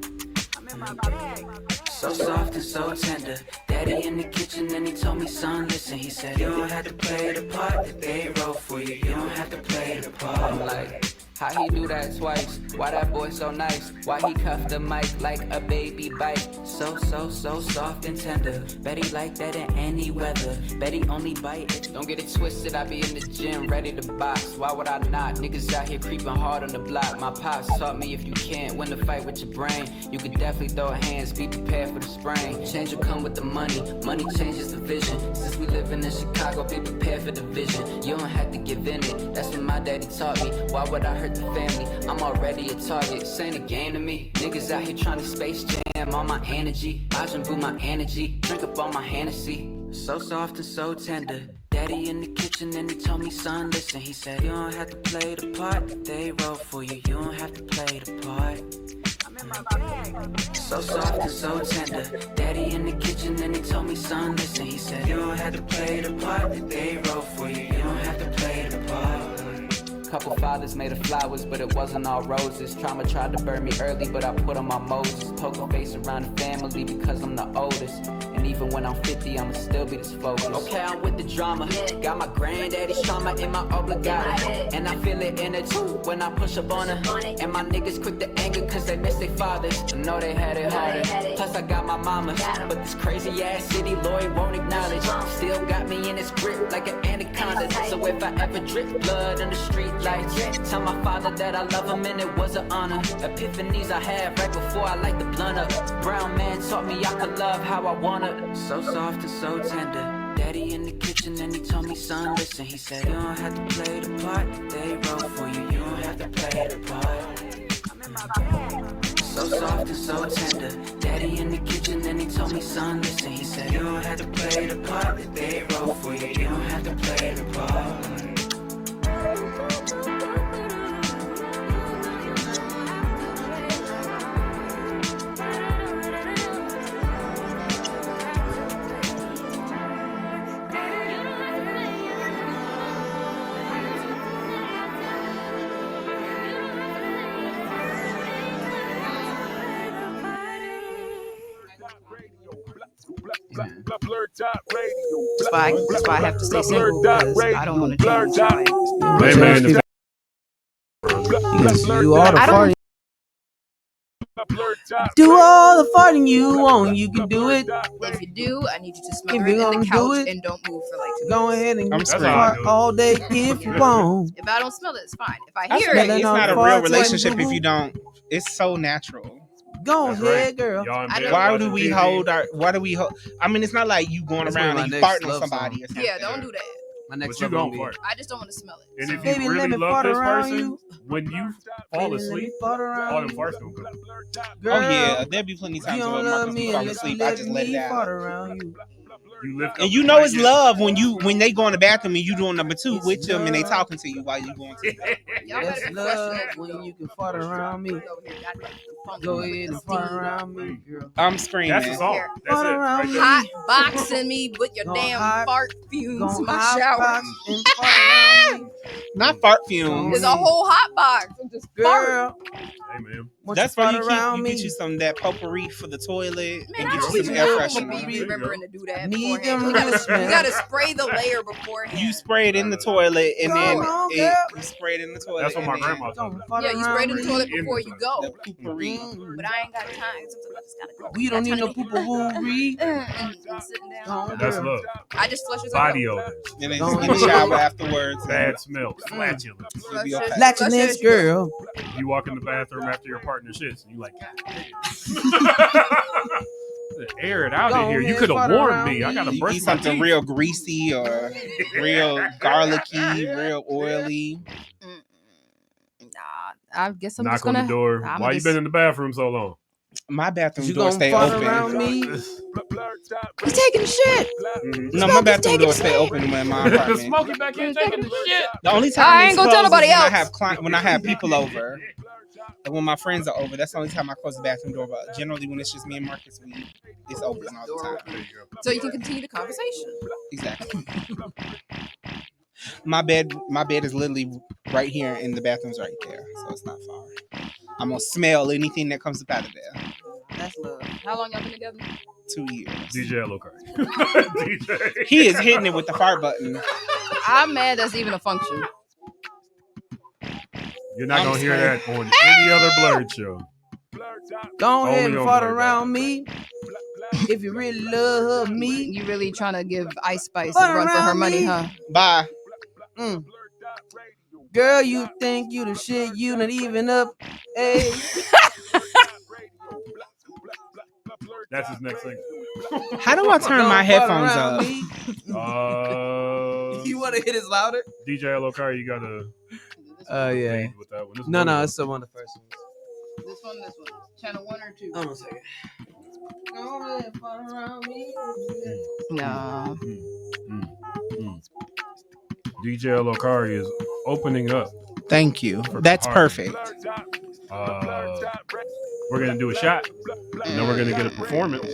I'm in my bag. So soft and so tender. Daddy in the kitchen and he told me, son, listen. He said, you don't have to play the part that they wrote for you. You don't have to play the part. I'm like, how he do that twice? Why that boy so nice? Why he cuff the mic like a baby bite? So soft and tender. Bet he like that in any weather. Bet he only bite it. Don't get it twisted, I be in the gym ready to box. Why would I not? Niggas out here creeping hard on the block. My pops taught me if you can't win the fight with your brain, you could definitely throw hands, be prepared for the sprain. Change will come with the money, money changes the vision. Since we living in Chicago, be prepared for the vision. You don't have to give in it, that's what my daddy taught me. Why would I hurt the family? I'm already a target, this ain't a game to me. Niggas out here trying to space jam all my energy. I just boo my energy, drink up all my Hennessy. So soft and so tender. Daddy in the kitchen and he told me, son, listen. He said, you don't have to play the part that they wrote for you. You don't have to play the part. So soft and so tender. Daddy in the kitchen and he told me, son, listen. He said, you don't have to play the part that they wrote for you. You don't have to play the part. Couple fathers made of flowers, but it wasn't all roses. Trauma tried to burn me early, but I put on my Moses. Poker face around the family because I'm the oldest. And even when I'm 50, I'ma still be this focused. Okay, I'm with the drama. Got my granddaddy's trauma in my obligata. And I feel it in it too when I push up on her. And my niggas quick to anger cause they miss their fathers. I know they had it harder. Plus I got my mama. But this crazy ass city, Lloyd won't acknowledge. Still got me in his grip like an anaconda. So if I ever drip blood in the street lights, tell my father that I love him and it was an honor. Epiphanies I had right before I light the blunt up. Brown man taught me I could love how I wanna. So soft and so tender. Daddy in the kitchen and he told me, son, listen. He said, you don't have to play the part that they wrote for you. You don't have to play the part. So soft and so tender. Daddy in the kitchen and he told me, son, listen. He said, you don't have to play the part that they wrote for you. You don't have to play the part. That's why I have to stay single, because I don't want to change. You all the farting. Do all the farting you want. You can do it. If you do, I need you to smother it in the couch and don't move for like 2 minutes. Go ahead and fart all day if you want. If I don't smell it, it's fine. If I hear it, it's not a real relationship if you don't. It's so natural. Go ahead, girl. Why do we hold? I mean, it's not like you going around and you farting on somebody or something. Yeah, don't do that. My next you don't fart. I just don't want to smell it. And if you really love this person, when you fall asleep, all them farts don't go. Oh yeah, there'll be plenty of times when Marcus fall asleep. I just let it out. You lift and you know it's love when they go in the bathroom and you doing number 2 with them and they talking to you while you going to bed. That's love when you can fart around me. Go ahead and fart around me, girl. I'm screaming. That's a song. That's it. Right there. Hot boxing me with your damn fart fumes in my shower. Not fart fumes. There's a whole hot box. Just fart. Hey man. That's why you get you some of that potpourri for the toilet and get you some air freshener. Remembering to do that beforehand. You gotta spray the layer beforehand. You spray it in the toilet and then you spray it in the toilet. That's what my grandma told me. Yeah, you spray it in the toilet before you go. The potpourri. But I ain't got time. Sometimes I just gotta go. We don't need no potpourri. Sitting down. That's love. I just flush it. Body odor. And then just get a shower afterwards. Bad smell. Flatulence. Flatulence, girl. You walk in the bathroom after your partner shits and you like, air it out in here. You could have warned me. I gotta brush my something teeth. real greasy or real garlicky, real oily. Nah, I guess I'm knock just gonna on the door. Why you been in the bathroom so long? My bathroom door stay open. Around me? He's taking a shit. Mm-hmm. No, my bathroom door stay open when my apartment. Smokey back here taking the shit. The only time I ain't gonna tell nobody else. When I have people over, and when my friends are over, that's the only time I close the bathroom door. But generally, when it's just me and Marcus, it's open all the time. So you can continue the conversation. Exactly. My bed is literally right here, and the bathroom's right there, so it's not far. I'm gonna smell anything that comes up out of there. That's love. How long y'all been together? 2 years. DJ Kahari. He is hitting it with the fart button. I'm mad that's even a function. You're not gonna hear that on any other Blurred show. Go ahead and fart around me. If you really love me. You really trying to give Ice Spice a run for her money, huh? Bye. Girl, you think you the shit, you not even up. Hey. That's his next thing. How do I turn my headphones up? You want to hit it louder? DJ Kahari, you gotta. Yeah. With that one. No, it's the one of the first ones. This one. Channel 1 or 2? Hold on a second. Go ahead, fart around me. No. DJ Kahari is opening up. Thank you. That's perfect. We're gonna do a shot, and then we're gonna get a performance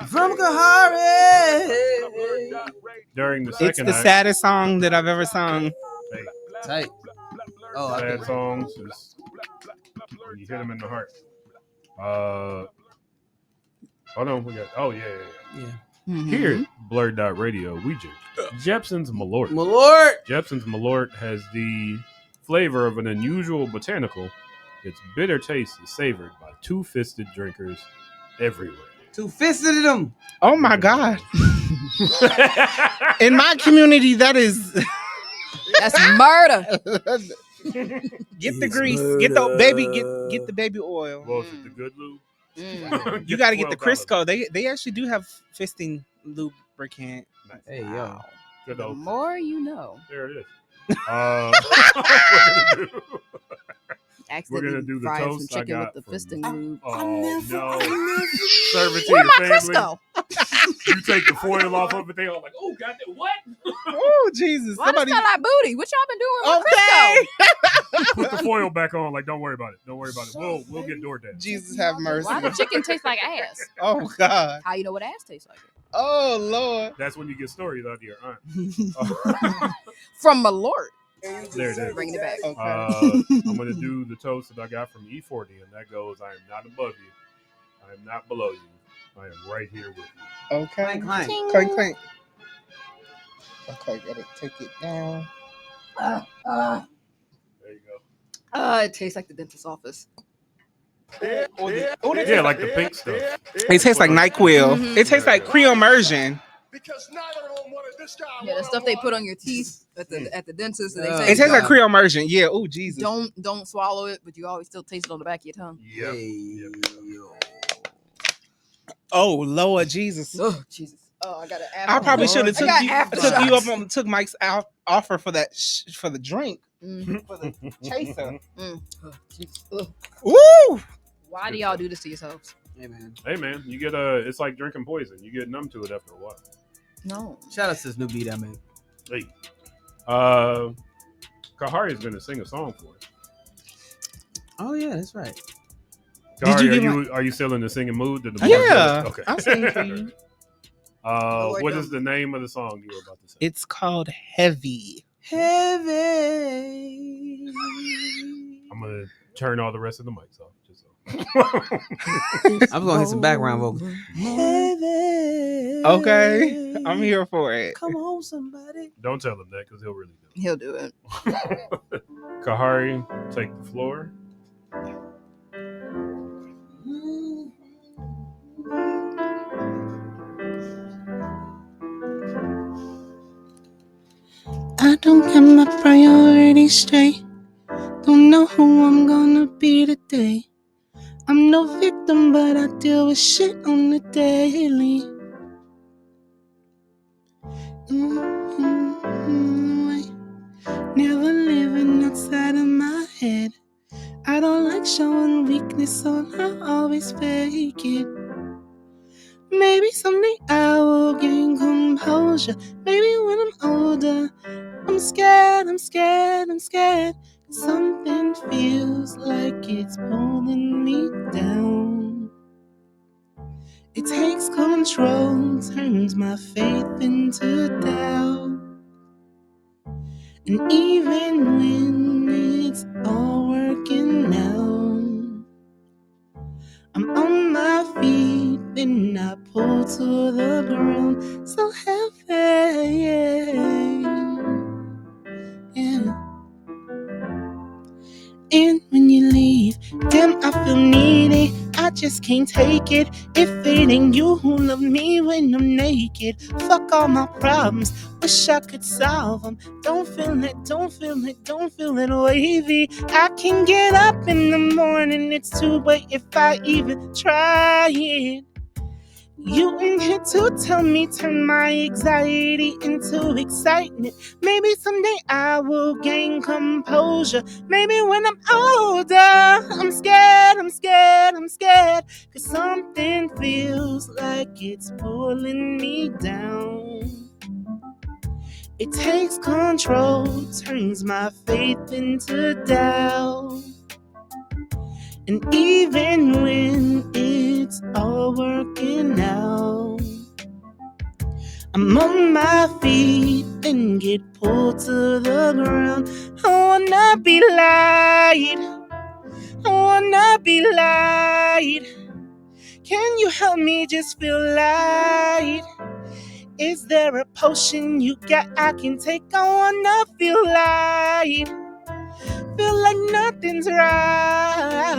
from Kahari. During the second It's the act. saddest song that I've ever sung. Hey. Tight. Oh, sad songs is when you hit them in the heart. Hold on, we got. Oh yeah. Mm-hmm. Here at BlurdDotRadio, we drink Jepson's Malort. Malort. Jepson's Malort has the flavor of an unusual botanical Its bitter taste is savored by two-fisted drinkers everywhere. Two-fisted them. Oh my God. In my community, that's murder. Get the grease. Get the baby. Get the baby oil. Well, is it the good lube? You got to get the Crisco. They actually do have fisting lubricant. Nice. Hey yo. Good The old. more you know. There it is. We're gonna do the toast some chicken with the fisting lube. Oh no! Serve it to Where your my family. Crisco? You take the foil off of it. They all like, oh goddamn, what? Oh Jesus! Why does it smell like booty? What y'all been doing with Crisco? Put the foil back on. Like, don't worry about it. Don't worry about it. We'll get DoorDash. Jesus have mercy. Why the chicken taste like ass? Oh God! How you know what ass tastes like? Oh Lord! That's when you get stories out of your aunt. From my Lord. There it is. Bringing it back. Okay. I'm going to do the toast that I got from E40, and that goes, I am not above you. I am not below you. I am right here with you. Okay. Clank, clank. Clank, clank. Okay, gotta take it down. There you go. It tastes like the dentist's office. Yeah, like the pink stuff. It tastes like NyQuil. Mm-hmm. It tastes like Creomersion. Yeah, the stuff they put on your teeth at the dentist. And they say It tastes like Creomersion. Yeah. Oh Jesus. Don't swallow it, but you always still taste it on the back of your tongue. Yep. Oh Lord Jesus. Oh Jesus. Oh, I got an I probably should have took you up on Mike's offer for that for the drink. For the chaser. Woo! Why do y'all do this to yourselves? Hey man, you get it's like drinking poison. You get numb to it after a while. No. Shout out to this new beat I made. Hey. Kahari is gonna sing a song for us. Oh yeah, that's right. Kahari, are you still in the singing mood? Yeah. Okay. I'll sing for you. What is the name of the song you were about to say? It's called Heavy. Heavy. I'm gonna turn all the rest of the mics off. Just so. I'm gonna hit some background vocals. Heavy. Okay, I'm here for it. Come on, somebody. Don't tell him that because he'll really do it. He'll do it. Kahari, take the floor. I don't get my priorities straight. Don't know who I'm gonna be today. I'm no victim, but I deal with shit on the daily. Never living outside of my head. I don't like showing weakness, so I always fake it. Maybe someday I will gain composure. Maybe when I'm older. I'm scared. Something feels like it's pulling me down. It takes control, turns my faith into doubt. And even when it's all working out, I'm on my feet, then I pull to the ground. So heavy, yeah. And when you leave, damn, I feel needy. I just can't take it. If it ain't you who love me when I'm naked. Fuck all my problems, wish I could solve them. Don't feel it wavy. I can get up in the morning, it's too late if I even try it. You ain't here to tell me, turn my anxiety into excitement. Maybe someday I will gain composure. Maybe when I'm older, I'm scared. Cause something feels like it's pulling me down. It takes control, turns my faith into doubt. And even when it's all working out, I'm on my feet and get pulled to the ground. I wanna be light. Can you help me just feel light? Is there a potion you got I can take? I wanna feel light. Feel like nothing's right.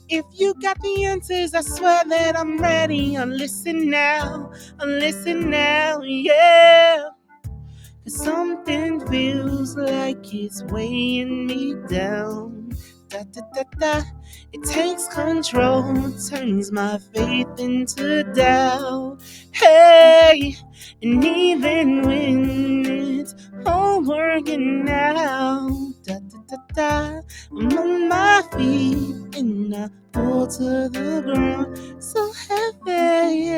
If you got the answers, I swear that I'm ready. Listen now, yeah. Something feels like it's weighing me down. Da, da, da, da. It takes control, turns my faith into doubt. Hey, and even when it's all working out, da, da, da, da. I'm on my feet and I fall to the ground so heavy.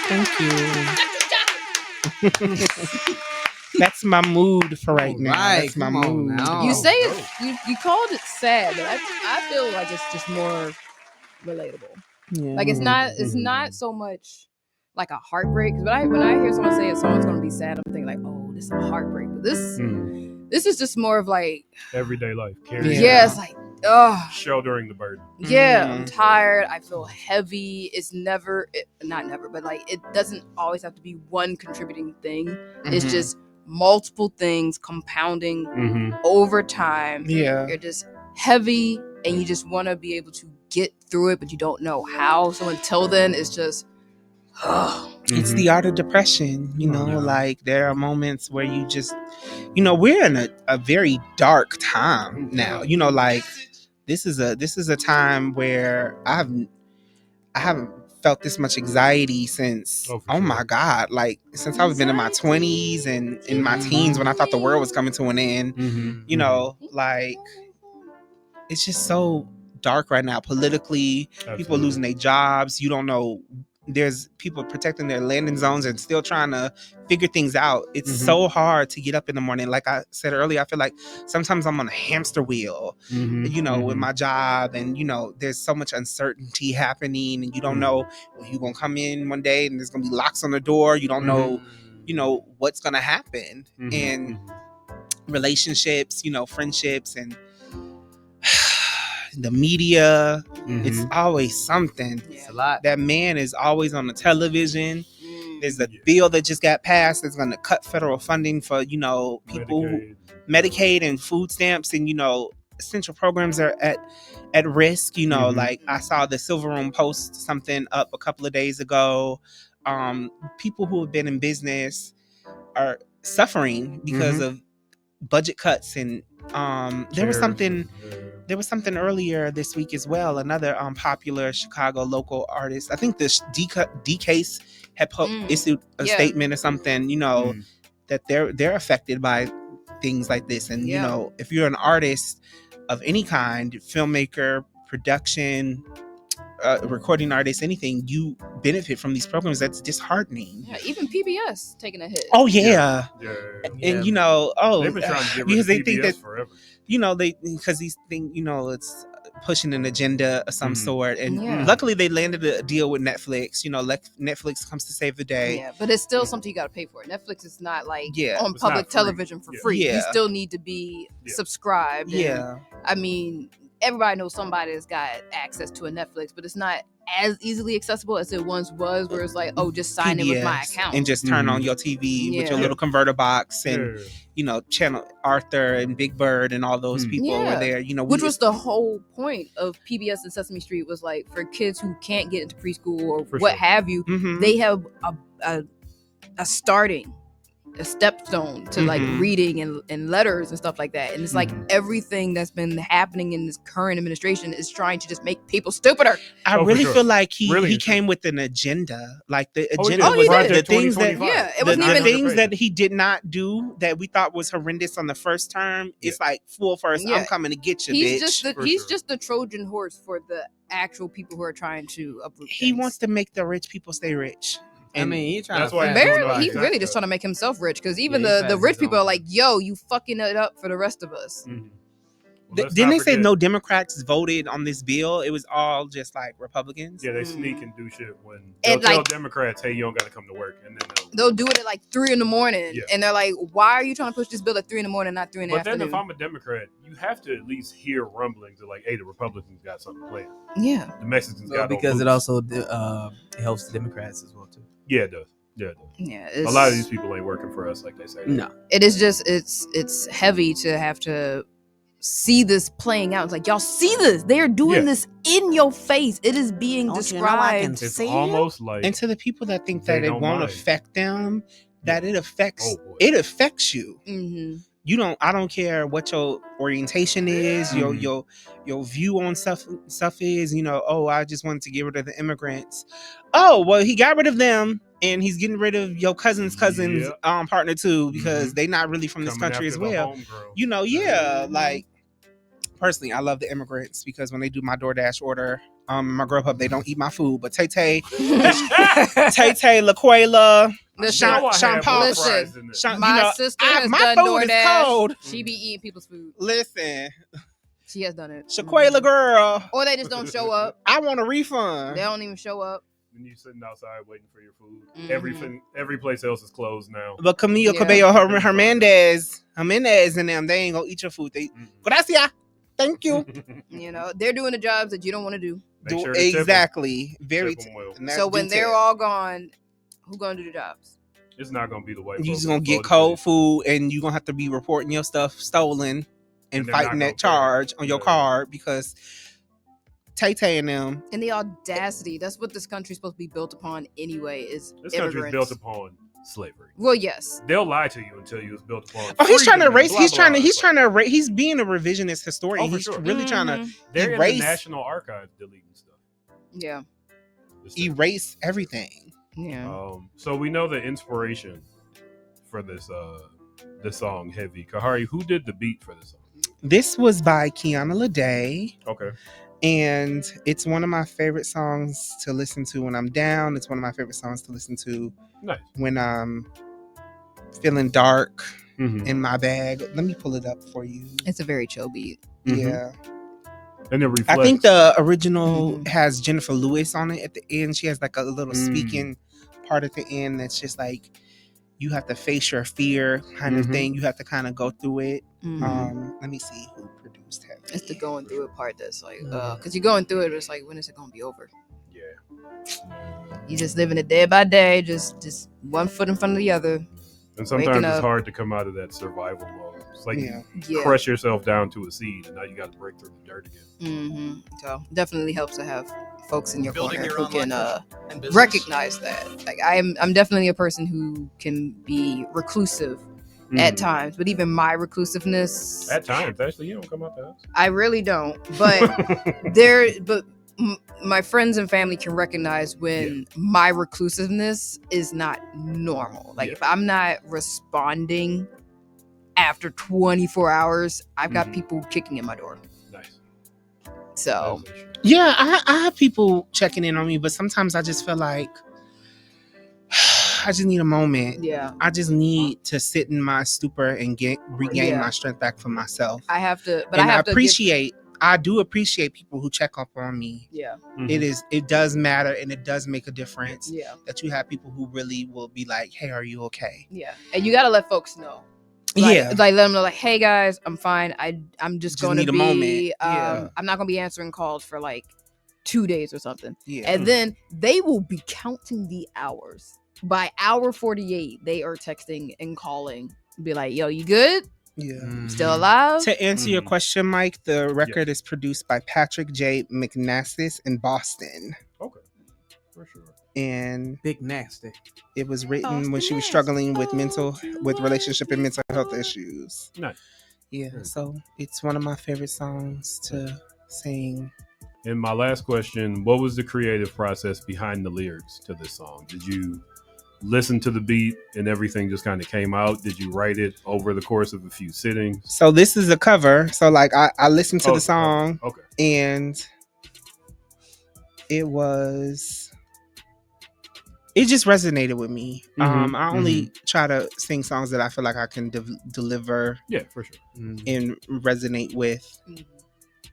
Thank you. That's my mood for right now. That's my mood. You say it. You called it sad, but I feel like it's just more relatable. Yeah. Like it's not so much like a heartbreak. Because when I hear someone say a song's gonna be sad, I'm thinking like, oh, this is a heartbreak. But this is just more of like everyday life. Yeah, it's like shouldering the burden. Yeah, I'm tired. I feel heavy. It's not never, but like it doesn't always have to be one contributing thing. It's just multiple things compounding over time. Yeah. You're just heavy and you just want to be able to get through it, but you don't know how. So until then, it's just it's the art of depression, like there are moments where you just, we're in a very dark time now, like this is a time where I haven't felt this much anxiety since my God, like since I've been in my 20s and in my teens when I thought the world was coming to an end. Like it's just so dark right now politically. Absolutely. People losing their jobs. You don't know. There's people protecting their landing zones and still trying to figure things out. It's so hard to get up in the morning. Like I said earlier, I feel like sometimes I'm on a hamster wheel, with my job, and there's so much uncertainty happening, and you don't know you're gonna come in one day and there's gonna be locks on the door. You don't know, what's gonna happen, and relationships, friendships, and the media, it's always something. It's a lot. That man is always on the television. There's a bill that just got passed that's going to cut federal funding for people Medicaid and food stamps, and essential programs are at risk. Like I saw the Silver Room post something up a couple of days ago. People who have been in business are suffering because of budget cuts, and there was something earlier this week as well. Another popular Chicago local artist, I think this D-Case had issued a statement or something, that they're affected by things like this. And if you're an artist of any kind, filmmaker, production, recording artist, anything, you benefit from these programs. That's disheartening. Yeah, even PBS taking a hit. Oh yeah. And they've been trying to get rid of they PBS think that forever. Because these think it's pushing an agenda of some sort, and luckily they landed a deal with Netflix. Netflix comes to save the day. Yeah, but it's still something you got to pay for. Netflix is not like on public television for free. You still need to be subscribed. And, I mean, everybody knows somebody that's got access to a Netflix, but it's not as easily accessible as it once was, where it's like, oh, just sign in with my account and just turn on your TV with your little converter box, and channel Arthur and Big Bird and all those people were there. Which was the whole point of PBS and Sesame Street, was like for kids who can't get into preschool or what have you. They have a starting. A stepstone to like reading and letters and stuff like that. And it's like everything that's been happening in this current administration is trying to just make people stupider. I really feel like he came with an agenda. Like the agenda was the things that the things that he did not do that we thought was horrendous on the first term. It's like full force. I'm coming to get you, bitch. He's just the Trojan horse for the actual people who are trying to uproot He wants to make the rich people stay rich. I mean, he's trying he's really just trying to make himself rich, because even the rich people are like, yo, you fucking it up for the rest of us. Didn't they say no Democrats voted on this bill? It was all just like Republicans. Yeah, they sneak and do shit when they'll tell Democrats, "Hey, you don't got to come to work," and then they'll do it at like 3 a.m. and they're like, "Why are you trying to push this bill at 3 a.m. not 3 in the afternoon?" But then, if I'm a Democrat, you have to at least hear rumblings of like, "Hey, the Republicans got something planned." Yeah, the Mexicans got because it also helps the Democrats as well too. Yeah, it does. Yeah, a lot of these people ain't working for us, like they say. No, it is just it's heavy to have to see this playing out. It's like, y'all see this? They're doing this in your face. It is being described. It's almost like, and to the people that think that it won't affect them, that it affects you. Mm-hmm. I don't care what your orientation is, your view on stuff is, I just wanted to get rid of the immigrants. Oh, well, he got rid of them and he's getting rid of your cousin's partner too, because they not really from this country as well. Like personally, I love the immigrants because when they do my DoorDash order, my girl pub, they don't eat my food, but Tay, LaQuela, Sean Paul. Listen, my sister has my done food DoorDash. is cold. She be eating people's food. Listen, she has done it. Shaquela girl, or they just don't show up. I want a refund. They don't even show up. When you're sitting outside waiting for your food, every place else is closed now. But Camille Cabello, Hernandez, and them, they ain't gonna eat your food. Gracias. Thank you. They're doing the jobs that you don't want to do. Sure exactly. So when they're all gone, who's gonna do the jobs? It's not gonna be the white. You're just gonna get cold food, and you're gonna have to be reporting your stuff stolen and fighting that charge on your card because Tay and them. And the audacity. That's what this country's supposed to be built upon anyway. Is this country's built upon slavery. Well, yes. They'll lie to you and tell you it's built upon. Oh, he's trying to erase. He's being a revisionist historian. Oh, he's really trying to They're erase in the National Archives deleting stuff. Yeah. Erase everything. Yeah. So we know the inspiration for this song, Heavy. Kahari, who did the beat for this song? This was by Kiana Lede. Okay. And it's one of my favorite songs to listen to when I'm down. It's one of my favorite songs to listen to when I'm feeling dark in my bag. Let me pull it up for you. It's a very chill beat. Yeah. And it reflects. I think the original has Jennifer Lewis on it at the end. She has like a little speaking part at the end that's just like, you have to face your fear kind of thing. You have to kind of go through it. Let me see who produced it. It's the going through it part that's like, because you're going through it, it's like, when is it going to be over? Yeah. You just living it day by day, just one foot in front of the other. And sometimes it's hard to come out of that survival mode. It's like you crush yourself down to a seed, and now you got to break through the dirt again. So definitely helps to have folks in your corner who can recognize that. Like I'm definitely a person who can be reclusive at times, but even my reclusiveness at times, actually, you don't come out the house. I really don't, but my friends and family can recognize when my reclusiveness is not normal. Like if I'm not responding after 24 hours, I've got people kicking in my door. Nice. So yeah, I have people checking in on me, but sometimes I just feel like I just need a moment. Yeah. I just need to sit in my stupor and regain my strength back for myself. I have to, but and I do appreciate people who check up on me. Yeah. It does matter, and it does make a difference. Yeah. That you have people who really will be like, "Hey, are you okay?" Yeah. And you got to let folks know. Like let them know, like, "Hey guys, I'm fine. I'm just going to be, need a moment. I'm not going to be answering calls for like 2 days or something." Yeah. And then they will be counting the hours. By hour 48, they are texting and calling. Be like, "Yo, you good? Yeah. Still alive?" To answer your question, Mike, the record is produced by Patrick J. McNastis in Boston. Okay. For sure. And Big Nasty. It was written when she was struggling with relationship and mental health issues. Nice. Yeah. So it's one of my favorite songs to sing. And my last question, what was the creative process behind the lyrics to this song? Did you listen to the beat and everything just kind of came out? Did you write it over the course of a few sittings? So this is a cover. So like I listened to the song and it it just resonated with me. Mhm, I only try to sing songs that I feel like I can deliver. Yeah, for sure. And resonate with.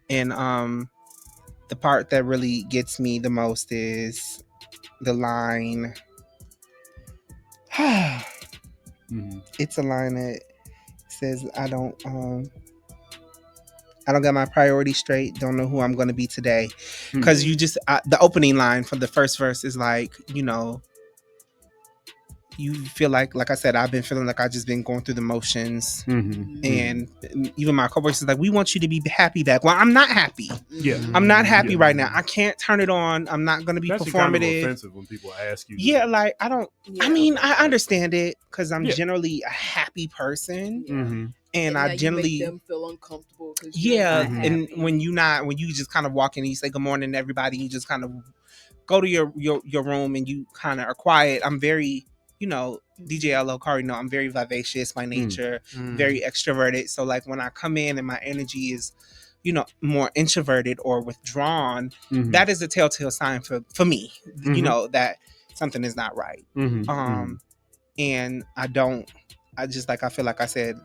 And the part that really gets me the most is the line. It's a line that says, I don't got my priorities straight. Don't know who I'm going to be today. Because you just, the opening line for the first verse is like, you know, you feel like I said, I've been feeling like I've just been going through the motions. And even my coworkers is like, we want you to be happy back. Well, I'm not happy. Yeah. I'm not happy right now. I can't turn it on. I'm not going to be That's performative. kind of offensive when people ask you. Yeah, like, I don't, I mean, I understand it because I'm generally a happy person. And I generally you make them feel uncomfortable. And when you just kind of walk in and you say good morning to everybody, you just kind of go to your room and you kind of are quiet. I'm very, you know, DJ LO Kahari, I'm very vivacious by nature, very extroverted. So like when I come in and my energy is, you know, more introverted or withdrawn, that is a telltale sign for me, you know, that something is not right. And I feel like I said,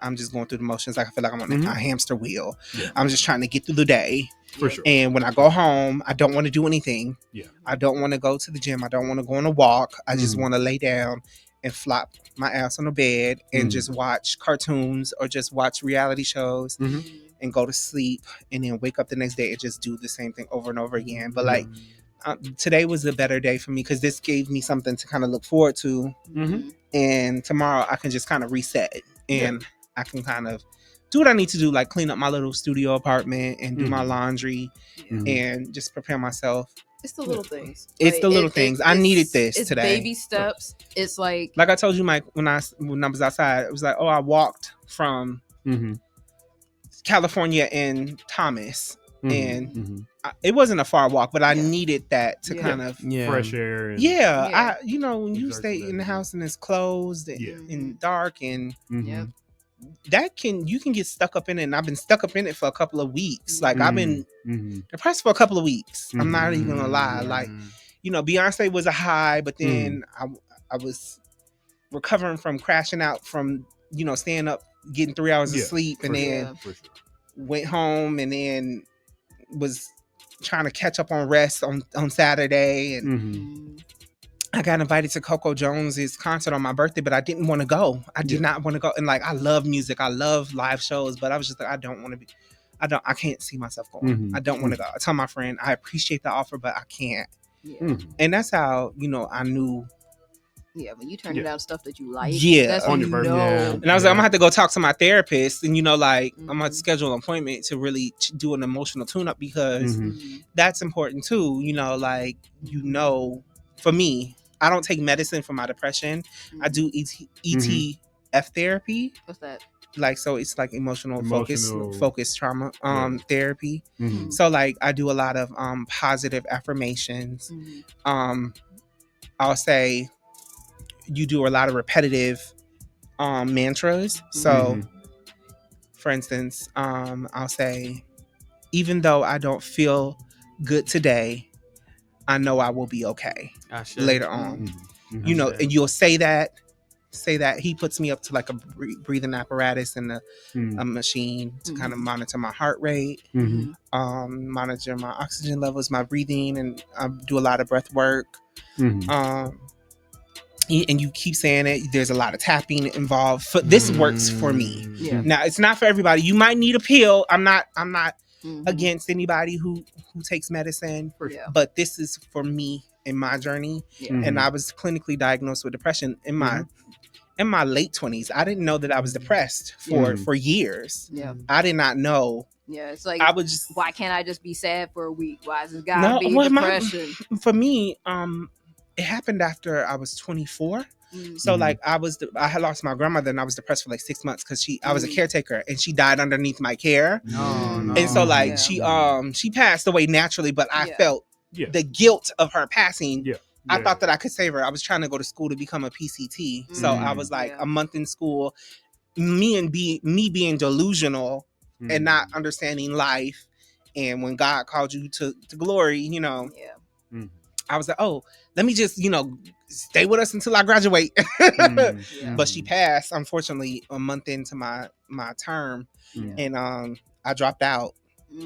I'm just going through the motions. Like I feel like I'm on a hamster wheel. Yeah. I'm just trying to get through the day. For sure. And when I go home, I don't want to do anything. Yeah. I don't want to go to the gym. I don't want to go on a walk. I just want to lay down and flop my ass on the bed and just watch cartoons or just watch reality shows and go to sleep and then wake up the next day and just do the same thing over and over again. But like today was a better day for me because this gave me something to kind of look forward to. And tomorrow I can just kind of reset and I can kind of do what I need to do, like clean up my little studio apartment and do my laundry and just prepare myself. It's the little things. It's the little things. I needed this it's today. Baby steps. It's like I told you, Mike, when I was outside, it was like, I walked from California and Thomas, and it wasn't a far walk, but I needed that to kind of fresh air. And, I when you stay in the house and it's closed and dark and you can get stuck up in it, and I've been stuck up in it for a couple of weeks. Like I've been depressed for a couple of weeks. I'm not even gonna lie. Like, you know, Beyonce was a high, but then I was recovering from crashing out from, you know, staying up, getting 3 hours of sleep, and then went home and then was trying to catch up on rest on Saturday. And I got invited to Coco Jones's concert on my birthday, but I didn't want to go. I did not want to go. And like, I love music. I love live shows, but I was just like, I can't see myself going. I don't want to go. I told my friend, I appreciate the offer, but I can't. And that's how, you know, I knew. Yeah, when you turn down stuff that you like, that's on your birthday. And I was like, I'm gonna have to go talk to my therapist, and you know, like I'm gonna schedule an appointment to really do an emotional tune-up because that's important too. You know, like, you know, for me, I don't take medicine for my depression. I do ETF therapy. What's that? Like, so it's like emotional focus trauma therapy. So like I do a lot of positive affirmations. I'll say you do a lot of repetitive mantras. So for instance, I'll say, even though I don't feel good today, I know I will be okay later on. You know, and you'll say that he puts me up to like a breathing apparatus and a machine to kind of monitor my heart rate, monitor my oxygen levels, my breathing, and I do a lot of breath work. And you keep saying it, there's a lot of tapping involved. This works for me. Now, it's not for everybody. You might need a pill. I'm not against anybody who takes medicine, but this is for me in my journey. And I was clinically diagnosed with depression in my late 20s. I didn't know that I was depressed for years. I did not know. Yeah, it's like, why can't I just be sad for a week? Why is it gotta be depression? For me, it happened after I was 24. So like I had lost my grandmother and I was depressed for like 6 months because I was a caretaker and she died underneath my care. And so like she passed away naturally, but I felt the guilt of her passing. I thought that I could save her. I was trying to go to school to become a PCT. So I was like a month in school, me being delusional and not understanding life. And when God called you to glory, you know, I was like, oh, let me just, stay with us until I graduate. But she passed, unfortunately, a month into my term. And I dropped out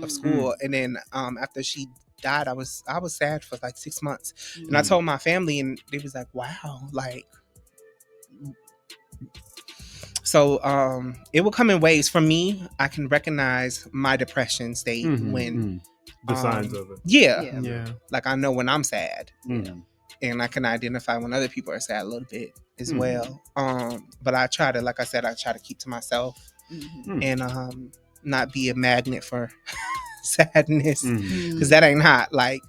of school. And then after she died, I was sad for like 6 months. And I told my family, and they was like, wow, like, so it will come in waves. For me, I can recognize my depression state when the signs of it. Yeah. Like I know when I'm sad. And I can identify when other people are sad a little bit as well. But I try to, like I said, I try to keep to myself and not be a magnet for sadness, because that ain't hot. Like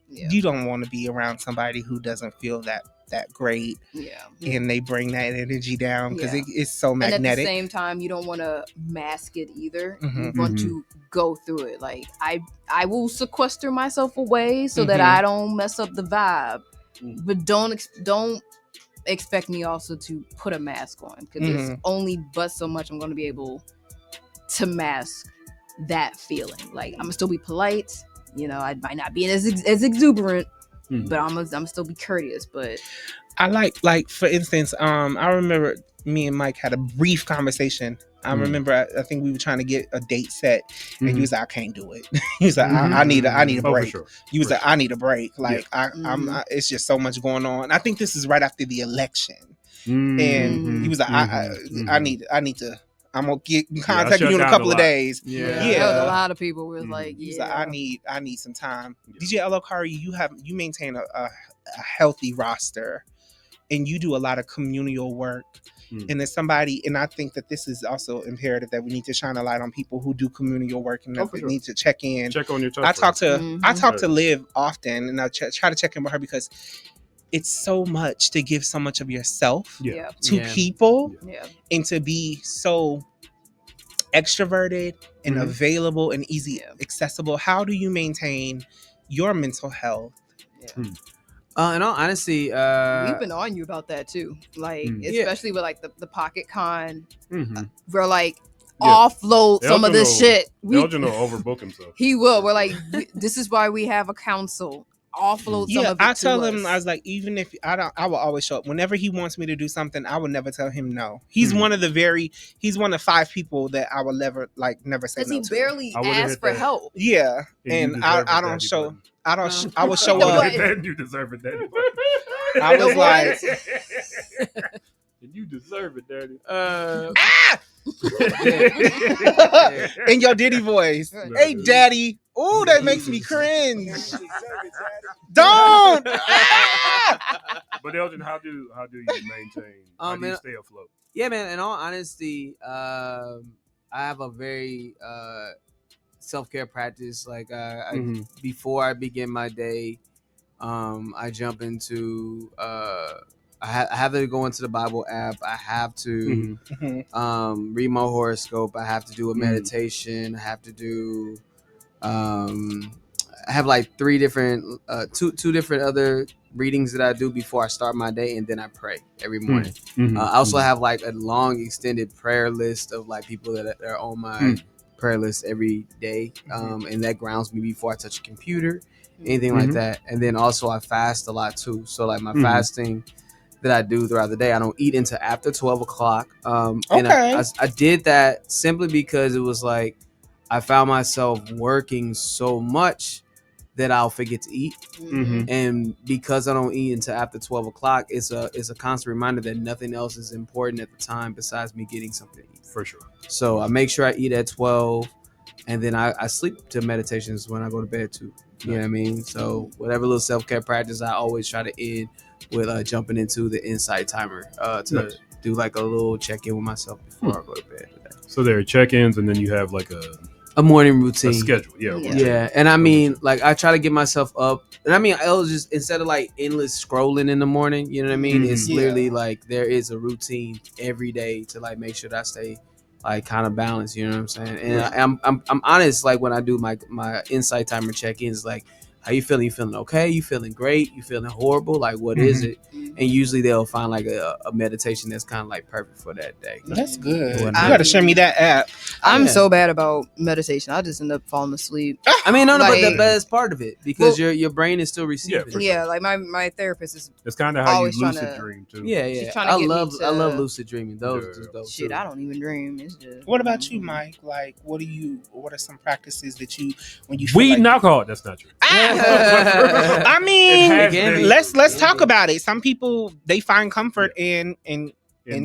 you don't want to be around somebody who doesn't feel that great, and they bring that energy down because it's so magnetic. And at the same time, you don't want to mask it either. You want to go through it. Like I will sequester myself away so that I don't mess up the vibe, but don't expect me also to put a mask on, because it's only but so much I'm going to be able to mask that feeling. Like I'm gonna still be polite. I might not be as exuberant, but I'm gonna still be courteous. But I like for instance, I remember me and Mike had a brief conversation. I remember I think we were trying to get a date set, and he was like, I can't do it. He was like, I need a break. Sure. He was like, I need a break. Like I'm it's just so much going on. I think this is right after the election, and he was like, I need to. I'm gonna get contact you in a couple of days. Yeah. There was a lot of people who was like, He's like, I need some time. DJ Kahari, you maintain a healthy roster, and you do a lot of communal work. And there's somebody, and I think that this is also imperative that we need to shine a light on people who do communal work, and that we need to check in. Check on your touch. I talk to Liv often, and I try to check in with her because it's so much to give so much of yourself to people, and to be so extroverted and available and easy accessible. How do you maintain your mental health? In all honesty, we've been on you about that too. Like especially with like the Pocket Con, we're like offload some of this shit. Elgin will overbook himself. He will. We're like, this is why we have a council. Offload some of it. I tell him, I was like, even if I will always show up. Whenever he wants me to do something, I will never tell him no. He's one of 5 people that I will never say no to. Because he barely asks for help. Yeah. And I don't show I will show up. You deserve it, Daddy. I was like, you deserve it, Daddy. In your Diddy voice. Hey, Daddy. Ooh, that makes me cringe. Don't. But Elgin, how do you maintain? How do you stay afloat? Yeah, man. In all honesty, I have a very self-care practice. Like before I begin my day, I jump into. I have to go into the Bible app. I have to read my horoscope. I have to do a meditation. I have to do. I have like 3 different, two different other readings that I do before I start my day, and then I pray every morning. I also have like a long extended prayer list of like people that are on my prayer list every day, and that grounds me before I touch a computer, anything like that. And then also I fast a lot too. So like my fasting that I do throughout the day, I don't eat until after 12 o'clock. And I did that simply because it was like I found myself working so much that I'll forget to eat. And because I don't eat until after 12 o'clock, it's a constant reminder that nothing else is important at the time besides me getting something to eat. For sure. So I make sure I eat at 12, and then I sleep to meditations when I go to bed too. You know what I mean? So whatever little self-care practice, I always try to end with jumping into the insight timer to do like a little check-in with myself before I go to bed today. So there are check-ins, and then you have like a morning routine, a schedule. Yeah. And I mean, like I try to get myself up, and I mean, I was just, instead of like endless scrolling in the morning, you know what I mean? It's literally like there is a routine every day to like make sure that I stay like kind of balanced. You know what I'm saying? And I'm honest. Like when I do my insight timer check-ins, like How you feeling? You feeling okay? You feeling great? You feeling horrible? Like, what is it? And usually they'll find like a meditation that's kind of like perfect for that day. That's good. You I- gotta show me that app. I'm so bad about meditation. I just end up falling asleep. I mean, no, Like- but the best part of it because your brain is still receiving. Yeah, like my therapist is. It's kind of how you always lucid trying to- dream too. Yeah. She's trying to I get me love to- lucid dreaming. Those are just dope. Shit, too. I don't even dream. It's just. What about you, Mike? Like, what are some practices that you when you feel Weed like, and alcohol. That's not true. I mean, It has been. let's talk about it. Some people they find comfort in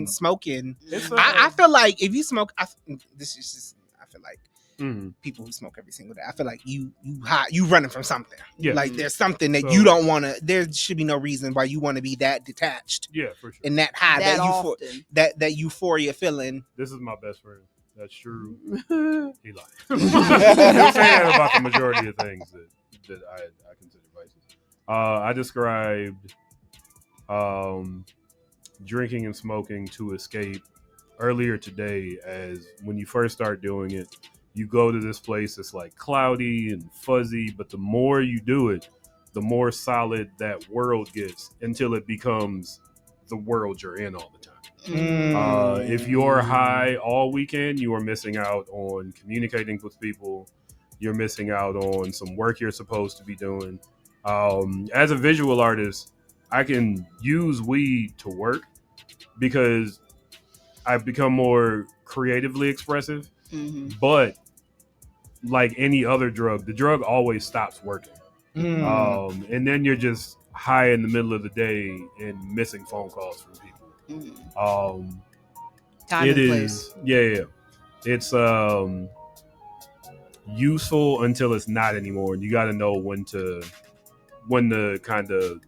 smoking. I feel like if you smoke, I feel like people who smoke every single day. I feel like you running from something. Yeah. Like there's something that you don't want to. There should be no reason why you want to be that detached. Yeah, for sure. And that high that euphoria feeling. This is my best friend. That's true. He lied. He'll say that about the majority of things that I consider vices. I described drinking and smoking to escape earlier today as when you first start doing it, you go to this place that's like cloudy and fuzzy, but the more you do it, the more solid that world gets until it becomes the world you're in all the time. If you're high all weekend, you are missing out on communicating with people. You're missing out on some work you're supposed to be doing. As a visual artist, I can use weed to work because I've become more creatively expressive. But like any other drug, the drug always stops working. And then you're just high in the middle of the day and missing phone calls from people. Time it and is place. yeah. It's useful until it's not anymore, and you got to know when to kind of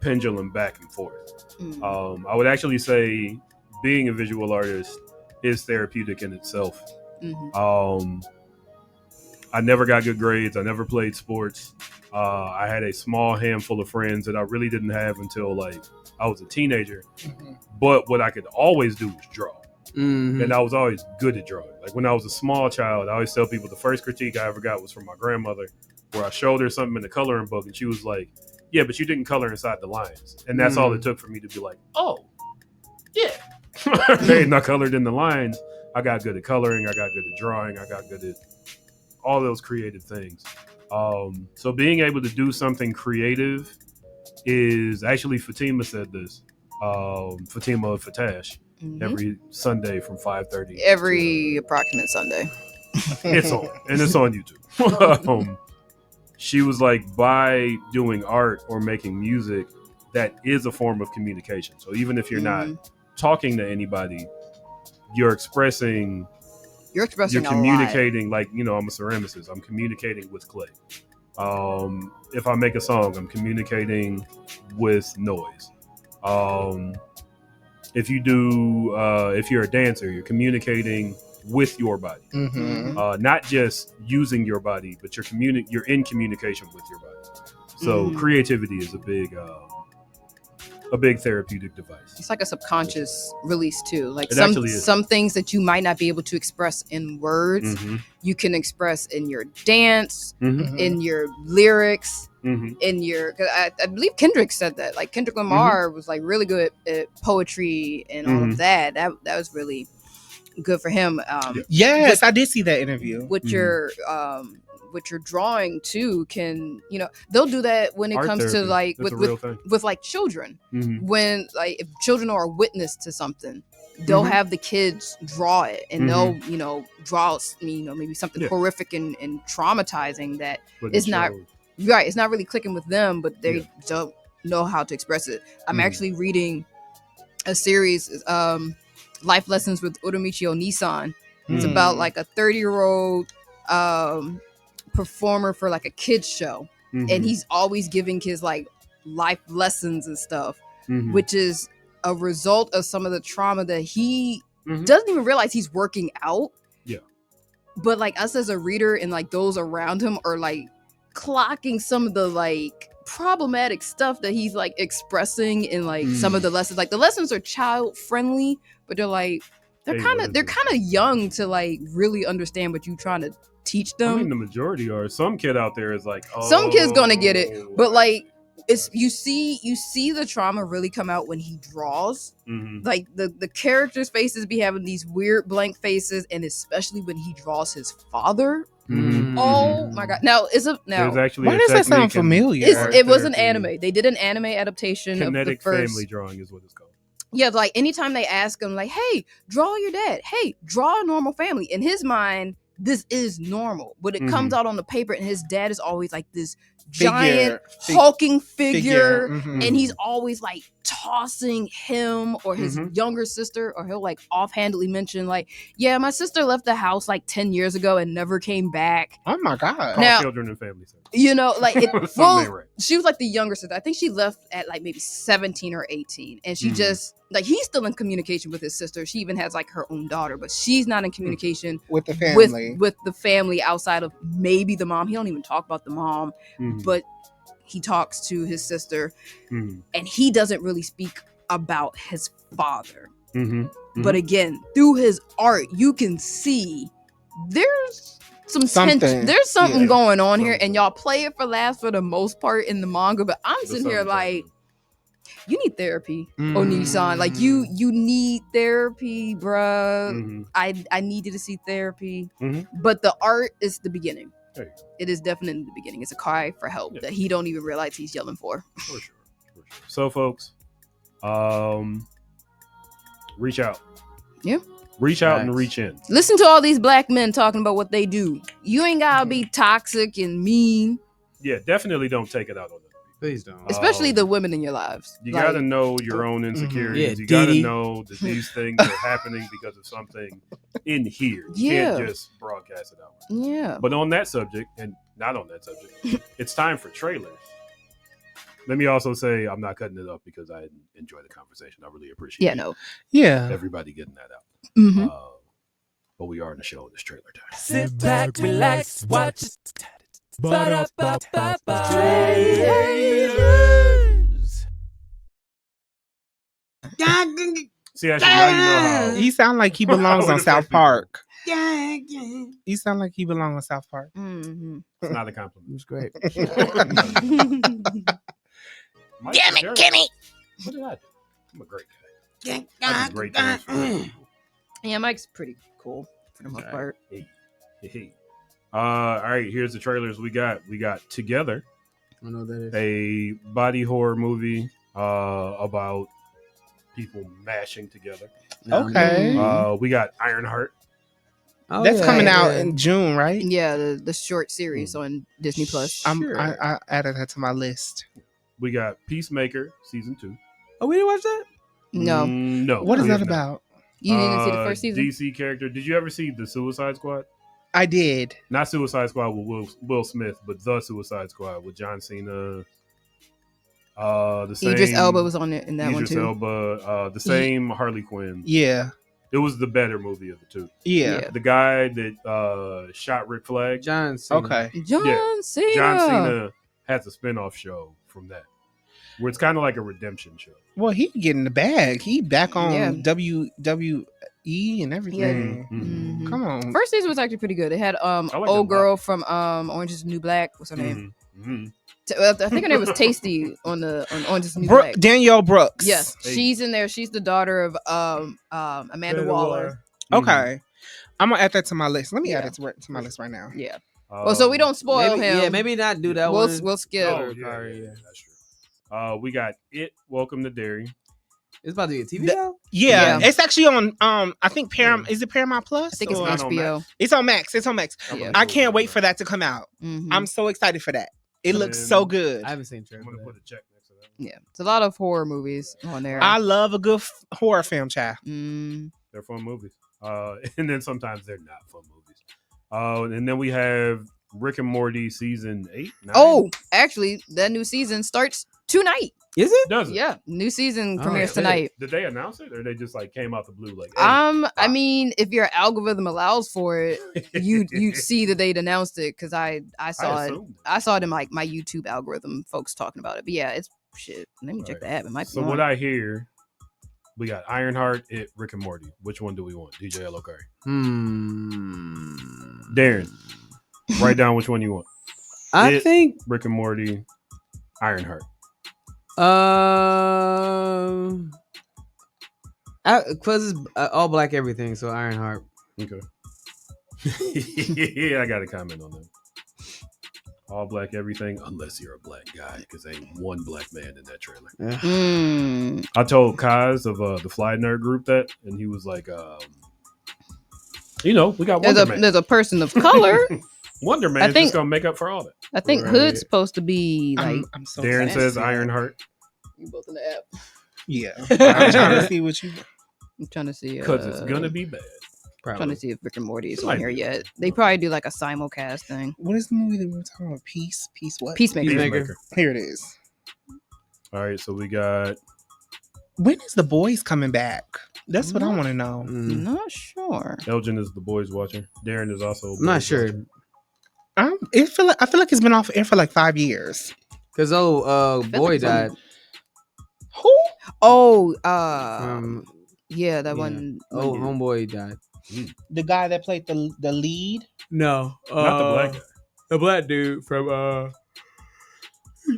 pendulum back and forth. I would actually say being a visual artist is therapeutic in itself. I never got good grades. I never played sports. I had a small handful of friends that I really didn't have until like I was a teenager. But what I could always do was draw. And I was always good at drawing. Like when I was a small child, I always tell people the first critique I ever got was from my grandmother, where I showed her something in the coloring book and she was like, yeah, but you didn't color inside the lines. And that's all it took for me to be like, oh, yeah. And I colored in the lines. I got good at coloring. I got good at drawing. I got good at all those creative things. So being able to do something creative is actually, Fatima said this, Fatima Fatash, every Sunday from 5:30. Every approximate Sunday. It's on, and it's on YouTube. She was like, by doing art or making music, that is a form of communication. So even if you're not talking to anybody, you're expressing. You're communicating. Like, you know, I'm a ceramicist. I'm communicating with clay. If I make a song, I'm communicating with noise. If you're a dancer, you're communicating with your body. Not just using your body, but you're in communication with your body. So creativity is a big therapeutic device. It's like a subconscious release too. Like It actually is. some things that you might not be able to express in words, you can express in your dance, in your lyrics, in your. Cause I believe Kendrick said that. Like Kendrick Lamar was like really good at poetry and all of that. That was really good for him. Yes, I did see that interview. With your drawing too, can, you know, they'll do that when it Art comes therapy. to like That's a real thing. with like children. When like if children are a witness to something, they'll have the kids draw it and they'll, you know, draw, you know, maybe something horrific and traumatizing that is not right. It's not really clicking with them, but they don't know how to express it. I'm actually reading a series, Life Lessons with Uramichi Onisan. It's about like a 30-year-old performer for like a kids show, and he's always giving kids like life lessons and stuff, which is a result of some of the trauma that he doesn't even realize he's working out. But like us as a reader and like those around him are like clocking some of the like problematic stuff that he's like expressing in like some of the lessons. Like the lessons are child friendly, but they're kind of young to like really understand what you're trying to teach them. I mean, the majority are. Some kid out there is like, oh, some kid's gonna get it, but like it's you see the trauma really come out when he draws. Mm-hmm. Like the characters' faces be having these weird blank faces, and especially when he draws his father. Mm-hmm. Oh my god! Now actually why does that sound familiar? It was an anime. They did an anime adaptation Kinetic of the first family drawing is what it's called. Yeah, like anytime they ask him, like, "Hey, draw your dad. Hey, draw a normal family." In his mind, this is normal, but it comes out on the paper, and his dad is always like this giant hulking figure, and he's always like tossing him or his younger sister, or he'll like offhandedly mention like, "Yeah, my sister left the house like 10 years ago and never came back." Oh my god! Now, children and families. You know, like it, right. She was like the younger sister. I think she left at like maybe 17 or 18, and she just like he's still in communication with his sister. She even has like her own daughter, but she's not in communication with the family. With the family outside of maybe the mom. He don't even talk about the mom, but he talks to his sister, and he doesn't really speak about his father. But again, through his art, you can see there's something going on here, and y'all play it for laughs for the most part in the manga, but I'm sitting here like, you need therapy, Oni-san. Like you need therapy, bruh. I need you to see therapy. But the art is the beginning. It is definitely the beginning. It's a cry for help that he don't even realize he's yelling for. For sure. So folks, reach out. Yeah. Reach out and reach in. Listen to all these black men talking about what they do. You ain't gotta be toxic and mean. Yeah, definitely don't take it out on them. Please don't. Especially the women in your lives. You gotta know your own insecurities. You gotta know that these things are happening because of something in here. You can't just broadcast it out. Yeah. But on that subject, and not on that subject, it's time for trailers. Let me also say I'm not cutting it up because I enjoy the conversation. I really appreciate everybody getting that out. But we are in the show in this trailer time. Sit back, relax, watch it. See, actually, now you know how. He sound like he belongs on South Park. He sound like he belongs on South Park. It's not a compliment. It's great. Damn it, Kenny! What did I do? I'm a great guy. I do great things for people. Yeah, Mike's pretty cool for the most part. All right, here's the trailers we got. We got Together. I know that is a body horror movie about people mashing together. Okay. We got Ironheart. That's coming out in June, right? Yeah, the short series on Disney Plus. I added that to my list. We got Peacemaker season 2. Oh, we didn't watch that? No. No. What is that about? You didn't see the first season? DC character. Did you ever see the Suicide Squad? I did. Not Suicide Squad with Will Smith, but the Suicide Squad with John Cena. The same Idris Elba was on it in that one too. Idris Elba, the same Harley Quinn. Yeah. It was the better movie of the two. Yeah. The guy that shot Rick Flag. John Cena. Okay. John Cena. John Cena has a spinoff show from that, where it's kind of like a redemption show. Well, he getting the bag. He back on WWE and everything. Yeah. Come on. First season was actually pretty good. It had old girl from Orange Is the New Black. What's her name? I think her name was Tasty on Orange Is the New Black. Danielle Brooks. Yes, she's in there. She's the daughter of Amanda Waller. Okay, I'm gonna add that to my list. Let me add it to my list right now. Yeah. Well, so we don't spoil him. Yeah, maybe not do that one. We'll skip. Oh, yeah, that's true. We got It. Welcome to Derry. It's about to be a TV show. Yeah, it's actually on. I think Paramount. Is it Paramount Plus? I think it's HBO. It's on Max. It's on Max. Yeah. I can't wait for that to come out. I'm so excited for that. It looks so good. I haven't seen it. I'm gonna put a check next to that. Yeah, it's a lot of horror movies on there. I love a good horror film, child. They're fun movies. And then sometimes they're not fun movies. And then we have Rick and Morty season 8. 9. Oh, actually, that new season starts tonight. Is it? Does it? Yeah, new season premieres tonight. Did they announce it, or they just like came out the blue? Like, hey, I mean, if your algorithm allows for it, you'd see that they'd announced it because I saw it. I saw it in my YouTube algorithm, folks talking about it. But yeah, it's shit. Let me check the app. It might be. So what I hear, we got Ironheart, It, Rick and Morty. Which one do we want? DJ Yellow Curry. Hmm. Darren. Write down which one you want. I think Rick and Morty, Ironheart. Because it's all black everything, so Ironheart. Okay. Yeah, I got a comment on that. All black everything, unless you're a black guy, because ain't one black man in that trailer. I told Khyles of the Fly Nerd group that, and he was like, we got Wonder Man. There's a person of color. Wonder Man's just gonna make up for all that. I think Hood's supposed to be like. I'm so Darren says Ironheart. You both in the app. Yeah, I'm trying to see what you. I'm trying to see because it's gonna be bad. Probably. Trying to see if Rick and Morty is on here yet. They probably do like a simulcast thing. What is the movie that we were talking about? Peace what? Peacemaker. Here it is. All right, so we got. When is The Boys coming back? That's what I want to know. Not sure. Elgin is The Boys watching. Darren is also. I'm not sure. I feel like it's been off air for like 5 years. Cause boy died. Who? Oh, yeah, that one. Oh, homeboy died. The guy that played the lead? No, not the black guy. The black dude from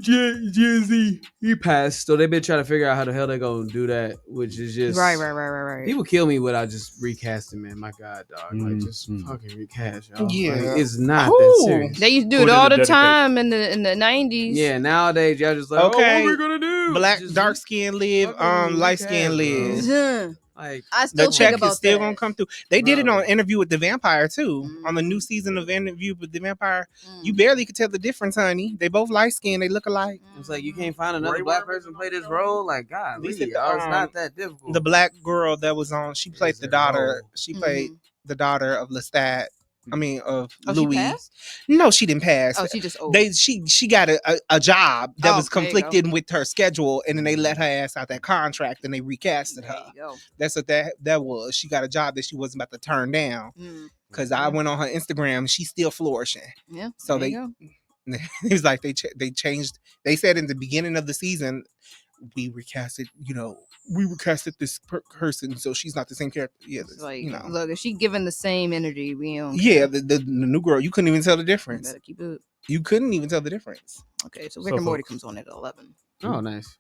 Gen Z. He passed, so they've been trying to figure out how the hell they're gonna do that, which is just right. People kill me without just recasting, man. My God, dog, like just fucking recast, y'all. Yeah, like, it's not that serious. They used to do it all the time in the 90s. Yeah, nowadays y'all just like, okay, what are we gonna do? Black dark skin live, light skin live. Like I still the check think about is still that. gonna come through. They did it on Interview with the Vampire too. On the new season of Interview with the Vampire, you barely could tell the difference, honey. They both light skinned. They look alike. It's like you can't find another black person to play this role. Like God, it's not that difficult. The black girl that was on, she played the daughter. She played the daughter of Lestat. I mean, of Louis. She passed? No, she didn't pass. Oh, she just old. She got a job that was conflicted with her schedule, and then they let her ass out that contract, and they recasted her. That's what that was. She got a job that she wasn't about to turn down. Because I went on her Instagram, she's still flourishing. Yeah. So it was like they changed. They said in the beginning of the season, we recasted this person, so she's not the same character. Yeah, like, look, if she given the same energy, we don't. Yeah, the new girl, you couldn't even tell the difference. Better keep it. You couldn't even tell the difference. Okay, so Rick and Morty comes on at 11. Oh, nice.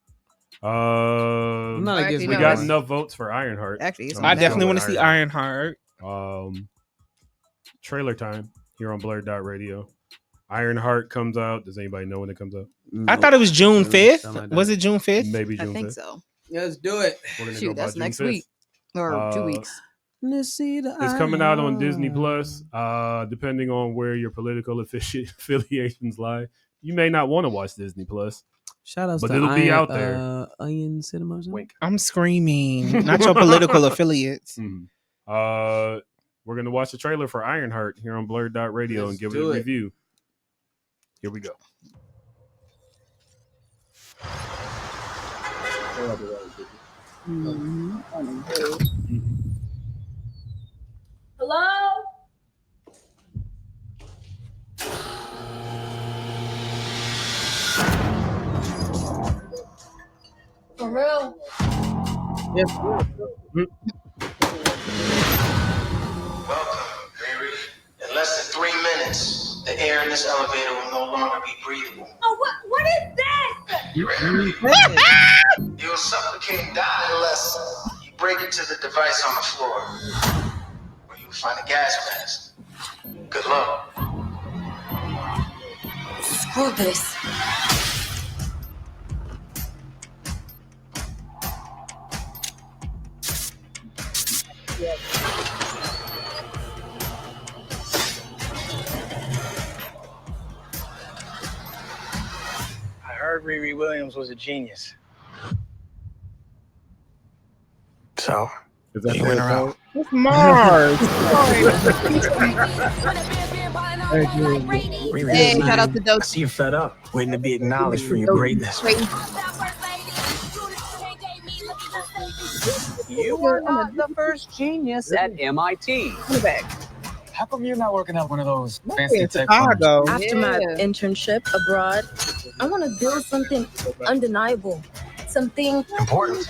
We got enough votes for Ironheart. Actually, I definitely want to see Ironheart. Trailer time here on BlurdDotRadio. Ironheart comes out. Does anybody know when it comes out? I thought it was June 5th. Was it June 5th? Maybe June 5th. I think so. Yeah, let's do it. Shoot, that's next week or 2 weeks. Let's see it's coming out on Disney Plus. Depending on where your political affiliations lie, you may not want to watch Disney Plus. Shout out, but it'll be out there. Onion Cinemas. Wink. I'm screaming. Not your political affiliates. We're gonna watch the trailer for Ironheart here on BlurdDotRadio and give it a review. Here we go. Hello? For real? Yes. Welcome, Kahari. In less than 3 minutes, the air in this elevator will no longer be breathable. Oh, what is that? You ready? You'll suffocate and die unless you break into the device on the floor, where you will find a gas mask. Good luck. Screw this. I heard Riri Williams was a genius. So, is that you went around. It's Mars. Hey, shout out to Dope. I see you're fed up, waiting to be acknowledged for your greatness. You were not the first genius at MIT. How come you're not working at one of those fancy tech Chicago. firms? After my internship abroad, I want to build something undeniable, something important,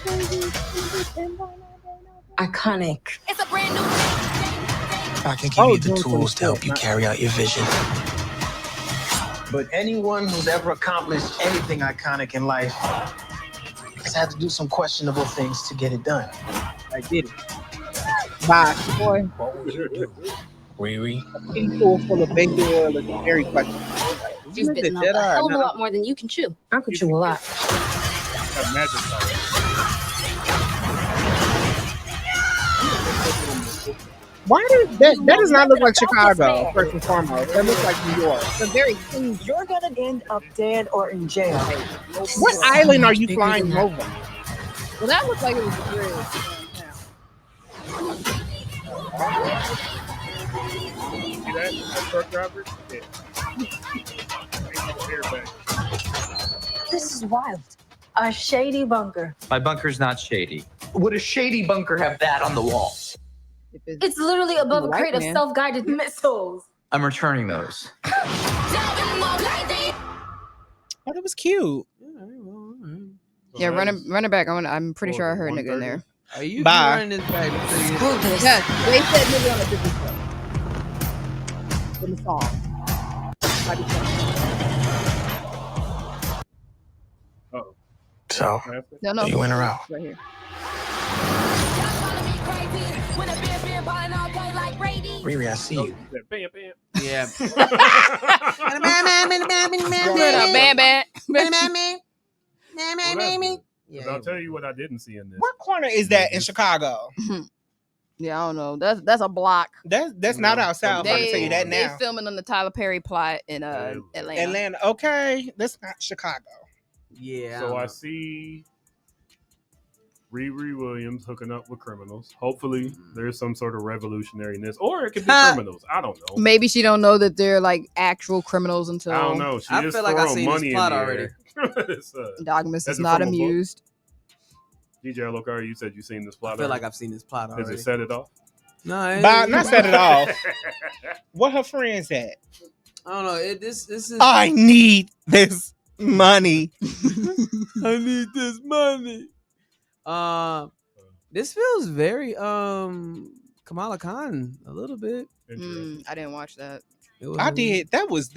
iconic. It's a brand new I I can give you the tools to help you carry out your vision. But anyone who's ever accomplished anything iconic in life has had to do some questionable things to get it done. I did it. Bye, boy. What would you do, Riri? A teaspool full of baby oil is very questionable. You've bitten off a hell of a lot more than you can chew. I can chew a lot. Why does that does not look like Chicago, first and foremost. That looks like New York. It's a very clean. You're gonna end up dead or in jail. What island are you flying over? Well, that looks like it was a bridge. See that truck driver? Yeah. This is wild. A shady bunker. My bunker's not shady. Would a shady bunker have that on the wall? It's literally above a crate of self-guided missiles. I'm returning those. Oh, that was cute. Yeah, run it back. I'm pretty sure I heard nigga in there. Are you Bye. running this back? Yes, they said nigga on the Disney show. In the song. So, No. you in or out? Right here. Riri, I see you. Bam, bam. Yeah. Because I'll tell you what I didn't see in this. What corner is that in Chicago? Yeah, I don't know. That's a block. That's not out south. I can tell you that now. They filming on the Tyler Perry plot in Atlanta. Okay, that's not Chicago. Yeah. So I see Riri Williams hooking up with criminals. Hopefully, there's some sort of revolutionariness, or it could be criminals. I don't know. Maybe she don't know that they're like actual criminals until I don't know. She I is feel like I've throwing seen money this plot in the already. air. Dogmas Is is it not from a book? amused. DJ Lokar, you said you seen this plot. I feel already? like I've seen this plot already. Does it set it off? No, Not set it off. What her friends at? I don't know. This is. I need this money. I need this money. This feels very Kamala Khan a little bit. I didn't watch that. I did. That was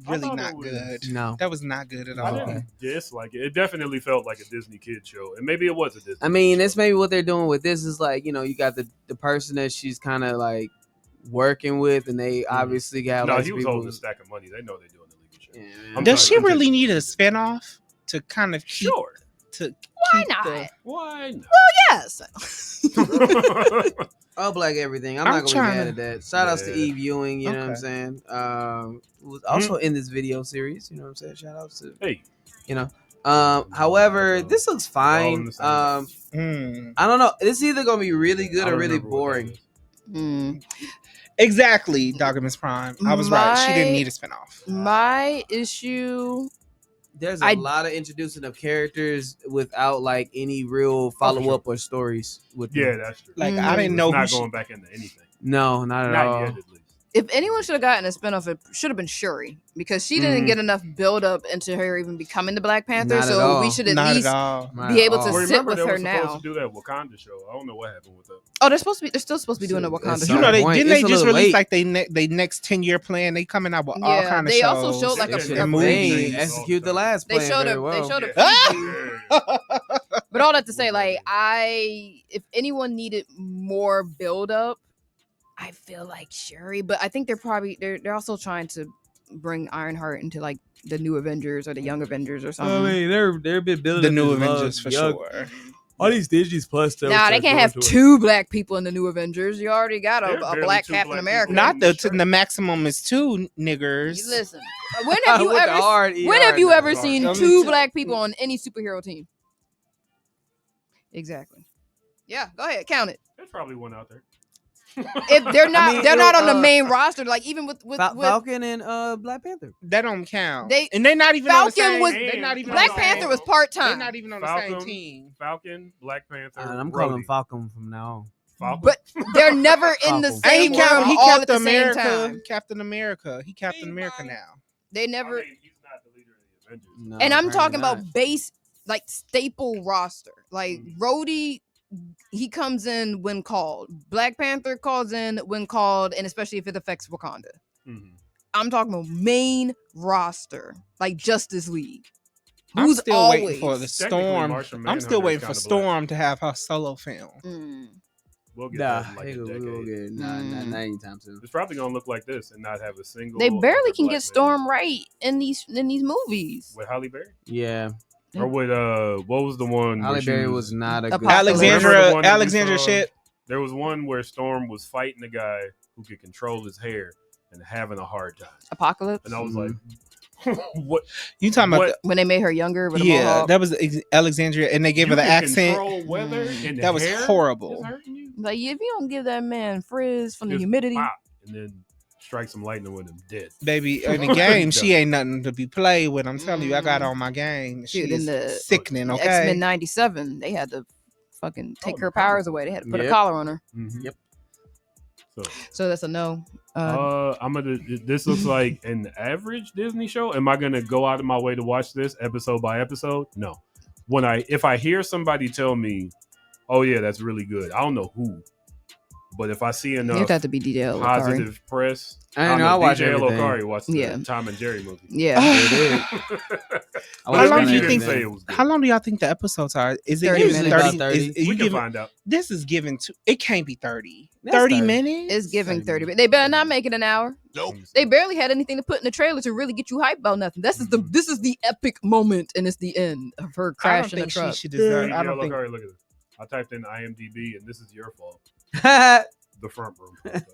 really not good. No, that was not good at all. I didn't dislike it. It definitely felt like a Disney kid show, and maybe it was a Disney. I mean, that's maybe what they're doing with this is like, you know, you got the person that she's kind of like working with, and they obviously got. No, like he was people. holding a stack of money. They know they're doing the legal shit. Yeah. Does she really need a spinoff to kind of keep, Sure. Why not? Why not? Well, yes. I'll black everything. I'm I'm not gonna be trying mad to- at that. Shout outs to Yeah. Eve Ewing, you know what I'm Okay. saying? Was also in this video series, you know what I'm saying? Shout outs to Hey. you know. However, this looks fine. I don't know. It's either gonna be really good or really boring. Exactly, Dogmas Prime. I was right. She didn't need a spinoff. My issue. There's a lot of introducing of characters without like any real follow up or stories with them. Yeah, that's true. Like, I didn't know It's who not going back into anything. No, not at Not all. yet, at least. If anyone should have gotten a spinoff, it should have been Shuri because she didn't get enough build up into her even becoming the Black Panther. Not at So all. we should at Not least at all. be able to Well, sit remember with they her were supposed now. to do that Wakanda show. I don't know what happened with that. Oh, they're still supposed to be doing a Wakanda It's show. You know, point. didn't It's they a just little release late. like they next 10-year plan? They coming out with all Yeah, kind of they shows. also showed like a They and may movies. execute the last They plan showed very a well. they showed a Ah! preview. But all that to say, like if anyone needed more build up, I feel like Shuri. But I think they're also trying to bring Ironheart into like the new Avengers or the Young Avengers or something. I mean, they're been building The new this love, Avengers for young- sure. All these Disney's Plus stuff. Nah, they can't have two black people in the new Avengers. You already got There are a barely black two Captain black America. people. Not the maximum is 2 niggers. You listen. When have you With the ever hard when ER have you now. ever seen Sorry. two black people on any superhero team? Exactly. Yeah, go ahead, count it. There's probably one out there. If they're not, mean, they're not on the uh, main roster. Like even with Falcon and Black Panther. That don't count. They- and they're not even on the Falcon same. was They're not even Black on the same- Panther was part They're time, not even on the same team. Falcon, Black Panther. And I'm calling him Rhodey. Falcon from now on. Falcon. but they're never in the Falcon. same And he room all at Captain the same America. time. Captain America. He Captain America now. They never. I mean, he's not the leader of the Avengers. No, And I'm apparently talking not. about base like staple roster. Like Rhodey he comes in when called. Black Panther calls in when called, and especially if it affects Wakanda. Mm-hmm. I'm talking about main roster, like Justice League. I'm still waiting for the Storm. I'm still waiting for Storm to have her solo film. We'll get Nah, that in like a decade. not anytime soon. It's probably gonna look like this and not have a single. They barely can black get Storm right in these movies. with Halle Berry. Yeah. Or with what was the one? Halle Berry was not a good Alexandra shit. There was one where Storm was fighting a guy who could control his hair and having a hard time. Apocalypse. And I was like, what? You talking about when they made her younger? With a mohawk? That was Alexandria, and they gave her the accent. Weather and that was horrible. Like if you don't give that man frizz from the humidity, pop, and then strike some lightning with him dead. Baby, in the game, she ain't nothing to be played with. I'm telling you, I got her on my game. She is sickening. Okay, X-Men '97, they had to fucking take her powers away. They had to put a collar on her. Mm-hmm. Yep. So that's a no. I'm gonna. This looks like an average Disney show. Am I gonna go out of my way to watch this episode by episode? No. If I hear somebody tell me, "Oh yeah, that's really good," I don't know who, but if I see enough, you have to be DJ positive press. I know. I watch DJ everything. Lokari watched the Tom and Jerry movie. Yeah, How long do you think? How long do y'all think the episodes are? Is it 30? We can find out. This is given to. It can't be 30. 30 minutes. It's giving 30 minutes. They better not make it an hour. Nope. They barely had anything to put in the trailer to really get you hyped about nothing. This is the epic moment, and it's the end of her crashing the truck. She should deserve. I don't think. Look at this. I typed in IMDb, and this is your fault. The front room. Belinda.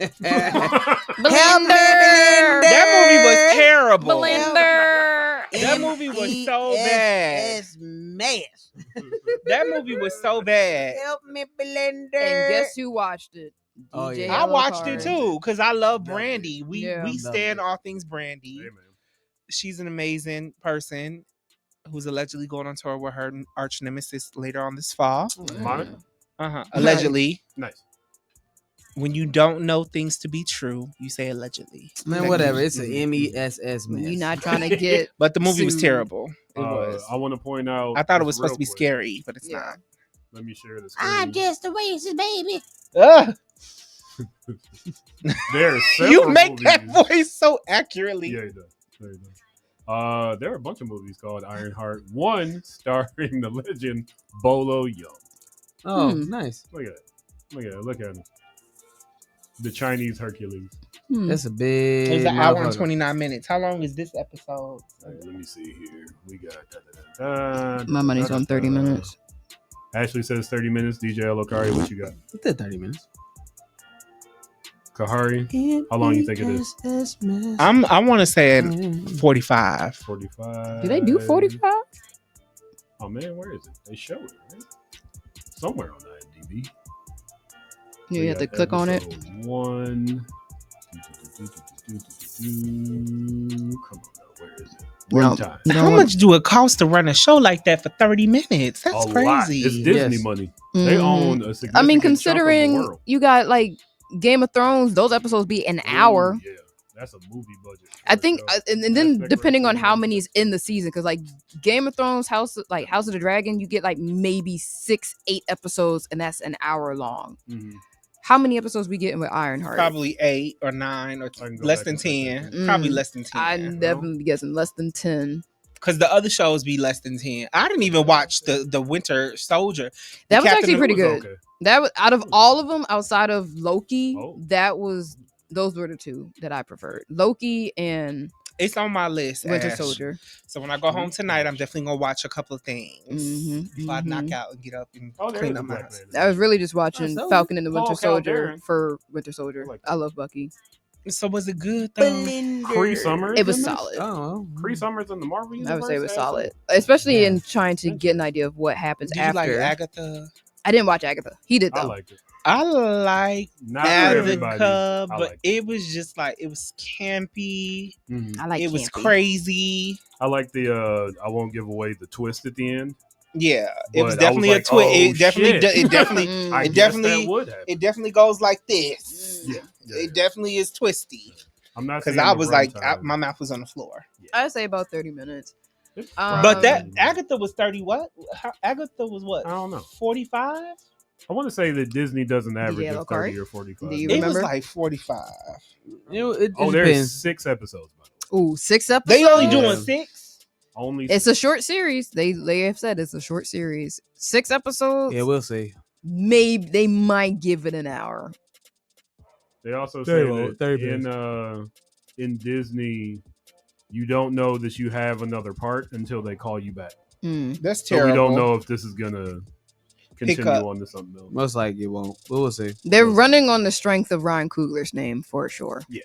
That movie was terrible. Belinda. That movie was so bad. That movie was so bad. Help me, Belinda. And guess who watched it? Oh, DJ I watched Lokari. it too because I love Brandy. We Yeah. stand all things Brandy. Hey, man. She's an amazing person who's allegedly going on tour with her arch nemesis later on this fall. Monica? Allegedly. Nice. When you don't know things to be true, you say allegedly. Man, whatever. It's an MESS mess. You're not trying to get. But the movie was sued. terrible. It was. I want to point out. I thought it was supposed to be scary, but it's not. Let me share this. I'm just a racist baby. There's you make movies. that voice so accurately. Yeah, he does. There are a bunch of movies called Ironheart. One starring the legend Bolo Young. Oh, nice. Look at it. Look at him. The Chinese Hercules. That's a big. It was an hour and 29 minutes. How long is this episode? Right, let me see here. We got. My money's on 30 minutes. Ashley says 30 minutes. DJ Lokari, what you got? It's at 30 minutes. Kahari, how long you think it is? I want to say 45. 45. Do they do 45? Oh man, where is it? They show it, right? Somewhere on IMDb. You have to click on it. 1. Come on, where is it? Time. How much do it cost to run a show like that for 30 minutes? That's crazy. Lot. It's Disney money. They own a significant I mean, chunk of the considering world. you got like Game of Thrones, those episodes be an hour. Yeah, that's a movie budget. I think, and then depending on how many is in the season, because like Game of Thrones, House of the Dragon, you get like maybe 6-8 episodes, and that's an hour long. Mm-hmm. How many episodes we getting with Ironheart? Probably 8 or 9 or less than 10. Probably less than 10. I'm definitely guessing less than 10. Because the other shows be less than 10. I didn't even watch the Winter Soldier. That was actually pretty good. Okay. That was out of all of them, outside of Loki. Those were the two that I preferred. Loki and it's on my list. Winter Ash. Soldier. So when I go home tonight, I'm definitely gonna watch a couple of things before I knock out and get up and clean up my house. I was really just watching Falcon and the Winter Soldier for Winter Soldier. I love Bucky. So was it good though? Cree Summers? It was solid. Oh, Cree Summers in the Marvel universe? I would say it was solid, especially in trying to get an idea of what happens Did after. You like Agatha? I didn't watch Agatha. He did though. I liked it. I like Agatha, but it was just like it was campy. Mm-hmm. I like it campy. Was crazy. I like the I won't give away the twist at the end. Yeah, it was definitely a twist. It definitely goes like this. Yeah, it definitely is twisty. I'm not because I was like my mouth was on the floor. I'd say about 30 minutes. But that Agatha was 30. What? Agatha was what? I don't know. 45. I want to say that Disney doesn't average Yellow of 30 card? or 45. Do you It remember? was like 45. It there's depends. 6 episodes. Ooh, 6 episodes. They only doing 6. Only It's a short series. They have said it's a short series. 6 episodes. Yeah, we'll see. Maybe they might give it an hour. They also say that in Disney, you don't know that you have another part until they call you back. That's so terrible. we don't know if this is gonna continue on to something else. Most likely it won't. We'll see. They're running on the strength of Ryan Coogler's name for sure. Yeah.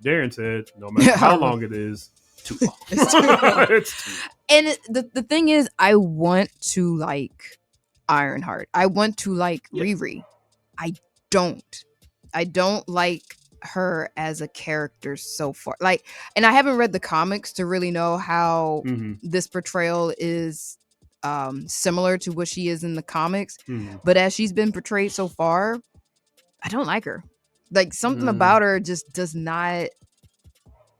Darren said, no matter how long it is, too long. It's too long. It's too long. And the thing is, I want to like Ironheart. I want to like Riri. I don't like her as a character so far. Like, and I haven't read the comics to really know how this portrayal is similar to what she is in the comics. But as she's been portrayed so far, I don't like her. Like something about her just does not.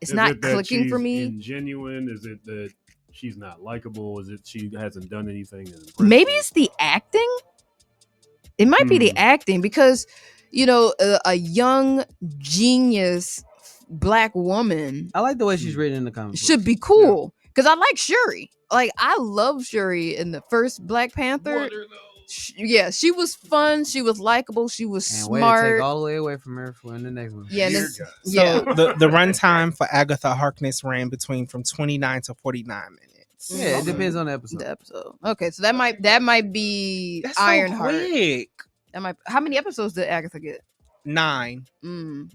It's not clicking for me. Genuine? Is it that she's not likable? Is it she hasn't done anything? Maybe it's the acting. It might be the acting because, you know, a young genius black woman. I like the way she's written in the comics. Should be cool because I like Shuri. Like I love Shuri in the first Black Panther. Yeah, she was fun. She was likable. She was smart. Way to take all the way away from her for in the next one. Yeah, So the runtime for Agatha Harkness ran between from 29 to 49 minutes. Yeah, it depends on the episode. Okay, so that might be That's so Ironheart. quick. That might. How many episodes did Agatha get? 9.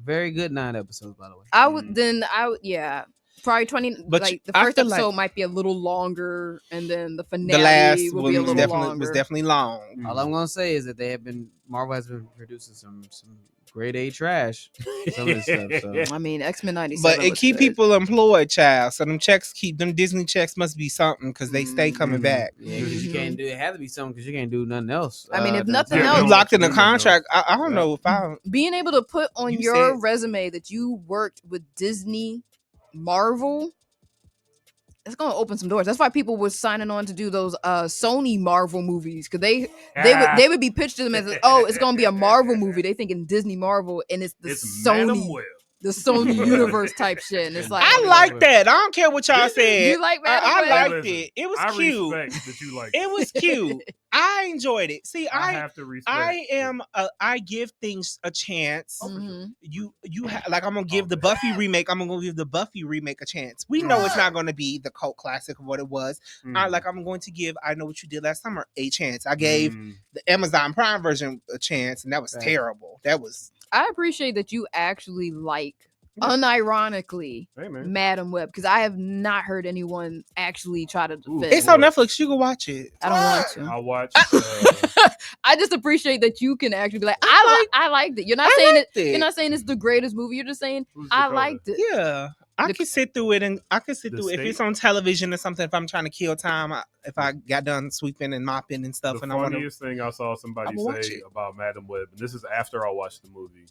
Very good 9 episodes, by the way. I would yeah. Probably 20. But like the I first feel episode like might be a little longer, and then the finale The last will be a one little was longer. definitely long. All I'm gonna say is that Marvel has been producing some grade A trash. Some of this stuff. So. I mean, X-Men 97. But it was keep good. people employed, child. So them Disney checks must be something because they stay coming back. Yeah, because you can't do it. Had to be something because you can't do nothing else. I mean, if at that nothing time. else, You locked in a contract. I don't know if I being able to put on You your said- resume that you worked with Disney, Marvel. It's gonna open some doors. That's why people were signing on to do those Sony Marvel movies because they would be pitched to them as it's gonna be a Marvel movie. They thinking Disney Marvel and it's the Sony universe type shit. And it's like I like that. I don't care what y'all said. You like Madam I Web? liked it. It was I cute. respect that you like It was cute. I enjoyed it. See, I have to respect. I give things a chance. Mm-hmm. You like I'm gonna give the Buffy remake. I'm gonna give the Buffy remake a chance. We know it's not gonna be the cult classic of what it was. I'm going to give I Know What You Did Last Summer a chance. I gave the Amazon Prime version a chance, and that was terrible. That was. I appreciate that you actually like, unironically, Madam Web because I have not heard anyone actually try to defend. It's on Netflix. You can watch it. I don't want to. I'll watch. I just appreciate that you can actually be like, I liked it. You're not saying it. You're not saying it's the greatest movie. You're just saying I liked it. Yeah, I can sit through it, and I can sit through it if it's on television or something. If I'm trying to kill time, if I got done sweeping and mopping and stuff, The and I want to. funniest thing I saw somebody say about Madam Web, and this is after I watched the movie,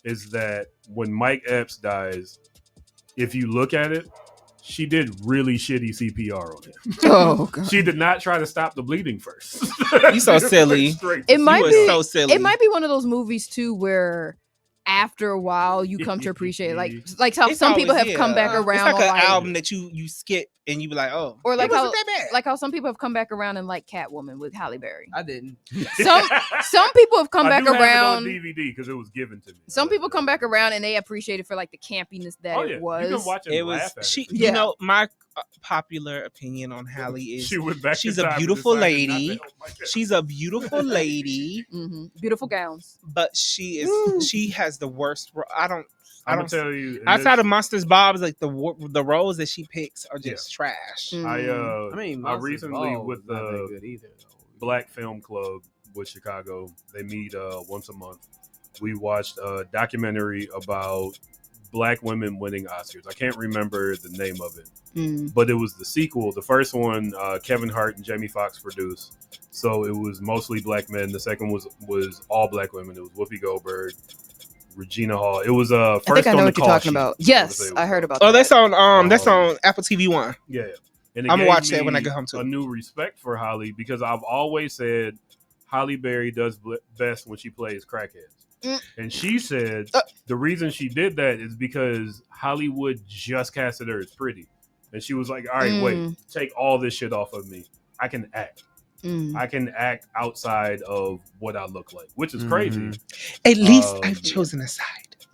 is that when Mike Epps dies, if you look at it, she did really shitty CPR on him. Oh, God. She did not try to stop the bleeding first. You so silly. It might be so silly. It might be one of those movies too where after a while you come to appreciate it. like how It's some people always- have come back yeah. around. It's like on, an album that you skip and you be like, oh, or like it how wasn't that bad. like how some people have come back around and like Catwoman with Halle Berry. I didn't. Some people have come I back do have it around. on DVD because it was given to me. Some people come back around and they appreciate it for like the campiness that it was. You can watch it. It And was laugh at she. it. You know, my popular opinion on Halle is She went back she's in a time and beautiful decided not to lady. help my character. She's a beautiful lady, Beautiful gowns. but she is. She has the worst. I don't tell you. and Outside this- of Monsters Bob's, like the roles that she picks are just trash. I recently Ball with was not that the good either, Black Film Club with Chicago, they meet once a month. We watched a documentary about Black women winning Oscars. I can't remember the name of it, but it was the sequel. The first one, Kevin Hart and Jamie Foxx produced, so it was mostly Black men. The second was all Black women. It was Whoopi Goldberg, Regina Hall. It was first I think I know on what the you're call talking sheet. about. Yes, I heard about Oh, that. that's on Apple TV One. Yeah. And I'm it gonna watch gave that when I me get home too. a new respect for Holly because I've always said Halle Berry does best when she plays crackheads. And she said the reason she did that is because Hollywood just casted her as Pretty. And she was like, all right, wait, take all this shit off of me. I can act. I can act outside of what I look like, which is crazy. At least I've chosen a side.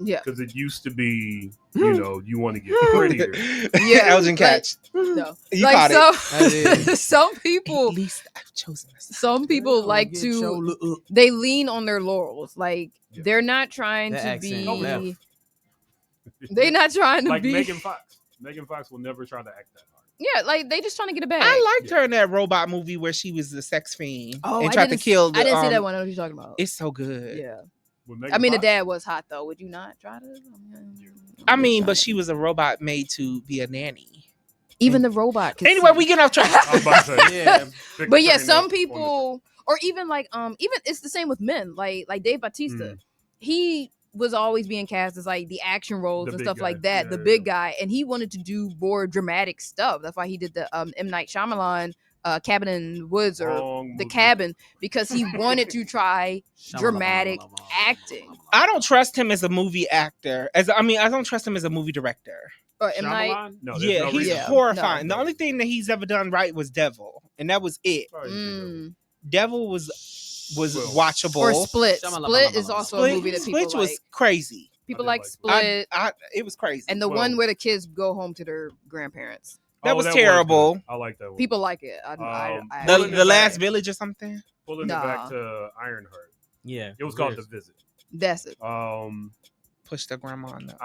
Yeah. Because it used to be, you want to get prettier. Yeah. Elgin catch. No. You caught it. Some people. At least I've chosen a side. Some people like to. They lean on their laurels. Like, they're not trying to be. They're not trying to be. Like Megan Fox. Megan Fox will never try to act that hard. Yeah, like they just trying to get a bag. I liked her in that robot movie where she was the sex fiend and I tried to kill. I didn't see that one. I know what you're talking about. It's so good. Yeah. I mean, the dad was hot though. Would you not try to? I mean, but she was a robot made to be a nanny. Even the robot. Anyway, we get off track. But yeah, some people, or even like, even it's the same with men. Like Dave Bautista, he was always being cast as like the action roles and stuff like that, the big guy, and he wanted to do more dramatic stuff. That's why he did the M. Night Shyamalan Cabin in the Woods or The Cabin, because he wanted to try dramatic acting. I don't trust him as a movie actor. I don't trust him as a movie director. M. Night? No, he's horrifying. No. The only thing that he's ever done right was Devil, and that was it. Devil was watchable. Or Split. Split is also a movie that people Split was crazy. People like Split. It was crazy. And the one where the kids go home to their grandparents. That was terrible. I like that one. People like it. The Last Village or something. Pulling it back to Ironheart. Yeah, it was called The Visit. That's it. Push the grandma on that.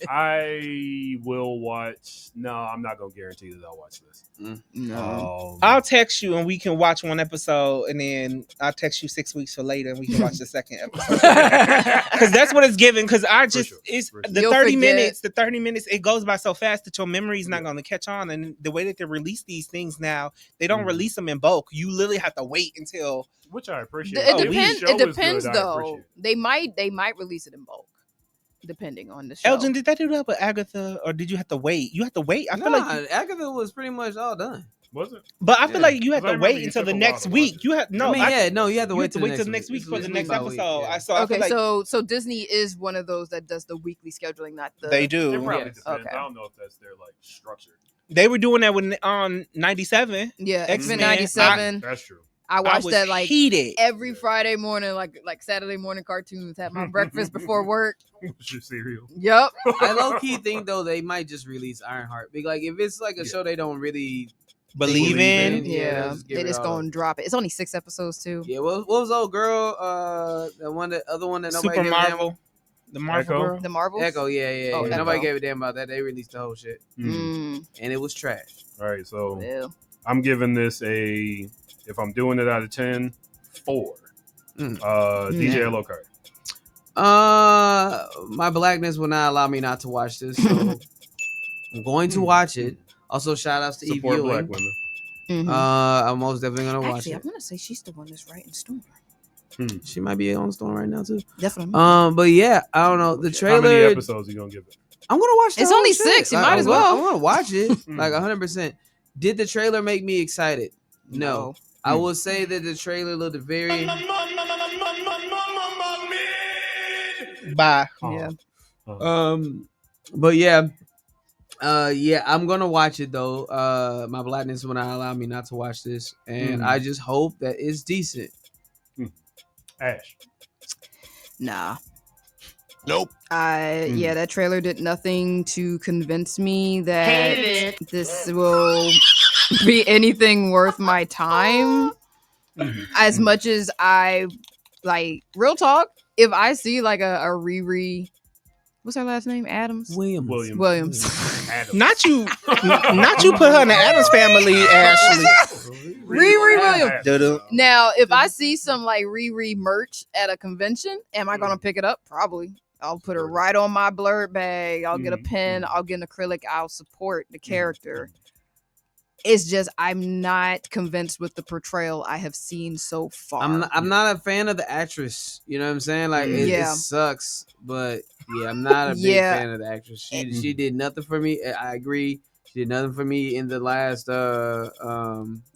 I will watch. No, I'm not gonna guarantee that I'll watch this. No, I'll text you and we can watch one episode, and then I'll text you 6 weeks for later, and we can watch the second episode. Because that's what it's giving. Because it's the 30 minutes. The 30 minutes it goes by so fast that your memory is not going to catch on. And the way that they release these things now, they don't release them in bulk. You literally have to wait until. Which I appreciate. It depends though. They might release it in bulk, depending on the show. Elgin, did that do that with Agatha, or did you have to wait? You have to wait. I feel like Agatha was pretty much all done. Was it? But I feel like you had to wait until the next week. You had you had to wait till the next week for the next episode. So Disney is one of those that does the weekly scheduling, not the. They do. It probably depends. I don't know if that's their structure. They were doing that on 97. Yeah, X-Men 97. That's true. I watched that heated every Friday morning, like Saturday morning cartoons. Had my breakfast before work. What's your cereal? Yep. I low key think though they might just release Ironheart. Like if it's like a show they don't really believe in, they just gonna drop it. It's only 6 episodes too. Yeah. What was old girl? The other one that nobody Super gave Marvel. A damn. The Marvel girl. The Marvels? Echo, yeah. Oh, nobody gave a damn about that. They released the whole shit, Mm. and it was trash. All right, so I'm giving this if I'm doing it out of 10, 4. DJ Lockhart. My blackness will not allow me not to watch this, so I'm going to watch it. Also, shout outs to Eve Support Ewing. black women. Mm-hmm. I'm most definitely gonna watch it. I'm gonna say she's the one that's writing Storm. She might be on Storm right now too. Definitely. But yeah, I don't know the trailer. How many episodes you gonna give it? I'm gonna watch. It's only 6. You might as well. I'm gonna watch it like 100%. Did the trailer make me excited? No. I will say that the trailer looked very. Bye. Yeah. But yeah. I'm gonna watch it though. My blackness will not allow me not to watch this, and I just hope that it's decent. Ash. Nah. Nope. Yeah, that trailer did nothing to convince me that this will be anything worth my time. As much as I like, real talk, if I see like a Riri, what's her last name? Williams. Adams. Not you put her in the Addams family, Ashley. Riri Williams. Doo-doo. Now, if I see some like Riri merch at a convention, am I gonna pick it up? Probably. I'll put her right on my blurred bag. I'll get a pen. I'll get an acrylic. I'll support the character. It's just I'm not convinced with the portrayal I have seen so far. I'm not a fan of the actress. You know what I'm saying? Like it sucks, but yeah, I'm not a big fan of the actress. She did nothing for me. I agree. She did nothing for me in the last to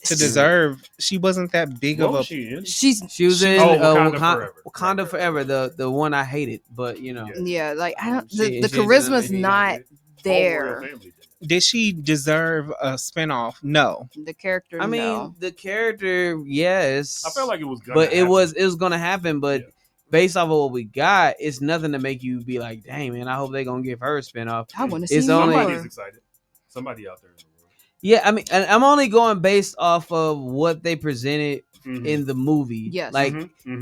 deserve. She wasn't that big What of a. was she in? She was in Wakanda Forever. Forever, the one I hated, but Yeah, like I don't. She- The she did charisma's nothing. not there. Did she deserve a spinoff? No. The character. I mean, no. the character, yes. I felt like it was gonna but it happen. was gonna happen. But based off of what we got, it's nothing to make you be like, "Dang, man, I hope they're gonna give her a spinoff." I want to see It's only Somebody's excited. Somebody out there. yeah. I mean, and I'm only going based off of what they presented in the movie. Yes. Like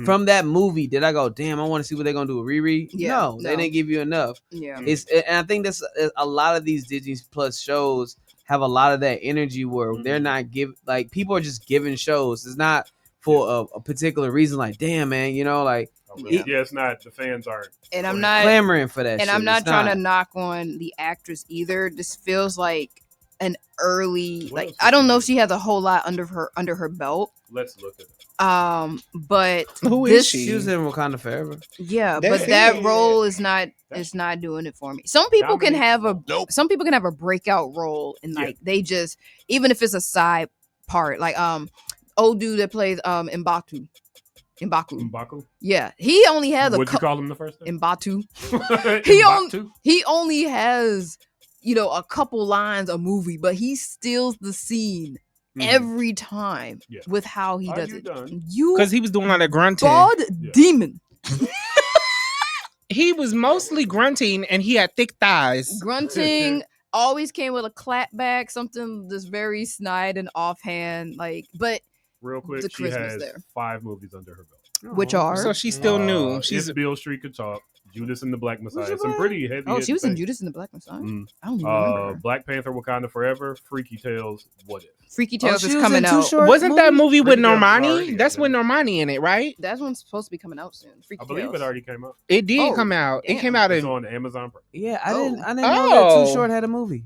from that movie, did I go, "Damn, I want to see what they're gonna do with Riri"? Yeah, No, they didn't give you enough. Yeah. And I think that's a lot of these Disney Plus shows have a lot of that energy where they're not like people are just giving shows. It's not for a particular reason. Like, damn, man, like. Yeah, it's not. The fans aren't. And I'm not clamoring for that. And I'm not trying to knock on the actress either. This feels like an early. Like I don't know if she has a whole lot under her belt. Let's look at it. But who this, is she? She was in Wakanda Forever. Yeah, That's but that it. role is not doing it for me. Some people can have a breakout role and like they just, even if it's a side part, like old dude that plays M'Baku. Yeah, he only has What'd you call him the first time? M'Batu. M'Batu? He only has a couple lines a movie, but he steals the scene every time with how he does it. Because he was doing a lot of grunting. God demon. He was mostly grunting, and he had thick thighs. Grunting always came with a clapback, something that's very snide and offhand. But real quick, the she charisma's has there. 5 movies under her belt. Which are? So she's still new. She's Beale Street Could Talk, Judas and the Black Messiah. Some pretty heavy. Oh, she was in things. Judas and the Black Messiah. I don't even remember her. Black Panther, Wakanda Forever, Freaky Tales, What If? Freaky Tales is coming out. Wasn't that movie with Freaky Tales Normani? already That's with Normani in it, right? That one's supposed to be coming out soon. Freaky I believe Tales. it already came out. It did come out. It came out It's in. on Amazon Prime. Yeah, I didn't know that Too Short had a movie.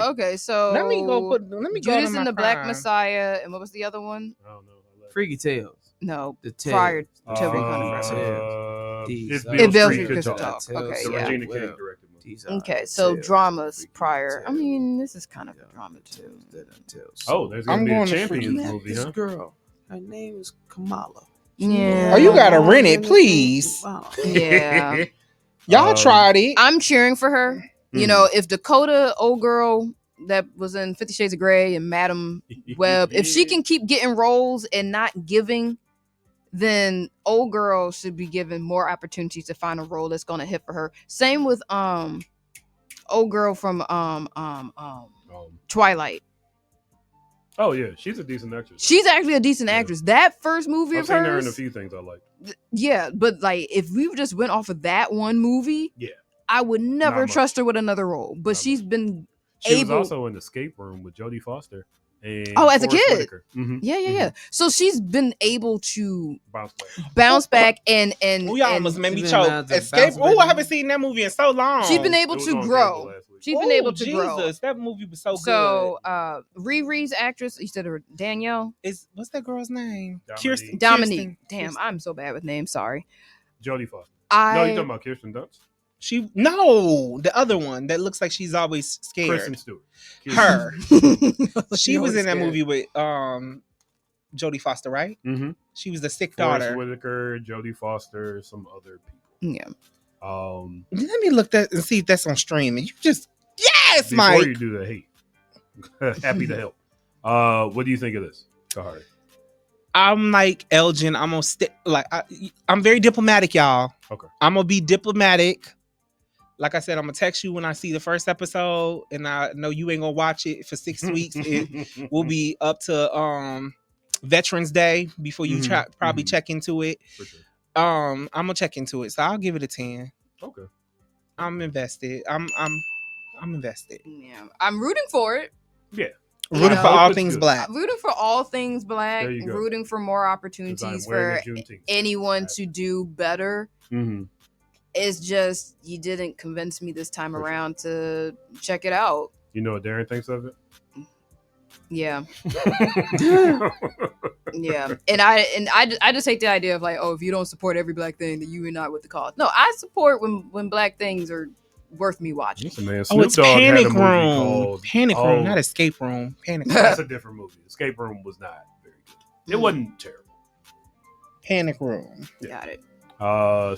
Okay, so Let me go to Judas my and the Black Prime. Messiah, and what was the other one? I don't know. Freaky Tales. No, The Tales. prior to Wakanda Forever. It's It Beale Beale Street Street Could Could Talk. Talk. Okay, The yeah. Regina King directed movie. Okay, so dramas prior. I mean, this is kind of a drama too. Oh, there's going to be a Champions movie, This huh? girl, her name is Kamala. Yeah. Oh, you gotta rent it, please. Yeah. Y'all tried it. I'm cheering for her. If Dakota, old girl that was in 50 Shades of Grey and Madam Web, if she can keep getting roles and not giving, then old girl should be given more opportunities to find a role that's gonna hit for her. Same with old girl from Twilight. Oh yeah, she's a decent actress. She's actually a decent actress. That first movie I've of seen hers, her in a few things I like. yeah, but like if we just went off of that one movie, Yeah, I would never Not trust her with another role. But she's been she able. was also in Escape Room with Jodie Foster. And As a Forrest kid. Whitaker. Yeah. So she's been able to bounce back and Oh, y'all almost made me She's choke. been able to Escape. bounce Oh, back. I haven't seen that movie in so long. she's been able It was to on grow. cable last week. She's been able to grow. Jesus, that movie was so, So Riri's actress, you said her Danielle. What's that girl's name? Dominique. Dominique. Damn, I'm so bad with names. Sorry. Jodie Foster. I No, you're talking about Kirsten Dunst? The other one that looks like she's always scared. Kristen Stewart. Her. She was always in that scared. movie with Jodie Foster, right? Mm-hmm. She was the sick Forrest daughter. Whitaker, Jodie Foster, some other people. Yeah. Let me look that and see if that's on streaming. You just yes, Before Mike. you do that, hey, happy to help. What do you think of this, Kahari? I'm like Elgin. I'm gonna stick. I'm very diplomatic, y'all. Okay. I'm gonna be diplomatic. Like I said, I'm gonna text you when I see the first episode, and I know you ain't gonna watch it for 6 weeks. It will be up to Veterans Day before you probably check into it. For sure. I'm gonna check into it, so I'll give it a 10. Okay. I'm invested. I'm invested. Yeah. I'm rooting for it. Yeah. Rooting for all things black. Rooting for all things black. There you go. Rooting for more opportunities for anyone to do better. Mm-hmm. It's just you didn't convince me this time around to check it out. You know what Darren thinks of it? Yeah. Yeah. And I just hate the idea of like, oh, if you don't support every black thing, then you are not with the cause. No, I support when black things are worth me watching. Listen, man, Oh, Snoop it's Dogg had a Panic movie Room. called Panic Room, not Escape Room. Panic Room. That's a different movie. Escape Room was not very good. It wasn't terrible. Panic Room. Got it.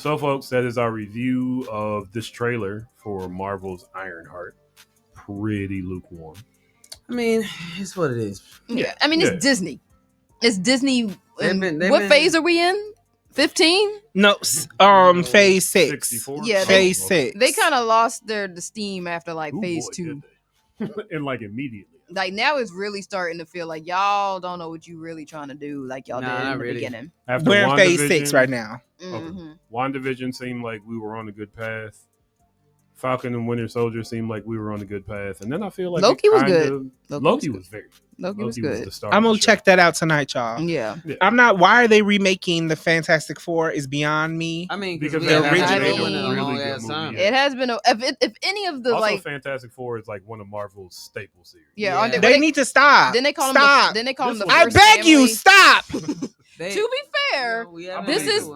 So, folks, that is our review of this trailer for Marvel's Ironheart. Pretty lukewarm. I mean, it's what it is. Yeah. I mean, it's Disney. It's Disney. What phase are we in? 15? No, phase 6. 64? Yeah, phase 6. They kind of lost the steam after like phase 2. And like immediately. Like now it's really starting to feel like y'all don't know what you really trying to do like y'all did in the beginning. After we're in phase 6 right now. Mm-hmm. WandaVision seemed like we were on a good path. Falcon and Winter Soldier seemed like we were on a good path. And then I feel like Loki was good. Loki was very good. Loki was good. the star I'm of the gonna show. check that out tonight, y'all. Yeah. I'm not. Why are they remaking the Fantastic Four? Is beyond me. I mean, Because we they haven't made had a one in a really long good ass movie. time. It has been if any of the Also, like Fantastic Four is like one of Marvel's staple series. yeah, They need to stop. Then they call Stop. them the I first beg you, family. stop. To be fair, Yeah, this is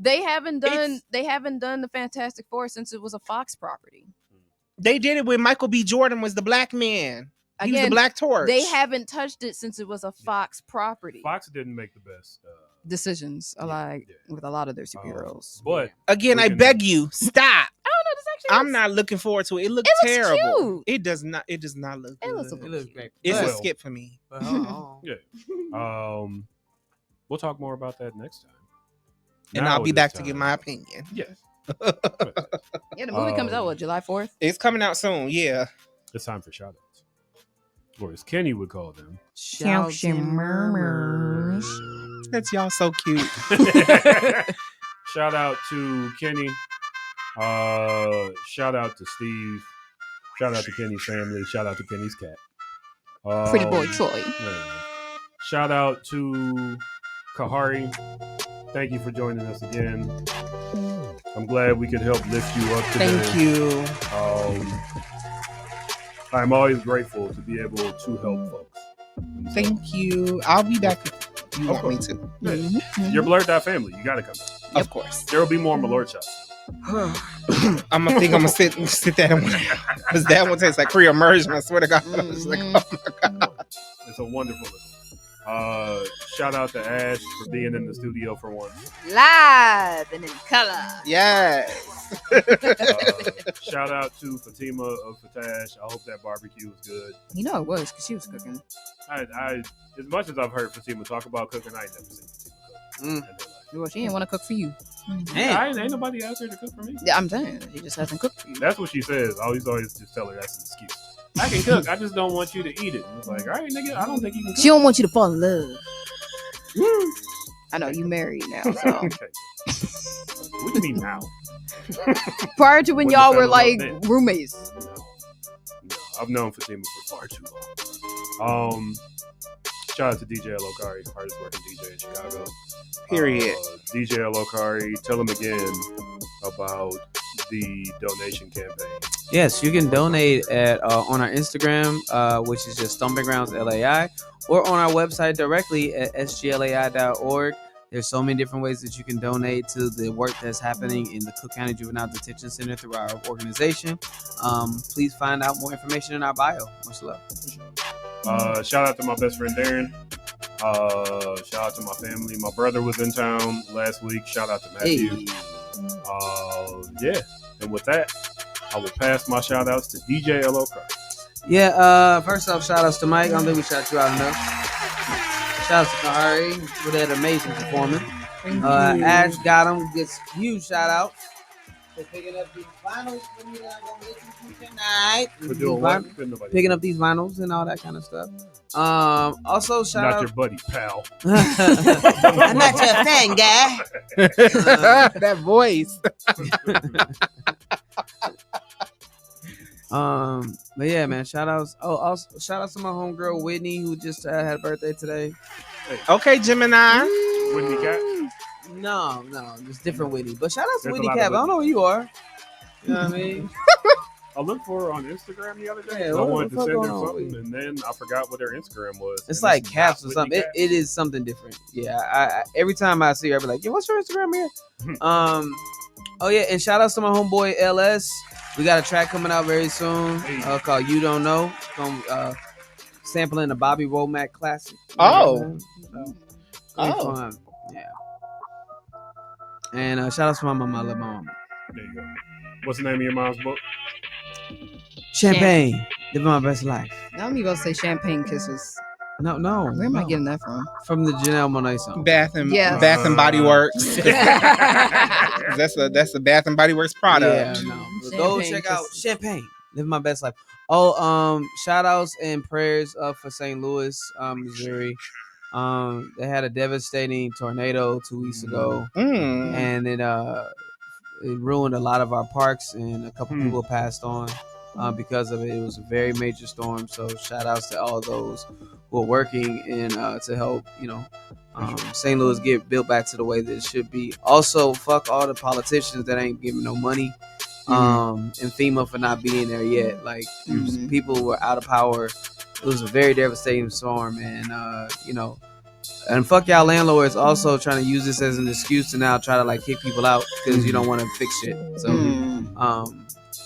they haven't done the Fantastic Four since it was a Fox property. They did it when Michael B. Jordan was the black man. He was the Again, Black Torch. They haven't touched it since it was a Fox property. Fox didn't make the best decisions with a lot of their superheroes. But again, I beg you, stop. I don't know. This actually I'm not looking forward to it. It looks terrible. cute. It does not. It does not look good. It looks great. It's a Well, skip for me. Yeah. We'll talk more about that next time. And Now I'll be it is back to time. give my opinion. Yes. Yeah, the movie comes out July 4th. It's coming out soon. Yeah. It's time for shout outs. Or as Kenny would call them. Shouts and murmurs. That's y'all so cute. Shout out to Kenny. Shout out to Steve. Shout out to Kenny's family. Shout out to Kenny's cat. Pretty boy Troy. Shout out to Kahari. Thank you for joining us again. I'm glad we could help lift you up today. Thank you. I'm always grateful to be able to help folks. Thank you. I'll be back if you want me to. Yeah. Your BlurdDotFamily, you gotta come back. Of course. There will be more Malort shots. I'm gonna sit that one because that one tastes like free immersion. I swear to God. I was like, oh my God. It's a wonderful shout out to Ash for being in the studio for once. Live and in color. Yes. Shout out to Fatima of Fatash. I hope that barbecue was good. You know it was because she was cooking. I as much as I've heard Fatima talk about cooking, I ain't never seen Fatima cook. Well, she didn't want to cook for you. Ain't nobody out there to cook for me. Yeah, I'm saying she just hasn't cooked for you. That's what she says. I always just tell her that's an excuse. I can cook. I just don't want you to eat it. It's like, all right, nigga, I don't think you can cook. She don't want you to fall in love. I know you married now. So. Okay. What do you mean now? Prior to when y'all were like roommates. No, I've known Fatima for far too long. Shout out to DJ Lokari, hardest working DJ in Chicago. Period. DJ Lokari, tell him again about the donation campaign. Yes, you can donate at on our Instagram, which is just Stomping Grounds LAI, or on our website directly at sglai.org. There's so many different ways that you can donate to the work that's happening in the Cook County Juvenile Detention Center through our organization. Please find out more information in our bio. Much love. Shout out to my best friend Darren. Shout out to my family. My brother was in town last week. Shout out to Matthew. Hey. Yeah. And with that, I will pass my shout outs to DJ Lokari. Yeah, first off, shout outs to Mike. I don't think we shout you out enough. Shout out to Kahari for that amazing performance. Ash got him, gets huge shout out for picking up these vinyls for me that I'm gonna get you tonight. For doing what? Picking up these vinyls and all that kind of stuff. Also shout Not out. your buddy, pal. I'm not your fan, guy. That voice. But yeah, man, shout outs. Oh, also shout out to my homegirl Whitney, who just had a birthday today. Okay, Gemini. Whitney Cat? No, just different Whitney. But shout out to There's a Whitney lot Cap. of I don't know where you are. You know what I mean? I looked for her on Instagram the other day. Yeah, I what wanted the to fuck send her going on something, and then I forgot what her Instagram was. It's And like not Caps or Whitney something. Cat. It is something different. Yeah. I every time I see her, I be like, "Yo, what's your Instagram here?" Oh yeah, and shout outs to my homeboy LS. We got a track coming out very soon called "You Don't Know." Sampling the Bobby Womack classic. Oh. Fun. Yeah. And shout out to my mama. I love my mama. There you go. What's the name of your mom's book? Champagne. Living my best life. I'm even gonna say Champagne Kisses. No. Where am I getting that from? From the Janelle Monáe song. Bath and Body Works. that's a Bath and Body Works product. Yeah, no. Go check out Champagne. Living my best life. Oh, shout outs and prayers for St. Louis, Missouri. They had a devastating tornado 2 weeks ago, and it ruined a lot of our parks, and a couple people passed on because of it. It was a very major storm. So shout outs to all those who are working and to help, St. Louis get built back to the way that it should be. Also, fuck all the politicians that ain't giving no money. And FEMA for not being there yet. Like people were out of power. It was a very devastating storm, and and fuck y'all landlords also trying to use this as an excuse to now try to like kick people out because you don't want to fix shit. So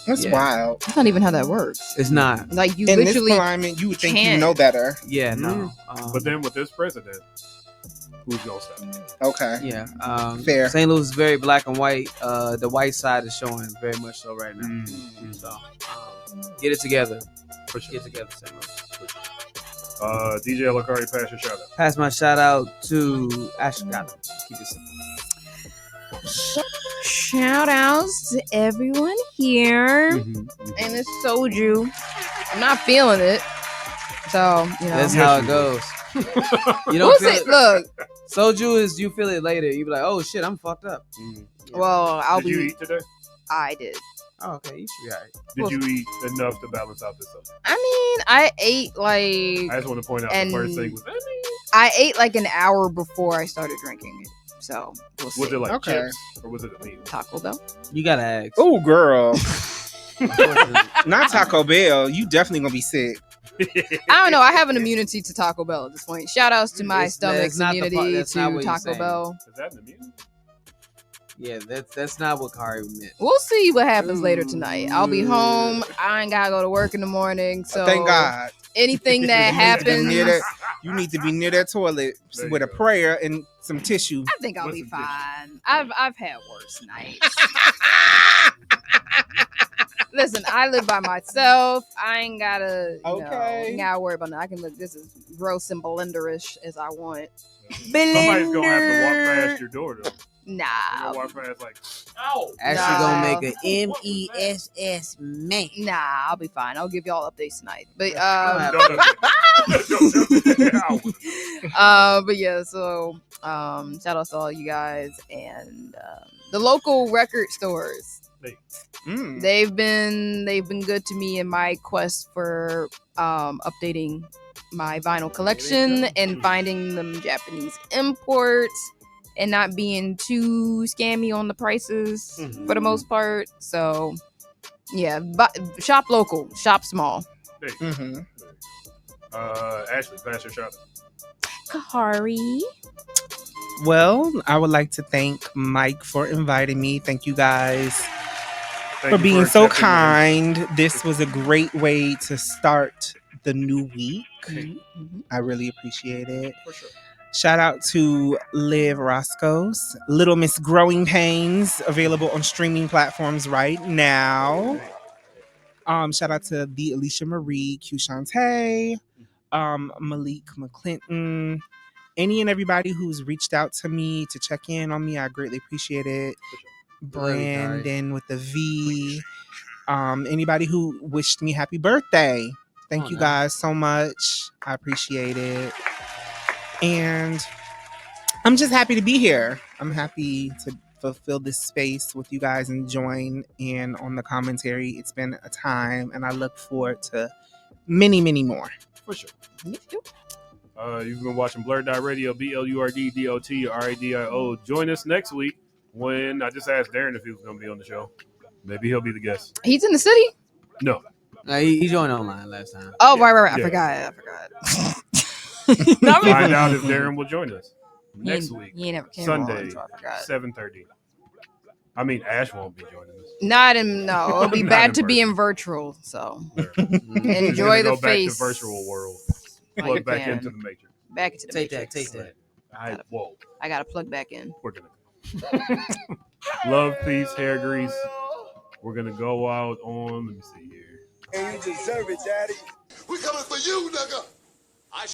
that's wild. That's not even how that works. It's not. Like you in literally this climate, you would think you know better. Yeah, no. But then with this president, who's gonna stop? Okay. Yeah. Fair. St. Louis is very black and white. The white side is showing very much so right now. So get it together. Get it together, St. Louis. DJ Kahari, pass your shout out. Pass my shout out to Ashgada. Keep it simple. Shout outs to everyone here. And it's soju. I'm not feeling it. So, That's how it goes. You don't feel it. Look. Soju is you feel it later. You be like, oh shit, I'm fucked up. Well, Did you eat today? I did. Oh, okay, you should be alright. Did you eat enough to balance out this subject? I mean, I ate like. I just want to point out the first thing was. I ate like an hour before I started drinking it. So we'll see. Was it like chips or was it a meal? Taco Bell. You gotta ask. Oh, girl. Not Taco Bell. You definitely gonna be sick. I don't know. I have an immunity to Taco Bell at this point. Shout outs to my stomach's immunity to Taco Bell. Is that an immunity? Yeah, that's not what Kahari meant. We'll see what happens later tonight. I'll be home. I ain't gotta go to work in the morning. So thank God. Anything that happens, you need to be near that toilet with a prayer and some tissue. I think I'll be fine. I've had worse nights. Listen, I live by myself. I ain't gotta, ain't gotta worry about that. I can look this as gross and blenderish as I want. Somebody's gonna have to walk past your door though. Nah. Walk past like, ow. Actually gonna make an MESS man. Nah, I'll be fine. I'll give y'all updates tonight. But but yeah, so shout out to all you guys and the local record stores. They've been good to me in my quest for updating my vinyl collection and finding them Japanese imports and not being too scammy on the prices for the most part. So yeah, shop local, shop small. Ashley, pass your shout out. Kahari. Well, I would like to thank Mike for inviting me. Thank you guys for being so kind. This was a great way to start the new week. I really appreciate it. For sure. Shout out to Liv Roscoe's Little Miss Growing Pains, available on streaming platforms right now. Shout out to the Alicia Marie, Q Shantae, Malik McClinton, any and everybody who's reached out to me to check in on me. I greatly appreciate it. Brandon with the V. Anybody who wished me happy birthday. Thank you guys so much. I appreciate it. And I'm just happy to be here. I'm happy to fulfill this space with you guys and join in on the commentary. It's been a time, and I look forward to many, many more. For sure. You've been watching BlurdDotRadio, BlurdDotRadio. Join us next week when I just asked Darren if he was going to be on the show. Maybe he'll be the guest. He's in the city? No. He joined online last time. Oh, right. I forgot. Find out if Darren will join us next week. He never came Sunday, on, so I forgot. 7:30. I mean, Ash won't be joining us. No. It'll be bad to be in virtual. So enjoy the face. Back to virtual world. Plug back into the Matrix. Back into the Matrix. Take that. I gotta plug back in. We're gonna love, peace, hair grease. We're gonna go out on. Let me see here. And you deserve it, Daddy. We coming for you, nigga.